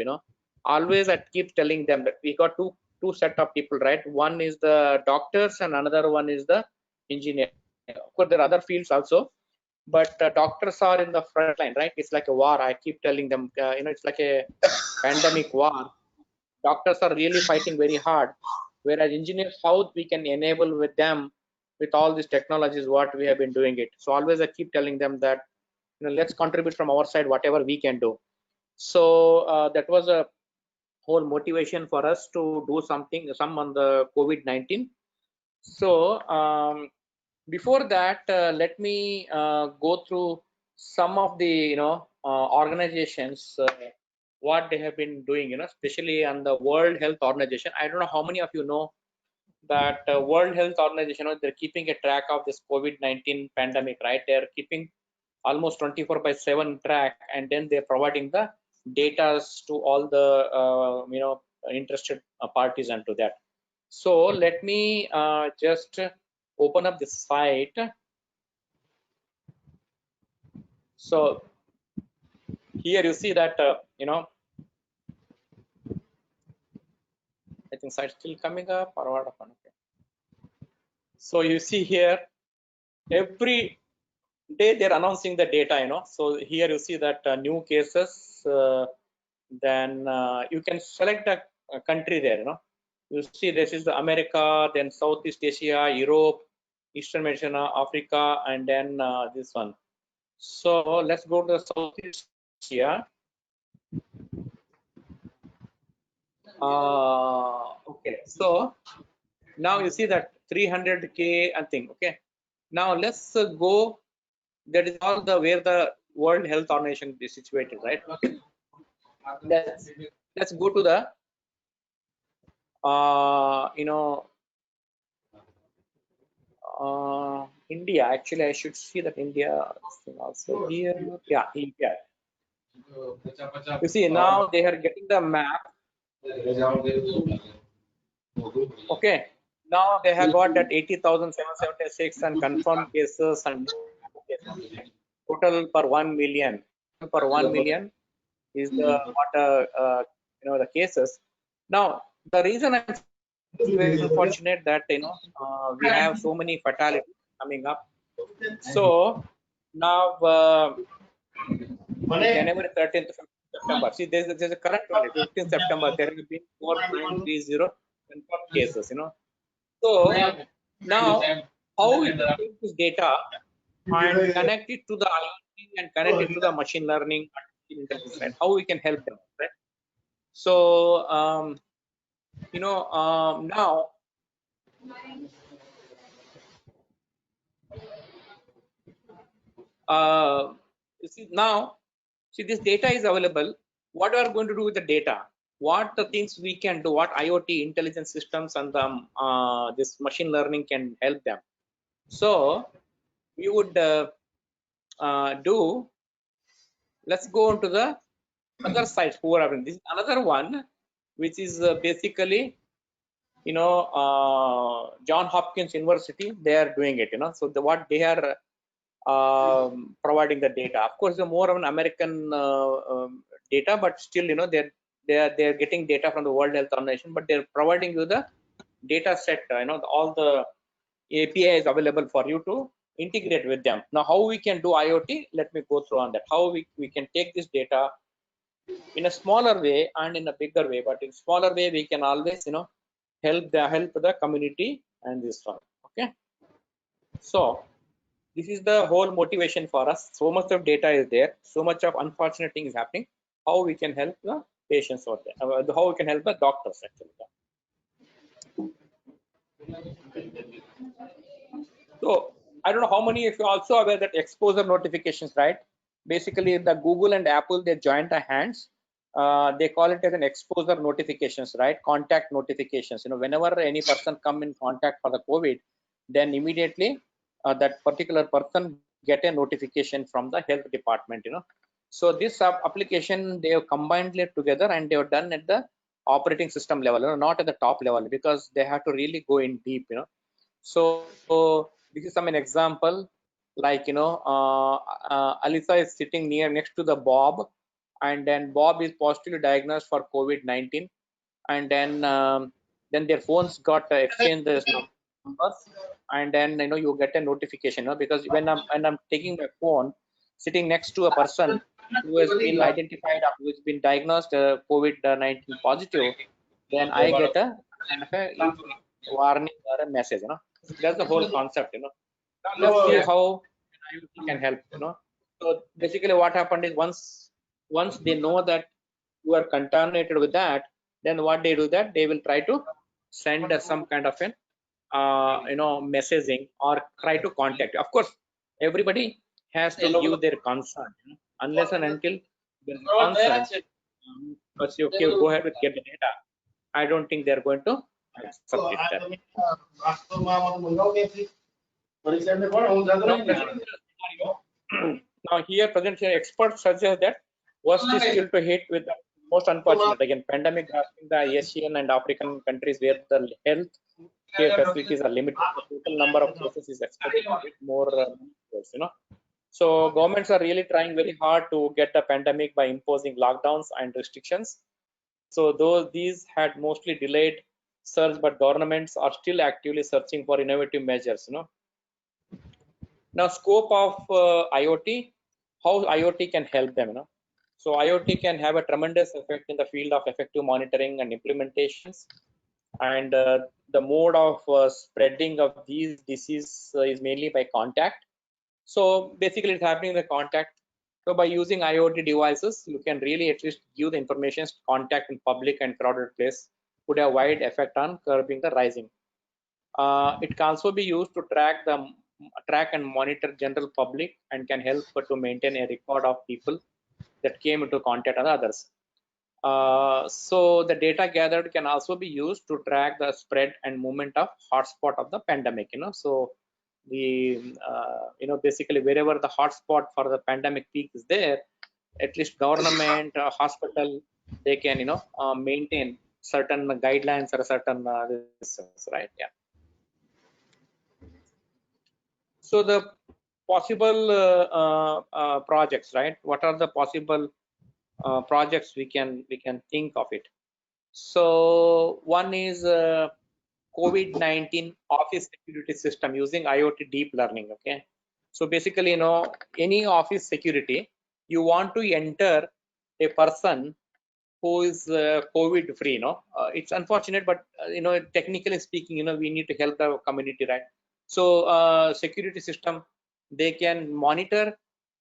Always I keep telling them that we got two set of people, right? One is the doctors and another one is the engineer. Of course, there are other fields also, but doctors are in the front line, right? It's like a war. I keep telling them, it's like a pandemic war. Doctors are really fighting very hard, whereas engineers, how we can enable with them with all these technologies, what we have been doing it. So always I keep telling them that, let's contribute from our side whatever we can do. So that was a whole motivation for us to do some on the COVID-19. So before that, let me go through some of the organizations what they have been doing, especially on the World Health Organization. I don't know how many of you know that World Health Organization, they're keeping a track of this COVID-19 pandemic, right? They're keeping almost 24/7 track, and then they're providing the data to all the interested parties into that. So let me just open up this site. So here you see that I think site still coming up or what? Okay. So you see here every day they're announcing the data. So here you see that new cases. Then you can select a country there. You see this is the America, then Southeast Asia, Europe, Eastern Mediterranean, Africa, and then this one. So let's go to the Southeast Asia. Okay, so now you see that 300K and thing. Okay, now let's go. That is all the where the World Health Organization is situated, right? Let's go to the India. Actually, I should see that India thing also here. Yeah, India. You see now they are getting the map. Okay, now they have got that 80,776 and confirmed cases and total per 1 million. Per 1 million is the what the cases. Now the reason I'm very unfortunate that we have so many fatalities coming up. So now January 13th to 15th September. See, there's a current one, 15th September. There have been 4.30 confirmed cases. So now, how we can take this data and connect it to the IoT and connect it to the machine learning, artificial intelligence, right? How we can help them, right? So now see this data is available. What we are going to do with the data? What the things we can do? What IoT intelligence systems and this machine learning can help them? So we would do. Let's go on to the other sites who are having this. Another one, which is basically John Hopkins University. They are doing it. So what they are providing the data. Of course, the more of an American data, but still, they're getting data from the World Health Organization, but they're providing you the data set. All the API is available for you to integrate with them. Now, how we can do IoT? Let me go through on that. How we can take this data in a smaller way and in a bigger way, but in smaller way we can always help the community and this one. Okay, so this is the whole motivation for us. So much of data is there, so much of unfortunate things happening. How we can help the patients out there, how we can help the doctors actually. So I don't know how many of you are also aware that exposure notifications, right? Basically, the Google and Apple, they joined their hands. They call it as an exposure notifications, right? Contact notifications. Whenever any person come in contact for the COVID, then immediately that particular person get a notification from the health department. So this application they have combined it together and they have done at the operating system level, not at the top level, because they have to really go in deep. So this is an example, like Alisa is sitting next to the Bob, and then Bob is positively diagnosed for COVID-19, and then their phones got exchanged as numbers, and then you get a notification, because when I'm taking my phone, sitting next to a person who has been identified or who has been diagnosed COVID-19 positive, then I get a kind of a warning or a message. That's the whole concept. Let's see how IoT can help. So basically, what happened is once they know that you are contaminated with that, then what they do that they will try to send some kind of an messaging or try to contact. Of course, everybody has to give their consent, unless and until there is consent. But you okay, go ahead with get the data. I don't think they're going to accept it. Now here present here experts suggest that worst is still to hit with the most unfortunate. Again, pandemic grasping the Asian and African countries where the health care facilities are limited. The total number of cases is expected to hit more. So governments are really trying very hard to get the pandemic by imposing lockdowns and restrictions. So these had mostly delayed surge, but governments are still actively searching for innovative measures. Now, scope of IoT, how IoT can help them. So IoT can have a tremendous effect in the field of effective monitoring and implementations, and the mode of spreading of these diseases is mainly by contact. So basically, it's happening in the contact. So by using IoT devices, you can really at least give the information contact in public and crowded place could have wide effect on curbing the rising. It can also be used to track and monitor general public and can help to maintain a record of people that came into contact with others. So the data gathered can also be used to track the spread and movement of hotspot of the pandemic. So the basically wherever the hotspot for the pandemic peak is there, at least government hospital, they can maintain certain guidelines or certain distance, right? Yeah. So the possible projects, right? What are the possible projects we can think of it? So one is COVID-19 office security system using IoT deep learning. Okay, So basically, any office security, you want to enter a person who is COVID free. It's unfortunate, but technically speaking, we need to help the community, right? So security system, they can monitor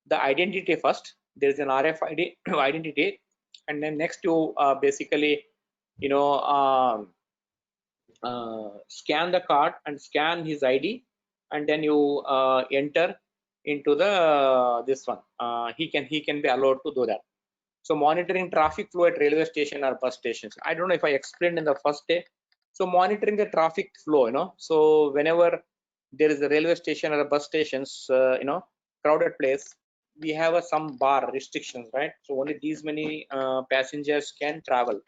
the identity first. There is an RFID identity, and then next you basically, scan the card and scan his ID, and then you enter into the this one. He can be allowed to do that. So monitoring traffic flow at railway station or bus stations. I don't know if I explained in the first day. So monitoring the traffic flow, so whenever there is a railway station or a bus stations, crowded place, we have some bar restrictions, right? So only these many passengers can travel.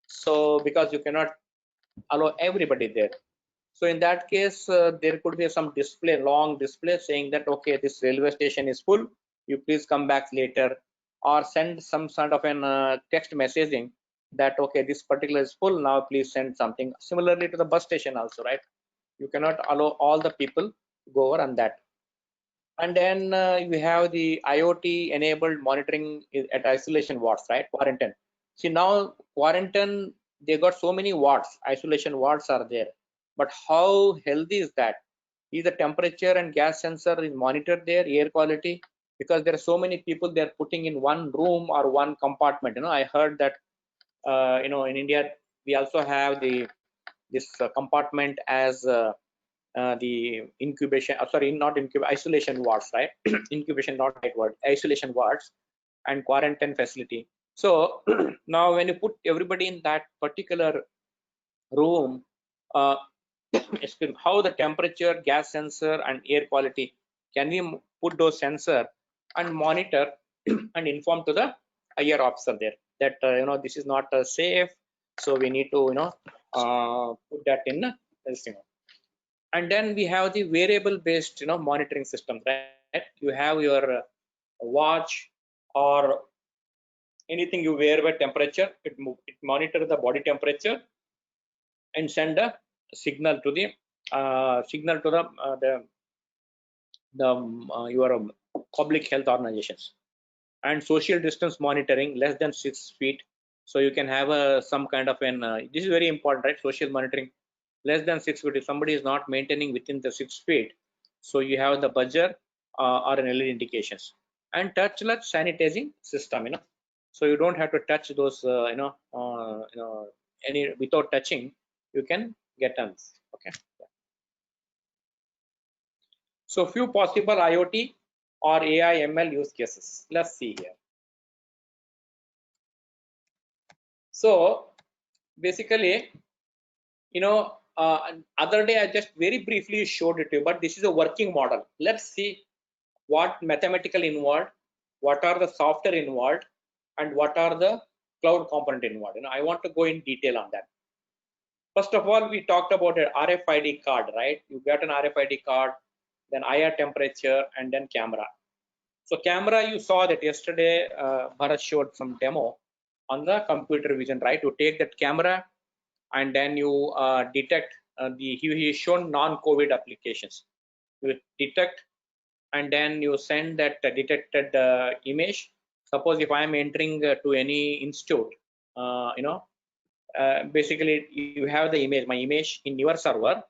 So because you cannot allow everybody there. So in that case, there could be some display, long display saying that, okay, this railway station is full, you please come back later, or send some sort of an text messaging that, okay, this particular is full, now please send something. Similarly to the bus station also, right? You cannot allow all the people to go over on that. And then you have the IOT enabled monitoring at isolation wards, right? Quarantine. See, now quarantine, they got so many wards, isolation wards are there. But how healthy is that? Is the temperature and gas sensor is monitored there, air quality? Because there are so many people they're putting in one room or one compartment. I heard that in India we also have this compartment as the incubation, sorry, not incubation, isolation wards, right? Incubation, not right word, isolation wards and quarantine facility. So now when you put everybody in that particular room, how the temperature, gas sensor and air quality, can we put those sensor and monitor and inform to the higher officer there that this is not safe, so we need to put that in this thing. And then we have the variable based monitoring system, right? You have your watch or anything you wear by temperature, it monitor the body temperature and send a signal to the your public health organizations. And social distance monitoring less than 6 feet, so you can have some kind of an this is very important, right? Social monitoring less than 6 feet. If somebody is not maintaining within the 6 feet, so you have the buzzer or an LED indications. And touchless sanitizing system, so you don't have to touch those any without touching, you can get on. Okay, so few possible IoT or AI ML use cases. Let's see here. So basically, other day I just very briefly showed it to you, but this is a working model. Let's see what mathematical involved, what are the software involved, and what are the cloud component involved. I want to go in detail on that. First of all, we talked about an RFID card, right? You get an RFID card, then IR temperature, and then camera. So camera, you saw that yesterday, Bharat showed some demo on the computer vision, right? You take that camera and then you detect he shown non-COVID applications. You detect and then you send that detected image. Suppose if I am entering to any institute, basically you have the image, my image in your server.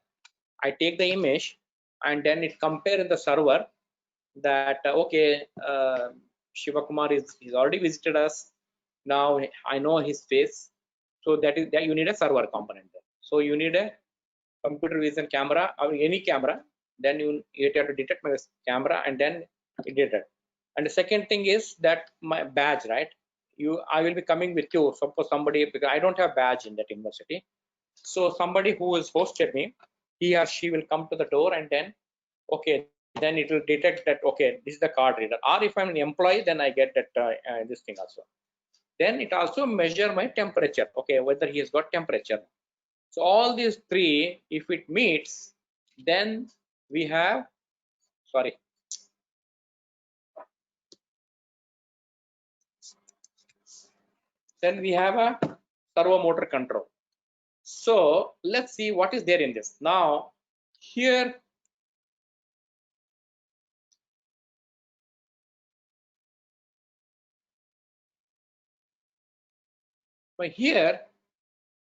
I take the image and then it compare in the server that okay, Shiva Kumar he's already visited us. Now I know his face, so that is that you need a server component there. So you need a computer vision camera or any camera, then you have to detect my camera and then it detect. And the second thing is that my badge, right? I will be coming with you. Suppose somebody, because I don't have badge in that university, so somebody who has hosted me, he or she will come to the door and then okay, then it will detect that okay, this is the card reader. Or if I'm an employee, then I get that this thing also. Then it also measure my temperature, okay, whether he has got temperature. So all these three, if it meets, then we have, sorry, then we have a servo motor control. So let's see what is there in this. Now here But here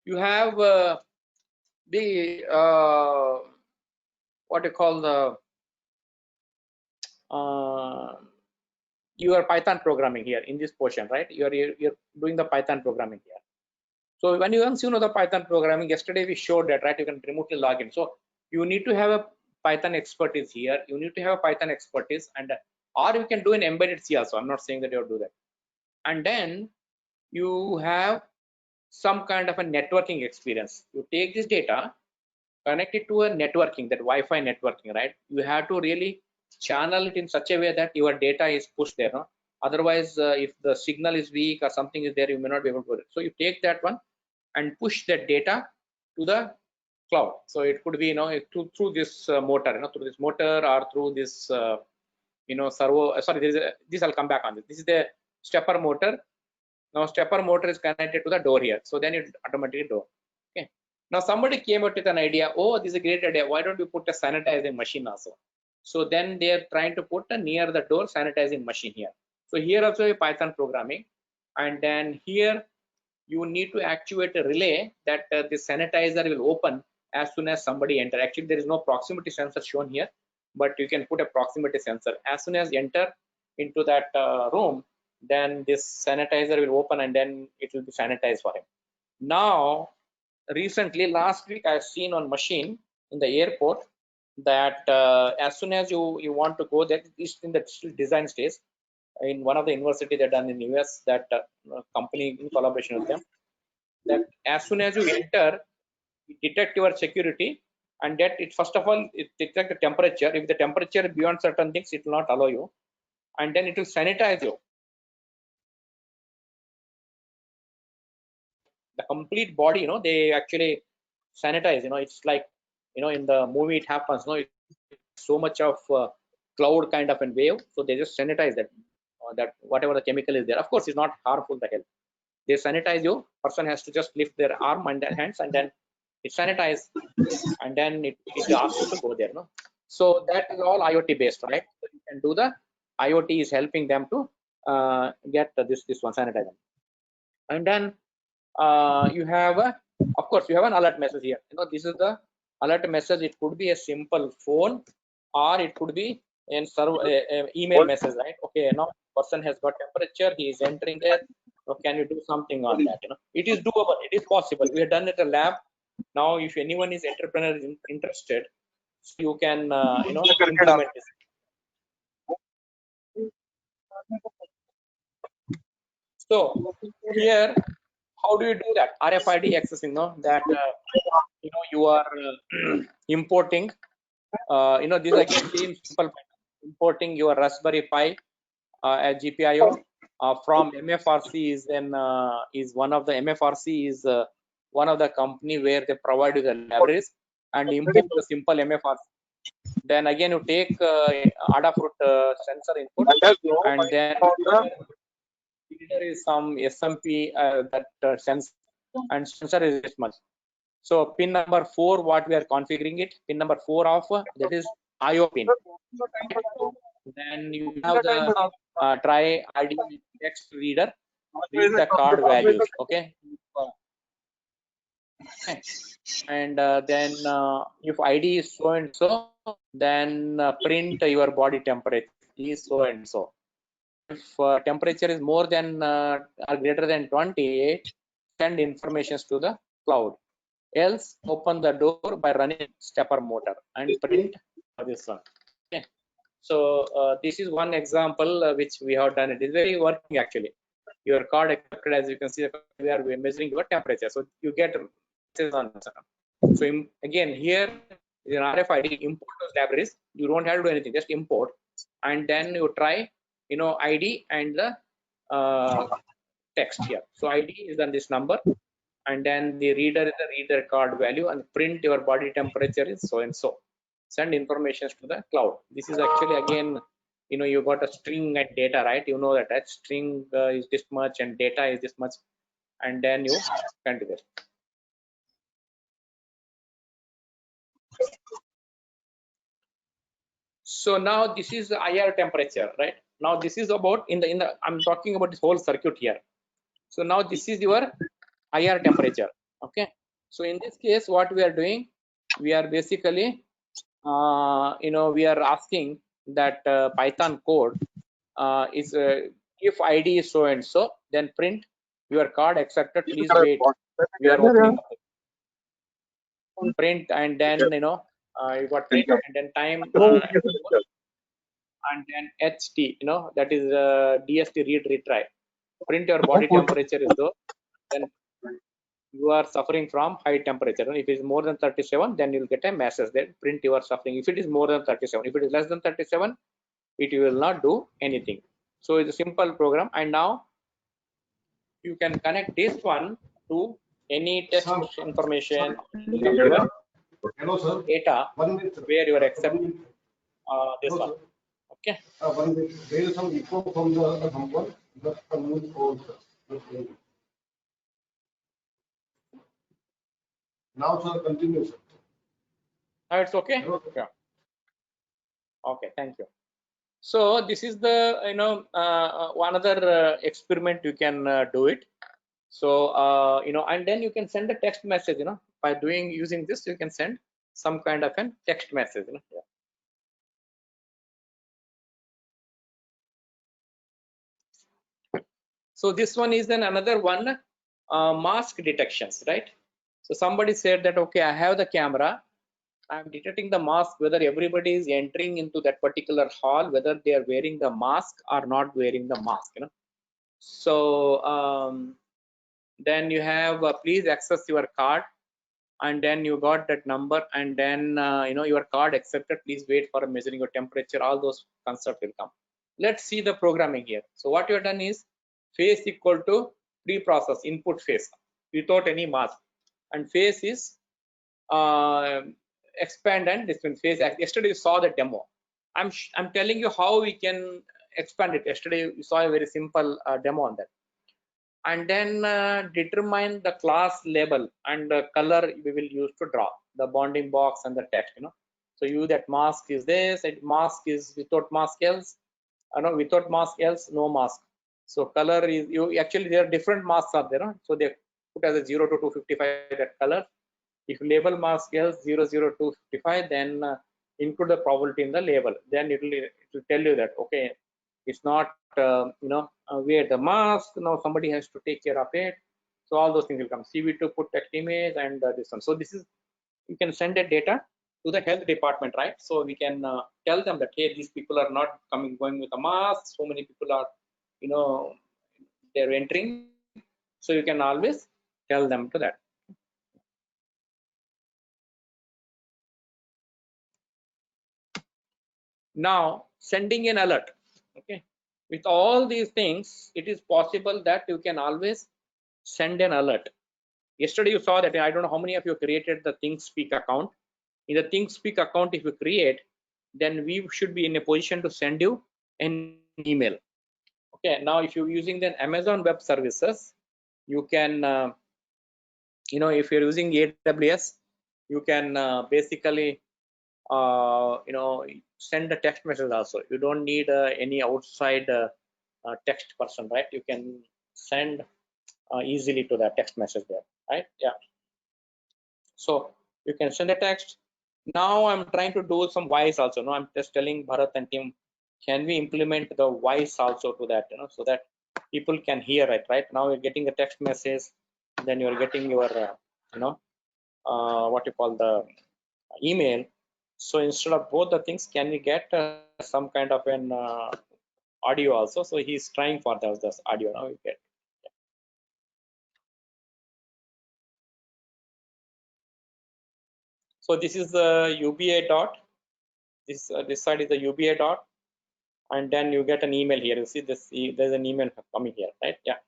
you have the what you call the your Python programming here in this portion, right? You're doing the Python programming here. So once you know the Python programming, yesterday we showed that, right? You can remotely log in. So you need to have a Python expertise here. You need to have a Python expertise, and or you can do an embedded C also. I'm not saying that you do that. And then you have some kind of a networking experience. You take this data, connect it to a networking, that Wi-Fi networking, right? You have to really channel it in such a way that your data is pushed there. No? Otherwise, if the signal is weak or something is there, you may not be able to do it. So you take that one and push that data to the cloud. So it could be, through this motor, through this motor or through this, servo. Sorry, this I'll come back on this. This is the stepper motor. Now stepper motor is connected to the door here. So then it automatically door. Okay. Now somebody came up with an idea. Oh, this is a great idea. Why don't you put a sanitizing machine also? So then they are trying to put a near the door sanitizing machine here. So here also a Python programming, and then here you need to actuate a relay that the sanitizer will open as soon as somebody enter. Actually, there is no proximity sensor shown here, but you can put a proximity sensor. As soon as you enter into that room, then this sanitizer will open and then it will be sanitized for him. Now, recently, last week, I've seen on machine in the airport that as soon as you want to go there, it's in the design stage. In one of the university they're done in US, that company in collaboration with them, that as soon as you enter, it detect your security, and that it first of all it detect the temperature. If the temperature beyond certain things, it will not allow you, and then it will sanitize you. The complete body, they actually sanitize. It's like, in the movie it happens. It's so much of cloud kind of a wave, so they just sanitize that. That whatever the chemical is there, of course, is not harmful to health. They sanitize you. Person has to just lift their arm and their hands, and then it sanitizes, and then it asks you to go there. So that is all IoT based, right? So you can do the IoT is helping them to get this one sanitizer, and then you have of course you have an alert message here. This is the alert message. It could be a simple phone, or it could be an email message, right? Okay, now person has got temperature, he is entering there. So can you do something on that? It is doable, it is possible. We have done it at a lab. Now if anyone is entrepreneur is interested, so you can implement this. So here, how do you do that? RFID accessing, that you are importing, this is again same simple importing your Raspberry Pi as GPIO from MFRC is one of the MFRC is one of the company where they provide you the libraries, and import the simple MFRC. Then again you take Adafruit sensor input, and then there is some SMP that sensor, and sensor is this much. So pin number 4, what we are configuring it, pin number 4 of that is IO pin. Then you have the try ID text reader, read the card values. Okay. And then if ID is so and so, then print your body temperature is so and so. If temperature is more than or greater than 28, send informations to the cloud. Else open the door by running stepper motor and print this one. Okay. So this is one example which we have done. It is very working actually. Your card accepted, as you can see, we are measuring your temperature. So you get on. So again here in RFID, import those libraries. You don't have to do anything, just import, and then you try ID and the text here. So ID is on this number, and then the reader is the reader card value, and print your body temperature is so and so. Send information to the cloud. This is actually again, you got a string and data, right? You know that string is this much and data is this much, and then you can do this. So now this is the IR temperature, right? Now this is about in the I'm talking about this whole circuit here. So now this is your higher temperature. Okay, so in this case what we are doing, we are basically we are asking that Python code is if ID is so and so, then print your card accepted, please wait, we are opening up the print, and then you got print and then time and then HT, that is DST read retry, print your body temperature is low, then you are suffering from high temperature. And if it is more than 37, then you will get a message that print you are suffering. If it is more than 37, if it is less than 37, it will not do anything. So it's a simple program, and now you can connect this one to any text information of your Hello, sir. data 1 minute, sir. where you are accept 1 minute. this Hello, one. sir. Okay. 1 minute. There is some echo from the someone. Just move forward, sir. Now, sir, continue, sir. It's okay. Hello, sir. Yeah. Okay. Thank you. So this is the one other experiment you can do it. So and then you can send a text message. By using this, you can send some kind of a text message. Yeah. So this one is then another one, mask detections, right? So somebody said that, okay, I have the camera, I'm detecting the mask, whether everybody is entering into that particular hall, whether they are wearing the mask or not wearing the mask. So then you have please access your card, and then you got that number, and then your card accepted, please wait for measuring your temperature. All those concepts will come. Let's see the programming here. So what you have done is face equal to pre-process input face without any mask, and face is expand and this one face. Yesterday you saw the demo. I'm telling you how we can expand it. Yesterday you saw a very simple demo on that. And then determine the class label and the color we will use to draw the bounding box and the text. So that mask is this, and mask is without mask else, without mask else, no mask. So color is, actually there are different masks are there. So they put as a 0 to 255 that color. If label mask else 0 0 255, then include the probability in the label. Then it will tell you that, okay, it's not wear the mask, now somebody has to take care of it. So all those things will come. CV2 put text image and this one. So this is, you can send that data to the health department, right? So we can tell them that, hey, these people are not going with a mask, so many people are they're entering. So you can always tell them to that. Now sending an alert. Okay, with all these things, it is possible that you can always send an alert. Yesterday you saw that, I don't know how many of you created the ThinkSpeak account. In the ThinkSpeak account, if you create, then we should be in a position to send you an email. Okay, now if you're using the Amazon Web Services, you can if you're using AWS, you can basically send a text message also. You don't need any outside text person, right? You can send easily to that text message there, right? Yeah. So you can send a text. Now I'm trying to do some voice also. No, I'm just telling Bharat and team, can we implement the voice also to that, so that people can hear it, right? Now you're getting a text message, then you're getting your what you call the email. So instead of both the things, can we get some kind of an audio also? So he's trying for this audio. Now we get. So this is the UBA dot. This side is the UBA dot, and then you get an email here. You see this? There's an email coming here, right? Yeah.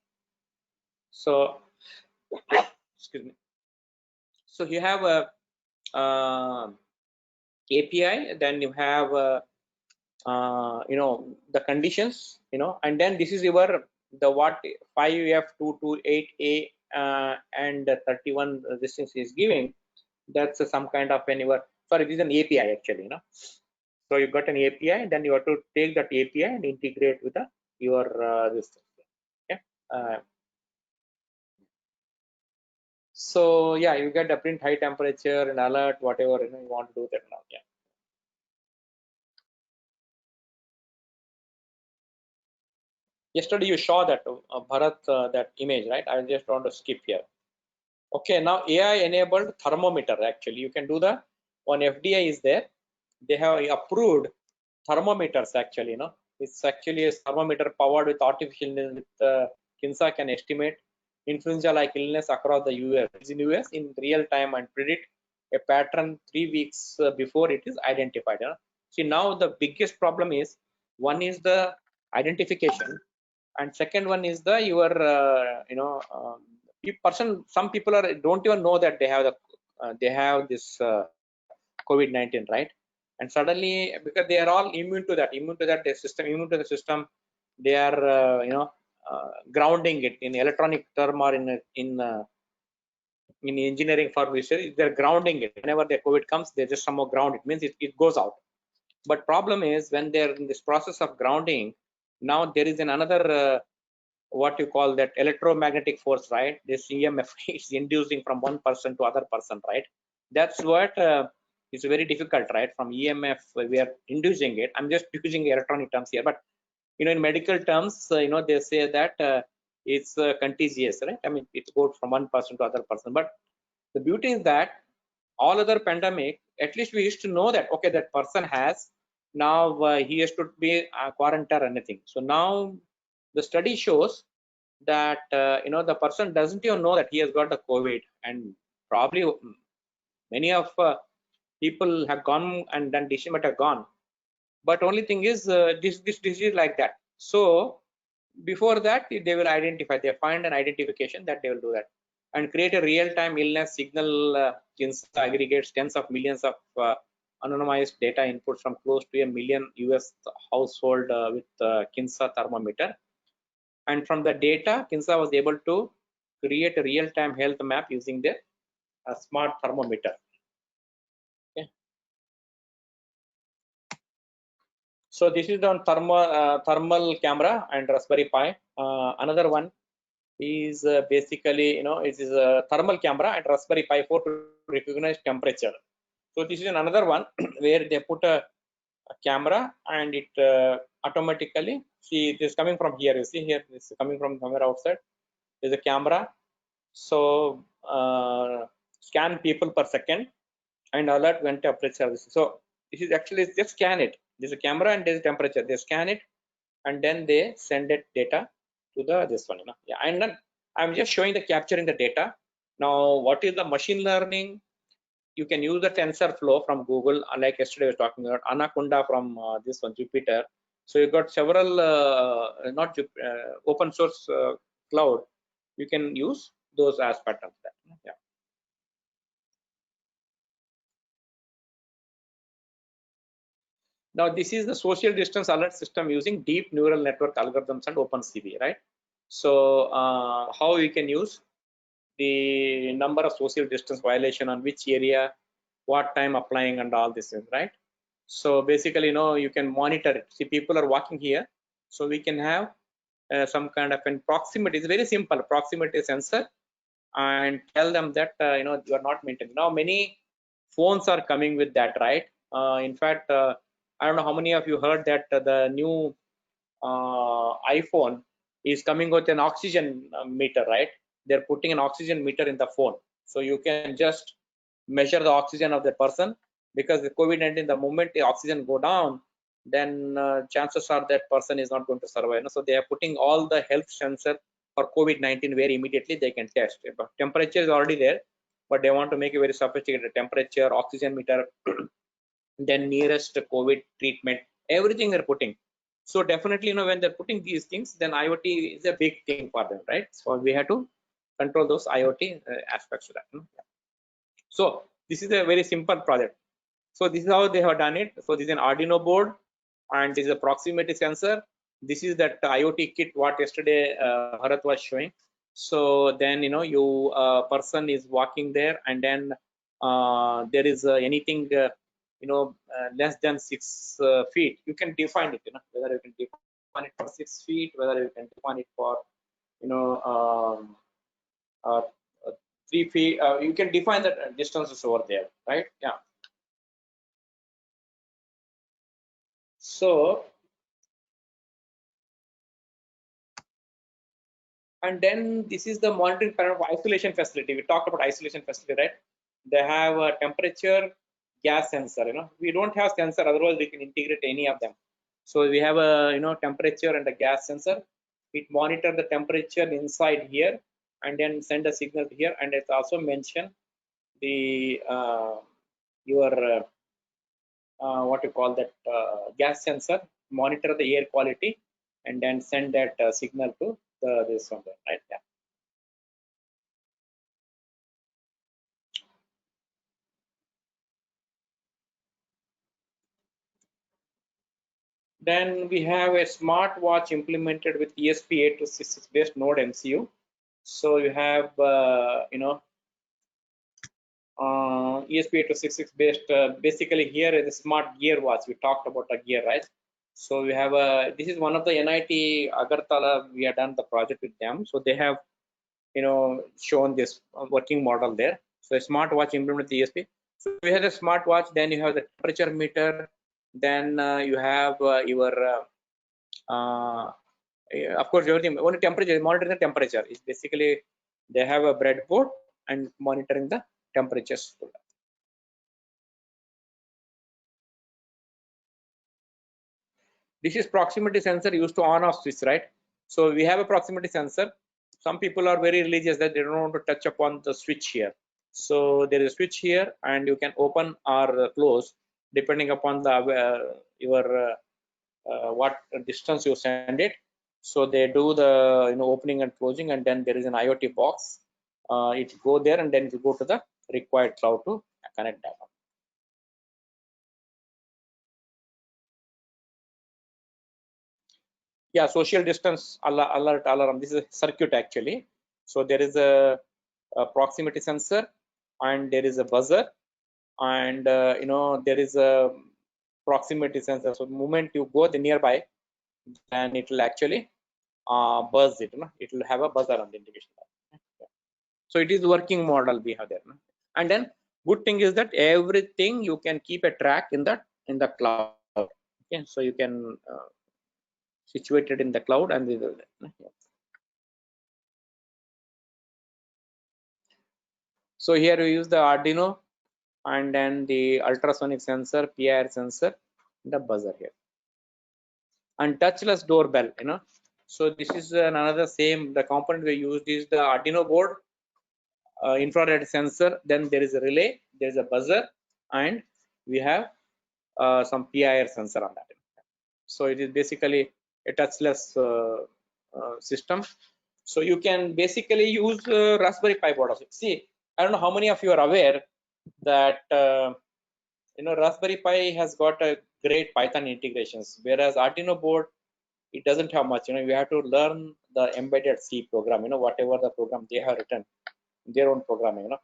So excuse me. So you have a API, then you have the conditions, and then this is your the what 5F228A and 31 resistance is giving. That's some kind of an sorry, this is an API actually, So you got an API, then you have to take that API and integrate with your this. Okay. So yeah, you get a print high temperature and alert, whatever you want to do that now. Yeah. Yesterday you saw that Bharat, that image, right? I just want to skip here. Okay, now AI enabled thermometer. Actually, you can do the one FDI is there. They have approved thermometers. Actually, it's actually a thermometer powered with artificial intelligence. With Kinsa can estimate influenza-like illness across the US in real time and predict a pattern 3 weeks before it is identified. See, now the biggest problem is one is the identification, and second one is the your person. Some people don't even know that they have this COVID-19, right? And suddenly, because they are all immune to that their system, immune to the system, they are grounding it in electronic term, or in engineering for research, they're grounding it. Whenever the COVID comes, they just somehow ground it. Means it goes out. But problem is when they're in this process of grounding, now there is another what you call that electromagnetic force, right? This EMF is inducing from one person to other person, right? That's what is very difficult, right? From EMF we are inducing it. I'm just using electronic terms here, but in medical terms, they say that it's contagious, right? I mean, it goes from one person to other person. But the beauty is that all other pandemic, at least we used to know that okay, that person has now he has to be quarantined or anything. So now the study shows that the person doesn't even know that he has got the COVID, and probably many of people have gone and done decision but have gone. But only thing is this disease like that. So before that they will identify, they find an identification that they will do that and create a real-time illness signal. Aggregates tens of millions of anonymized data inputs from close to a million US household with Kinsa thermometer, and from the data Kinsa was able to create a real-time health map using their smart thermometer. Okay. So this is on thermal camera and Raspberry Pi. Another one is basically it is a thermal camera and Raspberry Pi 4 to recognize temperature. So this is another one where they put a camera and it automatically, see, it is coming from here. You see here, this is coming from somewhere outside. There's a camera. So scan people per second and alert when temperature. So this is actually just scan it. There's a camera and there's a temperature. They scan it and then they send it data to the this one. Yeah, and then I'm just showing the capturing the data. Now, what is the machine learning? You can use the TensorFlow from Google, like yesterday I was talking about Anaconda from this one, Jupyter. So you got several not open source cloud. You can use those as patterns. Yeah. Now this is the social distance alert system using deep neural network algorithms and OpenCV, right? So how we can use the number of social distance violation on which area, what time applying, and all this, right? So basically, you can monitor it. See, people are walking here, so we can have some kind of an proximity. It's very simple proximity sensor, and tell them that you are not maintaining. Now many phones are coming with that, right? In fact, I don't know how many of you heard that the new iPhone is coming with an oxygen meter, right? They're putting an oxygen meter in the phone, so you can just measure the oxygen of the person, because the COVID-19, the moment the oxygen go down, then chances are that person is not going to survive. So they are putting all the health sensor for COVID-19 where immediately they can test. But temperature is already there, but they want to make a very sophisticated temperature, oxygen meter, then nearest COVID treatment, everything they're putting. So definitely, when they're putting these things, then IoT is a big thing for them, right? So we have to control those IoT aspects of that. So this is a very simple project. So this is how they have done it. So this is an Arduino board, and this is a proximity sensor. This is that IoT kit what yesterday Bharat was showing. So then you person is walking there, and then there is anything less than 6 feet. You can define it. Whether you can define it for 6 feet, whether you can define it for 3 feet. You can define the distances over there, right? Yeah. So, and then this is the monitoring panel of isolation facility. We talked about isolation facility, right? They have a temperature, gas sensor. We don't have sensor, otherwise we can integrate any of them. So we have a temperature and a gas sensor. It monitor the temperature inside here and then send a signal here. And it's also mentioned the your what you call that gas sensor, monitor the air quality and then send that signal to this one there, right? Yeah. Then we have a smart watch implemented with ESP8266 based node MCU. So you have ESP8266 based basically here is a smart gear watch. We talked about a gear, right? So we have this is one of the NIT Agartala. We have done the project with them. So they have shown this working model there. So a smart watch implemented the ESP. So we have a smart watch. Then you have the temperature meter. Then you have your of course everything only temperature, monitoring the temperature is basically they have a breadboard and monitoring the temperatures. This is proximity sensor used to on off switch, right? So we have a proximity sensor. Some people are very religious that they don't want to touch upon the switch here. So there is a switch here and you can open or close depending upon the your what distance you send it. So they do the opening and closing, and then there is an IoT box. It go there and then it will go to the required cloud to connect data. Yeah, social distance alert alarm. This is a circuit actually. So there is a proximity sensor and there is a buzzer, and there is a proximity sensor. So the moment you go the nearby, then it will actually buzz it. It will have a buzzer on the indication. So it is working model we have there. And then good thing is that everything you can keep a track in the cloud. Okay, so you can situate it in the cloud and so here we use the Arduino and then the ultrasonic sensor, PIR sensor, the buzzer here, and touchless doorbell. So this is another same. The component we used is the Arduino board, infrared sensor. Then there is a relay, there is a buzzer, and we have some PIR sensor on that. So it is basically a touchless system. So you can basically use Raspberry Pi board. See, I don't know how many of you are aware that Raspberry Pi has got a great Python integrations, whereas Arduino board it doesn't have much. You have to learn the embedded C program. Whatever the program they have written, their own programming.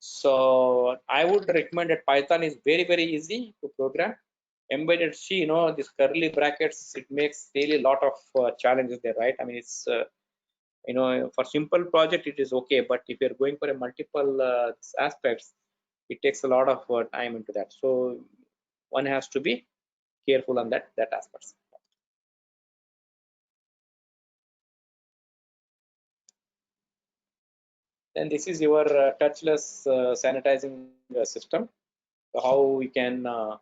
So I would recommend that Python is very easy to program. Embedded C, these curly brackets, it makes really a lot of challenges there, right? I mean, it's for simple project it is okay, but if you're going for a multiple aspects, it takes a lot of time into that. So one has to be careful on that aspects. Then this is your touchless sanitizing system. So how we can how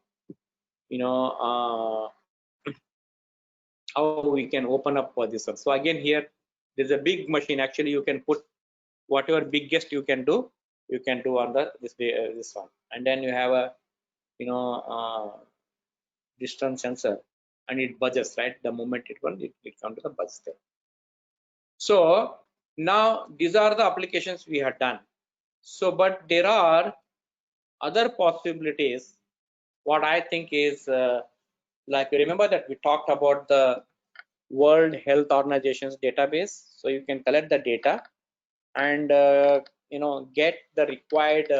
we can open up for this one. So again here there's a big machine. Actually you can put whatever biggest you can do on the this one, and then you have a distance sensor and it budges, right? The moment it comes to the buzz there. So now these are the applications we have done. So but there are other possibilities. What I think is like remember that we talked about the World Health Organization's database. So you can collect the data and get the required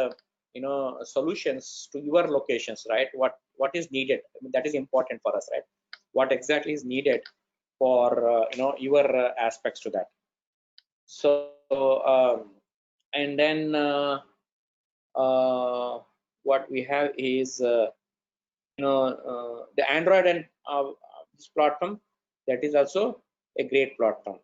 solutions to your locations, right? What is needed. I mean, that is important for us, right? What exactly is needed for your aspects to that. So and then what we have is the Android and this platform, that is also a great platform.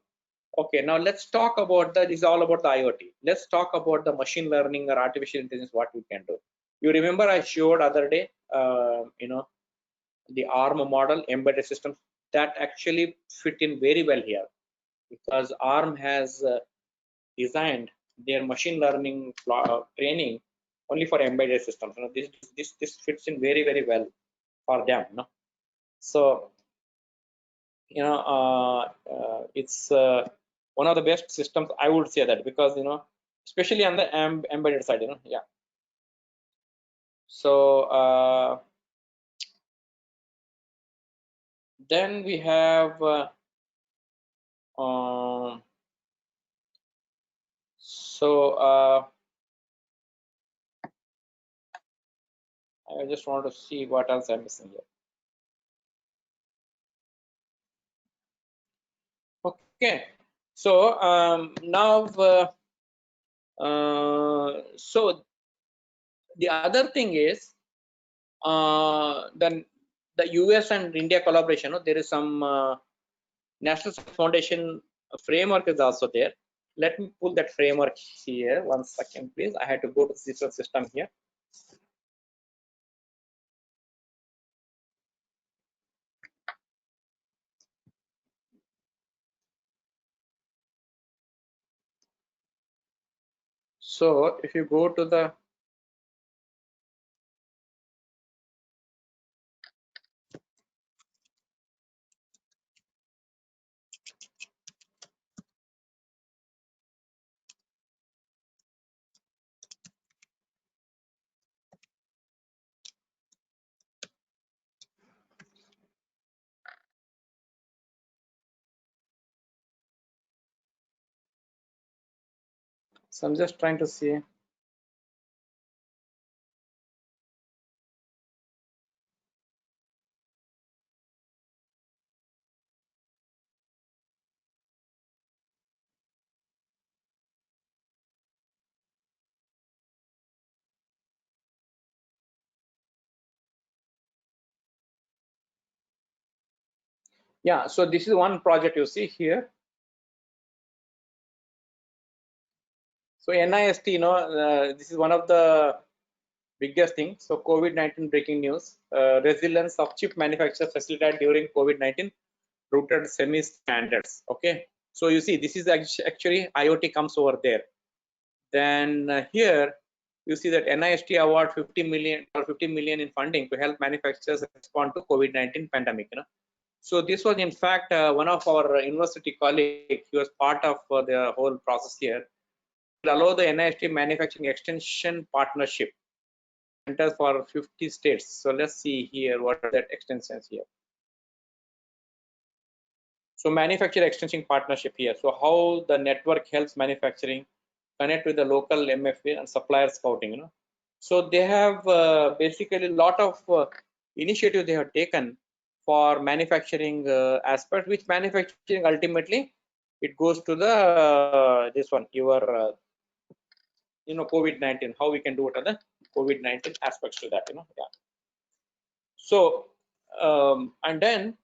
Okay, now let's talk about this is all about the IoT. Let's talk about the machine learning or artificial intelligence, what we can do. You remember I showed other day, the ARM model, embedded systems, that actually fit in very well here, because ARM has designed their machine learning training only for embedded systems. This fits in very well for them. So it's one of the best systems, I would say that, because especially on the embedded side. Yeah. So then we have I just want to see what else I'm missing here. Okay, so now so the other thing is then the US and India collaboration. There is some National Science Foundation framework is also there. Let me pull that framework here. 1 second, please. I had to go to the system here. So if you go to the so I'm just trying to see. Yeah, so this is one project you see here. So NIST, this is one of the biggest things. So COVID-19 breaking news, resilience of chip manufacturers facilitated during COVID-19 rooted semi-standards. Okay, so you see this is actually IoT comes over there. Then here you see that NIST award 50 million in funding to help manufacturers respond to COVID-19 pandemic. So this was in fact one of our university colleagues. He was part of the whole process here. It allow the NIST manufacturing extension partnership centers for 50 states. So let's see here what are that extensions here. So manufacturer extension partnership here. So how the network helps manufacturing connect with the local MFA and supplier scouting. So they have basically a lot of initiatives they have taken for manufacturing aspect, which manufacturing ultimately it goes to the this one your COVID-19, how we can do it on the COVID-19 aspects to that. Yeah. So and then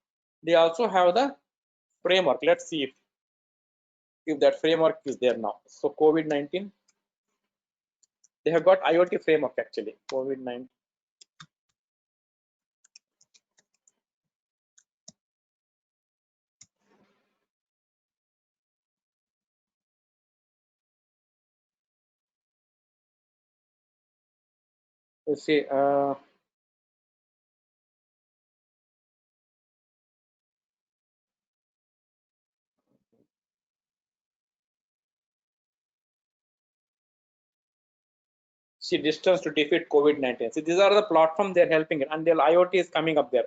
they also have the framework. Let's see if that framework is there now. So COVID-19, they have got IoT framework actually. COVID-19. Let's see. See, distance to defeat COVID-19. See, these are the platform they're helping it, and their IoT is coming up there.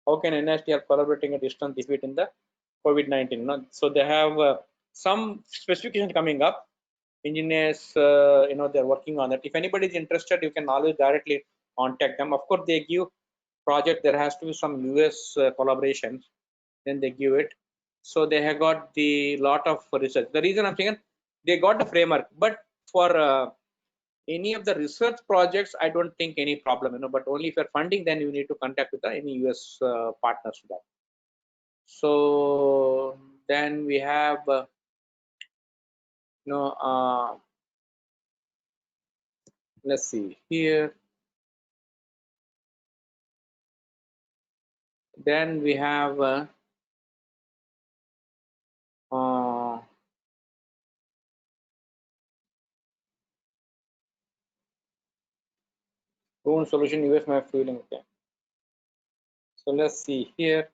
How can NIST help collaborating a distance defeat in the COVID-19? So they have some specification coming up. Engineers, they're working on it. If anybody is interested, you can always directly contact them. Of course, they give project. There has to be some US collaborations. Then they give it. So they have got the lot of research. The reason I'm saying they got the framework, but for any of the research projects, I don't think any problem, but only if you're funding, then you need to contact with any US partners for that. So then we have let's see here. Then we have drone solution US map fueling. Okay. So let's see here.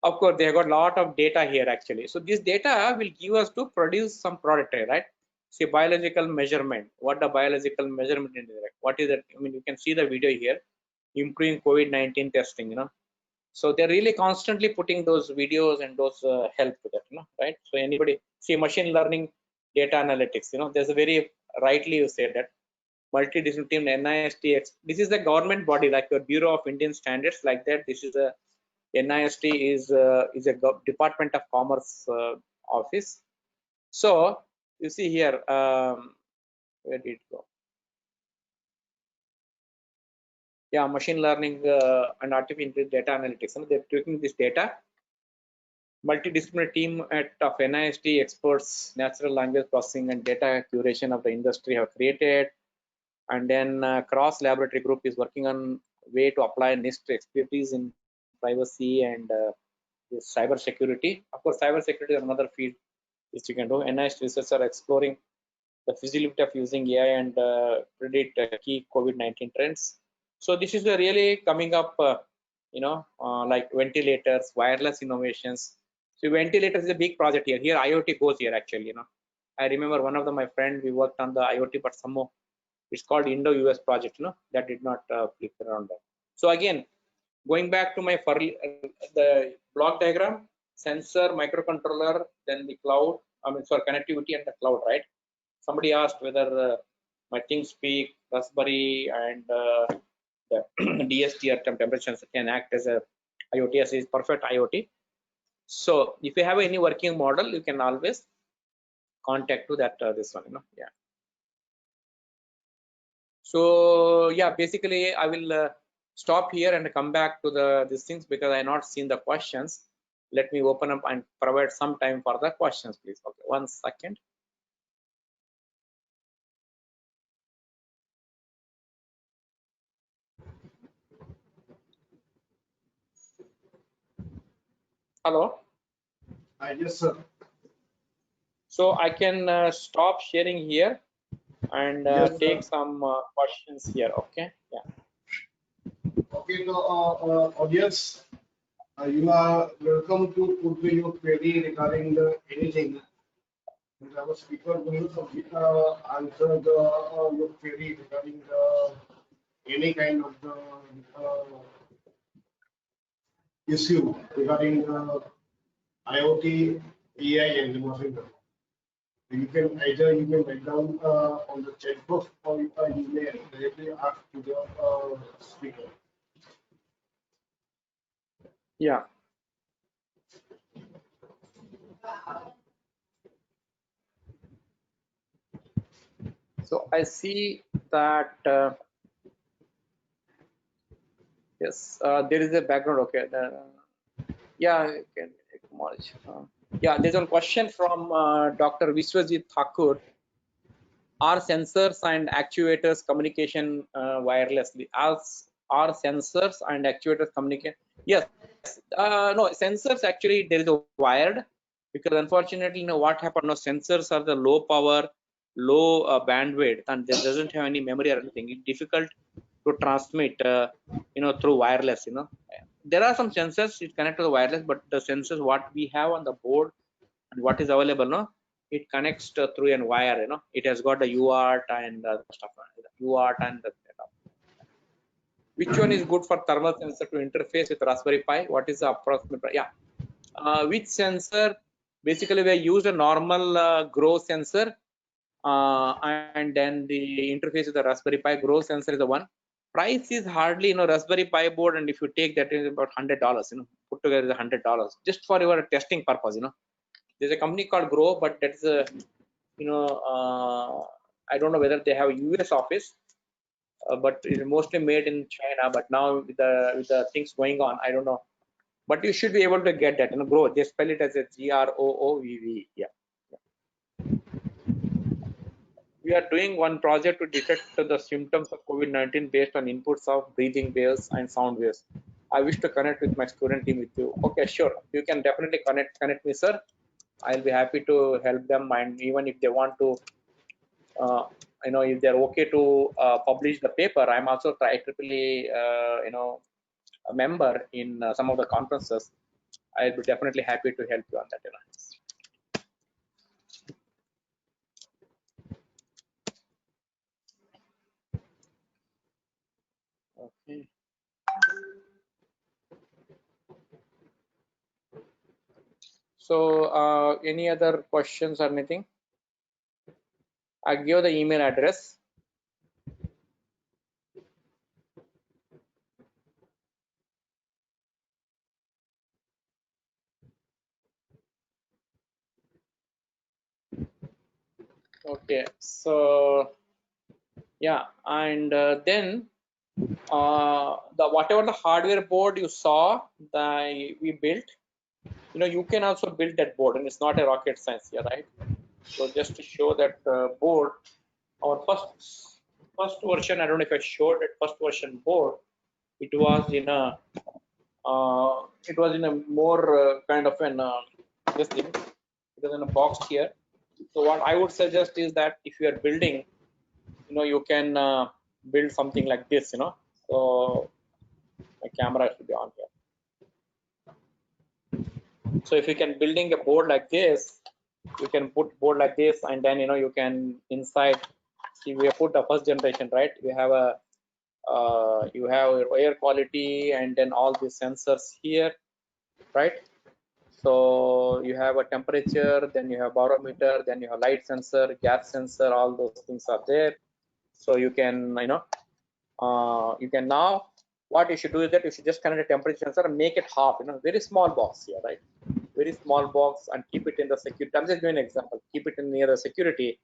Of course, they have got a lot of data here actually. So this data will give us to produce some product, right? See biological measurement. What the biological measurement is? What is that? I mean, you can see the video here. Improving COVID-19 testing. So they're really constantly putting those videos and those help to that, right? So anybody see machine learning, data analytics. There's a very rightly you said that multidisciplinary team NIST. This is the government body like your Bureau of Indian Standards, like that. This is a NIST is a Department of Commerce office. So you see here, where did it go? Yeah, machine learning and artificial data analytics. They're taking this data. Multidisciplinary team of NIST experts, natural language processing and data curation of the industry have created. And then cross laboratory group is working on way to apply NIST expertise in privacy and cyber security. Of course, cyber security is another field which you can do. NIST researchers are exploring the feasibility of using AI and predict key COVID-19 trends. So this is really coming up, like ventilators, wireless innovations. So ventilators is a big project here. Here IoT goes here actually. I remember one of my friend, we worked on the IoT, but some more. It's called Indo-US project. That did not flip around that. So again, going back to my the block diagram, sensor, microcontroller, then the cloud. Connectivity and the cloud, right? Somebody asked whether my ThinkSpeak, Raspberry, and the DST or temperature sensor can act as a IoT, as is perfect IoT. So if you have any working model, you can always contact to that this one, yeah. So yeah, basically I will stop here and come back to these things because I not seen the questions. Let me open up and provide some time for the questions, please. Okay, 1 second. Hello. Yes, sir. So I can stop sharing here and Yes, take sir. some questions here. Okay. Yeah. Okay, so audience, you are welcome to put your query regarding anything. And our speaker will answer your query regarding any kind of the issue regarding IoT, AI, and machine learning. You can either write down on the chat box or you may directly ask to the speaker. Yeah. So I see that yes, there is a background. Okay. Yeah, you can acknowledge. Yeah, there's one question from Dr. Vishwajit Thakur. Are sensors and actuators communication wirelessly? Are sensors and actuators communicate? Yes. No, sensors actually there is a wired, because unfortunately, what happened? No, sensors are the low power, low bandwidth, and there doesn't have any memory or anything. It's difficult to transmit, through wireless. There are some sensors it connect to the wireless, but the sensors what we have on the board and what is available, it connects through an wire. It has got the UART and stuff. UART and the which one is good for thermal sensor to interface with Raspberry Pi? What is the approximate? Yeah. Which sensor? Basically, we use a normal grow sensor, and then the interface with the Raspberry Pi grow sensor is the one. Price is hardly, Raspberry Pi board, and if you take that is about $100. Put together is $100 just for your testing purpose. There's a company called Grow, but that's I don't know whether they have a US office, but it's mostly made in China. But now with the things going on, I don't know. But you should be able to get that. Grow. They spell it as a GROOVV. Yeah. We are doing one project to detect the symptoms of COVID-19 based on inputs of breathing waves and sound waves. I wish to connect with my student team with you. Okay, sure. You can definitely connect me, sir. I'll be happy to help them, and even if they want to, if they're okay to publish the paper, I'm also IEEE, a member in some of the conferences. I'll be definitely happy to help you on that. Okay. So, any other questions or anything? I give the email address. Okay, so yeah, and then the whatever the hardware board you saw that we built, you can also build that board, and it's not a rocket science here, right? So just to show that board, our first version, I don't know if I showed it, first version board, it was in a more kind of an this thing. It was in a box here. So what I would suggest is that if you are building, you can build something like this. So my camera should be on here. So if you can building a board like this, you can put board like this, and then you can inside. See, we have put the first generation, right? We have a you have your air quality, and then all these sensors here, right? So you have a temperature, then you have barometer, then you have light sensor, gas sensor, all those things are there. So you can now, what you should do is that you should just connect a temperature sensor and make it half, very small box here, right? Very small box, and keep it in the security. I'm just giving an example. Keep it in near the security.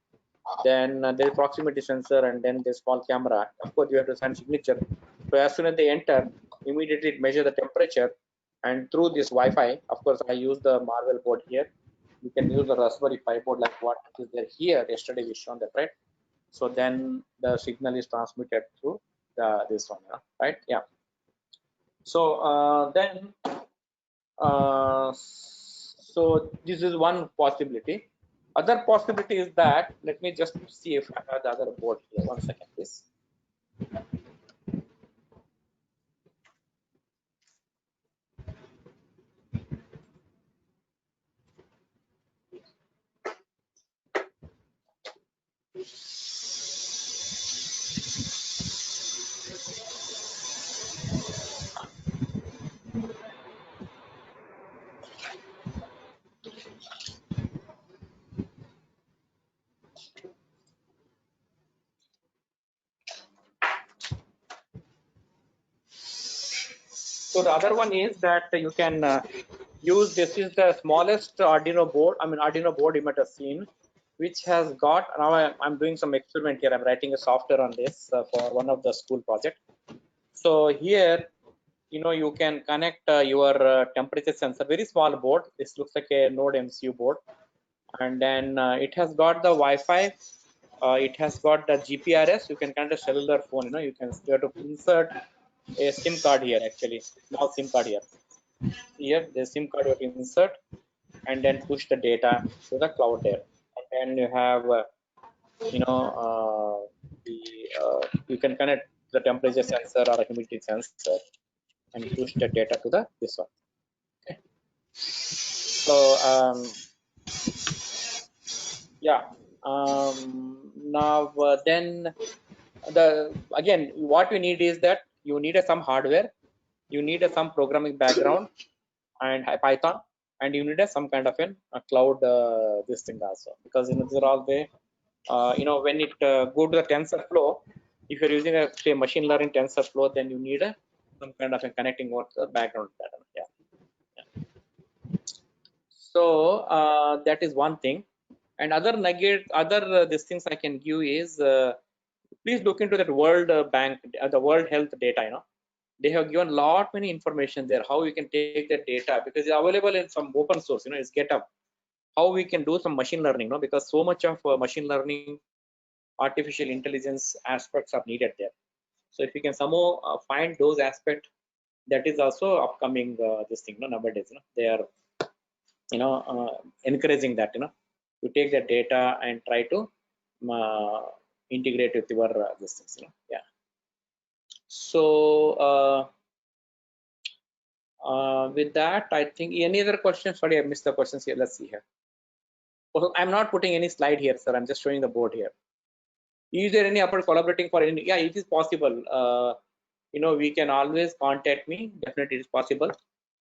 Then there's proximity sensor, and then there's small camera. Of course, you have to send signature. So as soon as they enter, immediately it measure the temperature, and through this Wi-Fi, of course, I use the Marvel board here. You can use the Raspberry Pi board like what is there here. Yesterday we shown that, right? So then the signal is transmitted through this one, right? Yeah. So then, so this is one possibility. Other possibility is that, let me just see if I have the other board here. 1 second, please. So the other one is that you can use, this is the smallest Arduino board, Arduino board you might have seen, which has got, now I'm doing some experiment here. I'm writing a software on this for one of the school project. So here, you can connect your temperature sensor, very small board. This looks like a Node MCU board. And then it has got the Wi-Fi. It has got the GPRS. You can connect a cellular phone. You have to insert a SIM card here, actually, small SIM card here. Here, the SIM card you have to insert, and then push the data to the cloud there. And then you have, you can connect the temperature sensor or a humidity sensor and push the data to this one. Okay. So yeah. Now then again, what we need is that you need some hardware, you need some programming background and Python, and you need some kind of a cloud this thing also, because these are all the when it go to the TensorFlow, if you're using a say machine learning TensorFlow, then you need some kind of a connecting what the background pattern. Yeah. So that is one thing. And other nugget, other these things I can give is please look into that World Bank, the World Health data. They have given lot many information there how we can take that data, because it's available in some open source. It's GitHub. How we can do some machine learning, because so much of machine learning, artificial intelligence aspects are needed there. So if you can somehow find those aspects, that is also upcoming this thing. Nowadays, they are encouraging that to take that data and try to integrate with your this things. Yeah. So with that, I think any other questions? Sorry, I missed the questions here. Let's see here. Also, I'm not putting any slide here, sir. I'm just showing the board here. Is there any upper collaborating for any? Yeah, it is possible. We can always contact me. Definitely, it is possible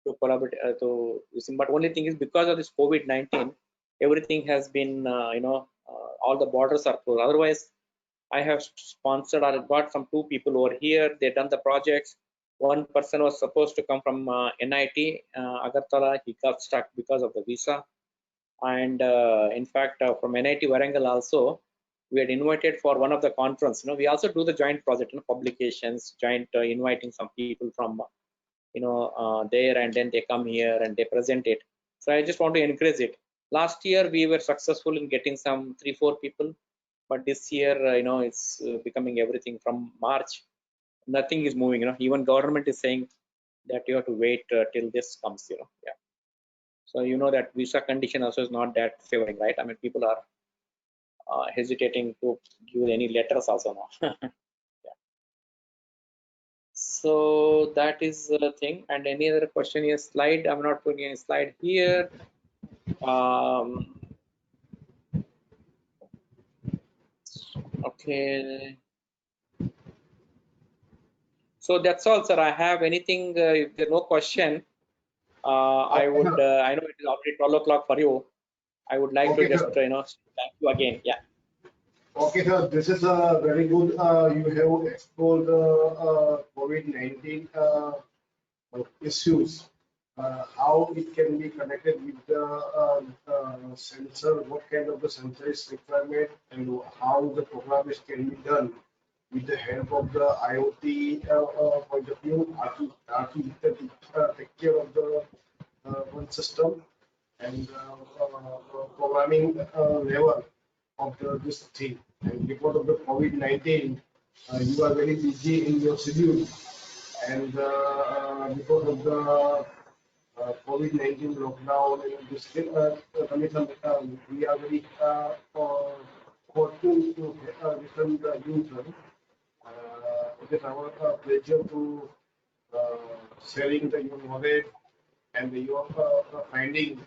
to collaborate to using. But only thing is, because of this COVID-19, everything has been all the borders are closed. Otherwise, I have sponsored or got some 2 people over here. They done the projects. One person was supposed to come from NIT Agartala. He got stuck because of the visa. And in fact, from NIT Warangal also, we had invited for one of the conference. We also do the joint project, publications, joint inviting some people from there, and then they come here and they present it. So I just want to encourage it. Last year we were successful in getting some 3-4 people, but this year it's becoming everything from March. Nothing is moving. Even government is saying that you have to wait till this comes. Yeah. So that visa condition also is not that favoring, right? I mean, people are hesitating to give any letters also now. Yeah. So that is the thing. And any other question here? Slide. I'm not putting any slide here. Okay. So that's all, sir. I have anything. If there's no question, I would. I know it is already 12 o'clock for you. I would like to just thank you again. Yeah. Okay, sir. This is very good. You have explored COVID-19 issues, how it can be connected with the sensor, what kind of the sensor is requirement, and how the program can be done with the help of the IOT point of view, take care of the one system, and programming level of this thing. And because of the COVID-19, you are very busy in your schedule, and because of the COVID-19 lockdown and this condition, we are very fortunate to listen the user. It is our pleasure to sharing your knowledge and your finding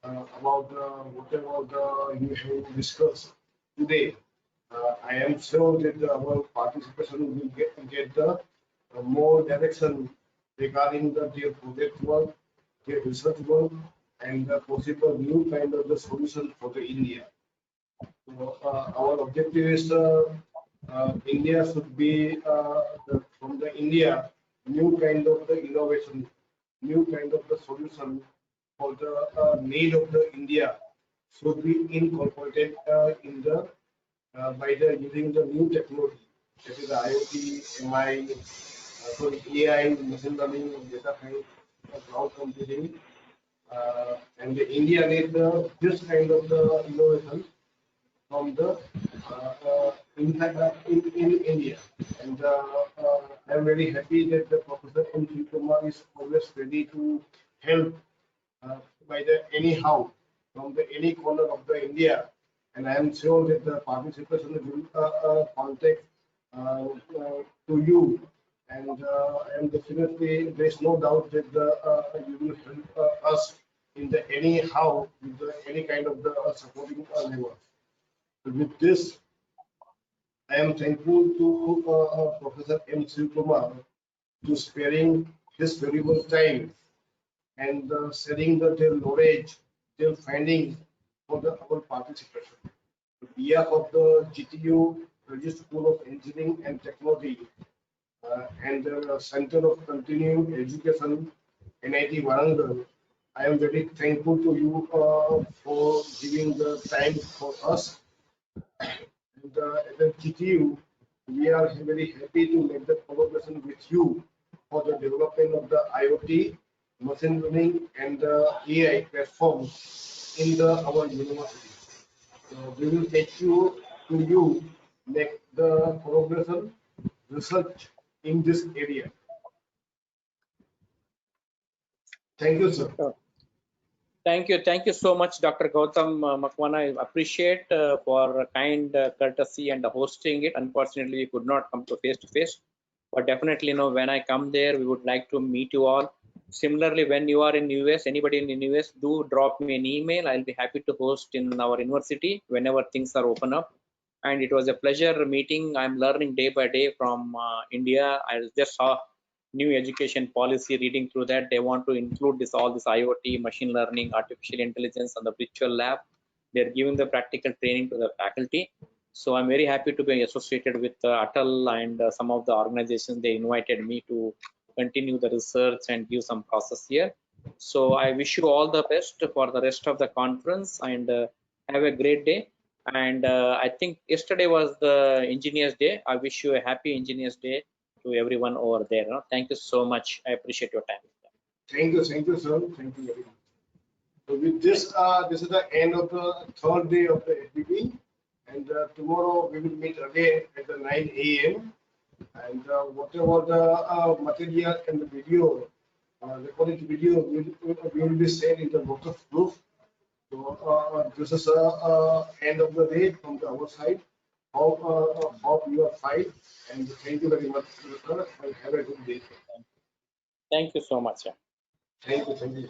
about whatever you have discussed today. I am sure that our participation will get the more direction regarding their project work, their research work, and the possible new kind of the solution for the India. So, our objective is India should be from the India new kind of the innovation, new kind of the solution for the need of the India should be incorporated in the by the using the new technology, that is the IoT, MI, sorry, AI, machine learning, data science, cloud computing, and the India needs this kind of the innovation from the in India. And I'm very happy that the Professor M. Kumar is always ready to help by the anyhow from the any corner of the India. And I am sure that the participation will contact to you. And definitely there's no doubt that you will help us in the anyhow with the, any kind of the supporting level. With this, I am thankful to Professor M. Kumar to sparing his valuable time and sharing their knowledge, their findings for the our participation. On behalf of the GTU Registered School of Engineering and Technology and the Center of Continuing Education, NIT Warangal, I am very thankful to you for giving the time for us. And at the GTU, we are very happy to make the collaboration with you for the development of the IoT, machine learning, and the AI platform in our university. So we will take you to you make the collaboration research in this area. Thank you, sir. Sure. Thank you so much, Dr. Gautam Makwana. I appreciate for kind courtesy and hosting it. Unfortunately, we could not come to face, but definitely, when I come there, we would like to meet you all. Similarly, when you are in US, anybody in the US, do drop me an email. I'll be happy to host in our university whenever things are open up. And it was a pleasure meeting. I'm learning day by day from India. I just saw new education policy, reading through that. They want to include all this IoT, machine learning, artificial intelligence, and the virtual lab. They're giving the practical training to the faculty. So I'm very happy to be associated with Atal and some of the organizations. They invited me to continue the research and give some process here. So I wish you all the best for the rest of the conference, and have a great day. And I think yesterday was the Engineers Day. I wish you a happy Engineers Day to everyone over there. Thank you so much. I appreciate your time. Thank you, sir. Thank you very much. So with this, this is the end of the third day of the FDP, and tomorrow we will meet again at the 9 a.m. And whatever the material and the video, recorded video, we will be sent in the WhatsApp group. So this is end of the day from our side. Hope you are fine, and thank you very much, sir, and have a good day. Thank you so much. Thank you.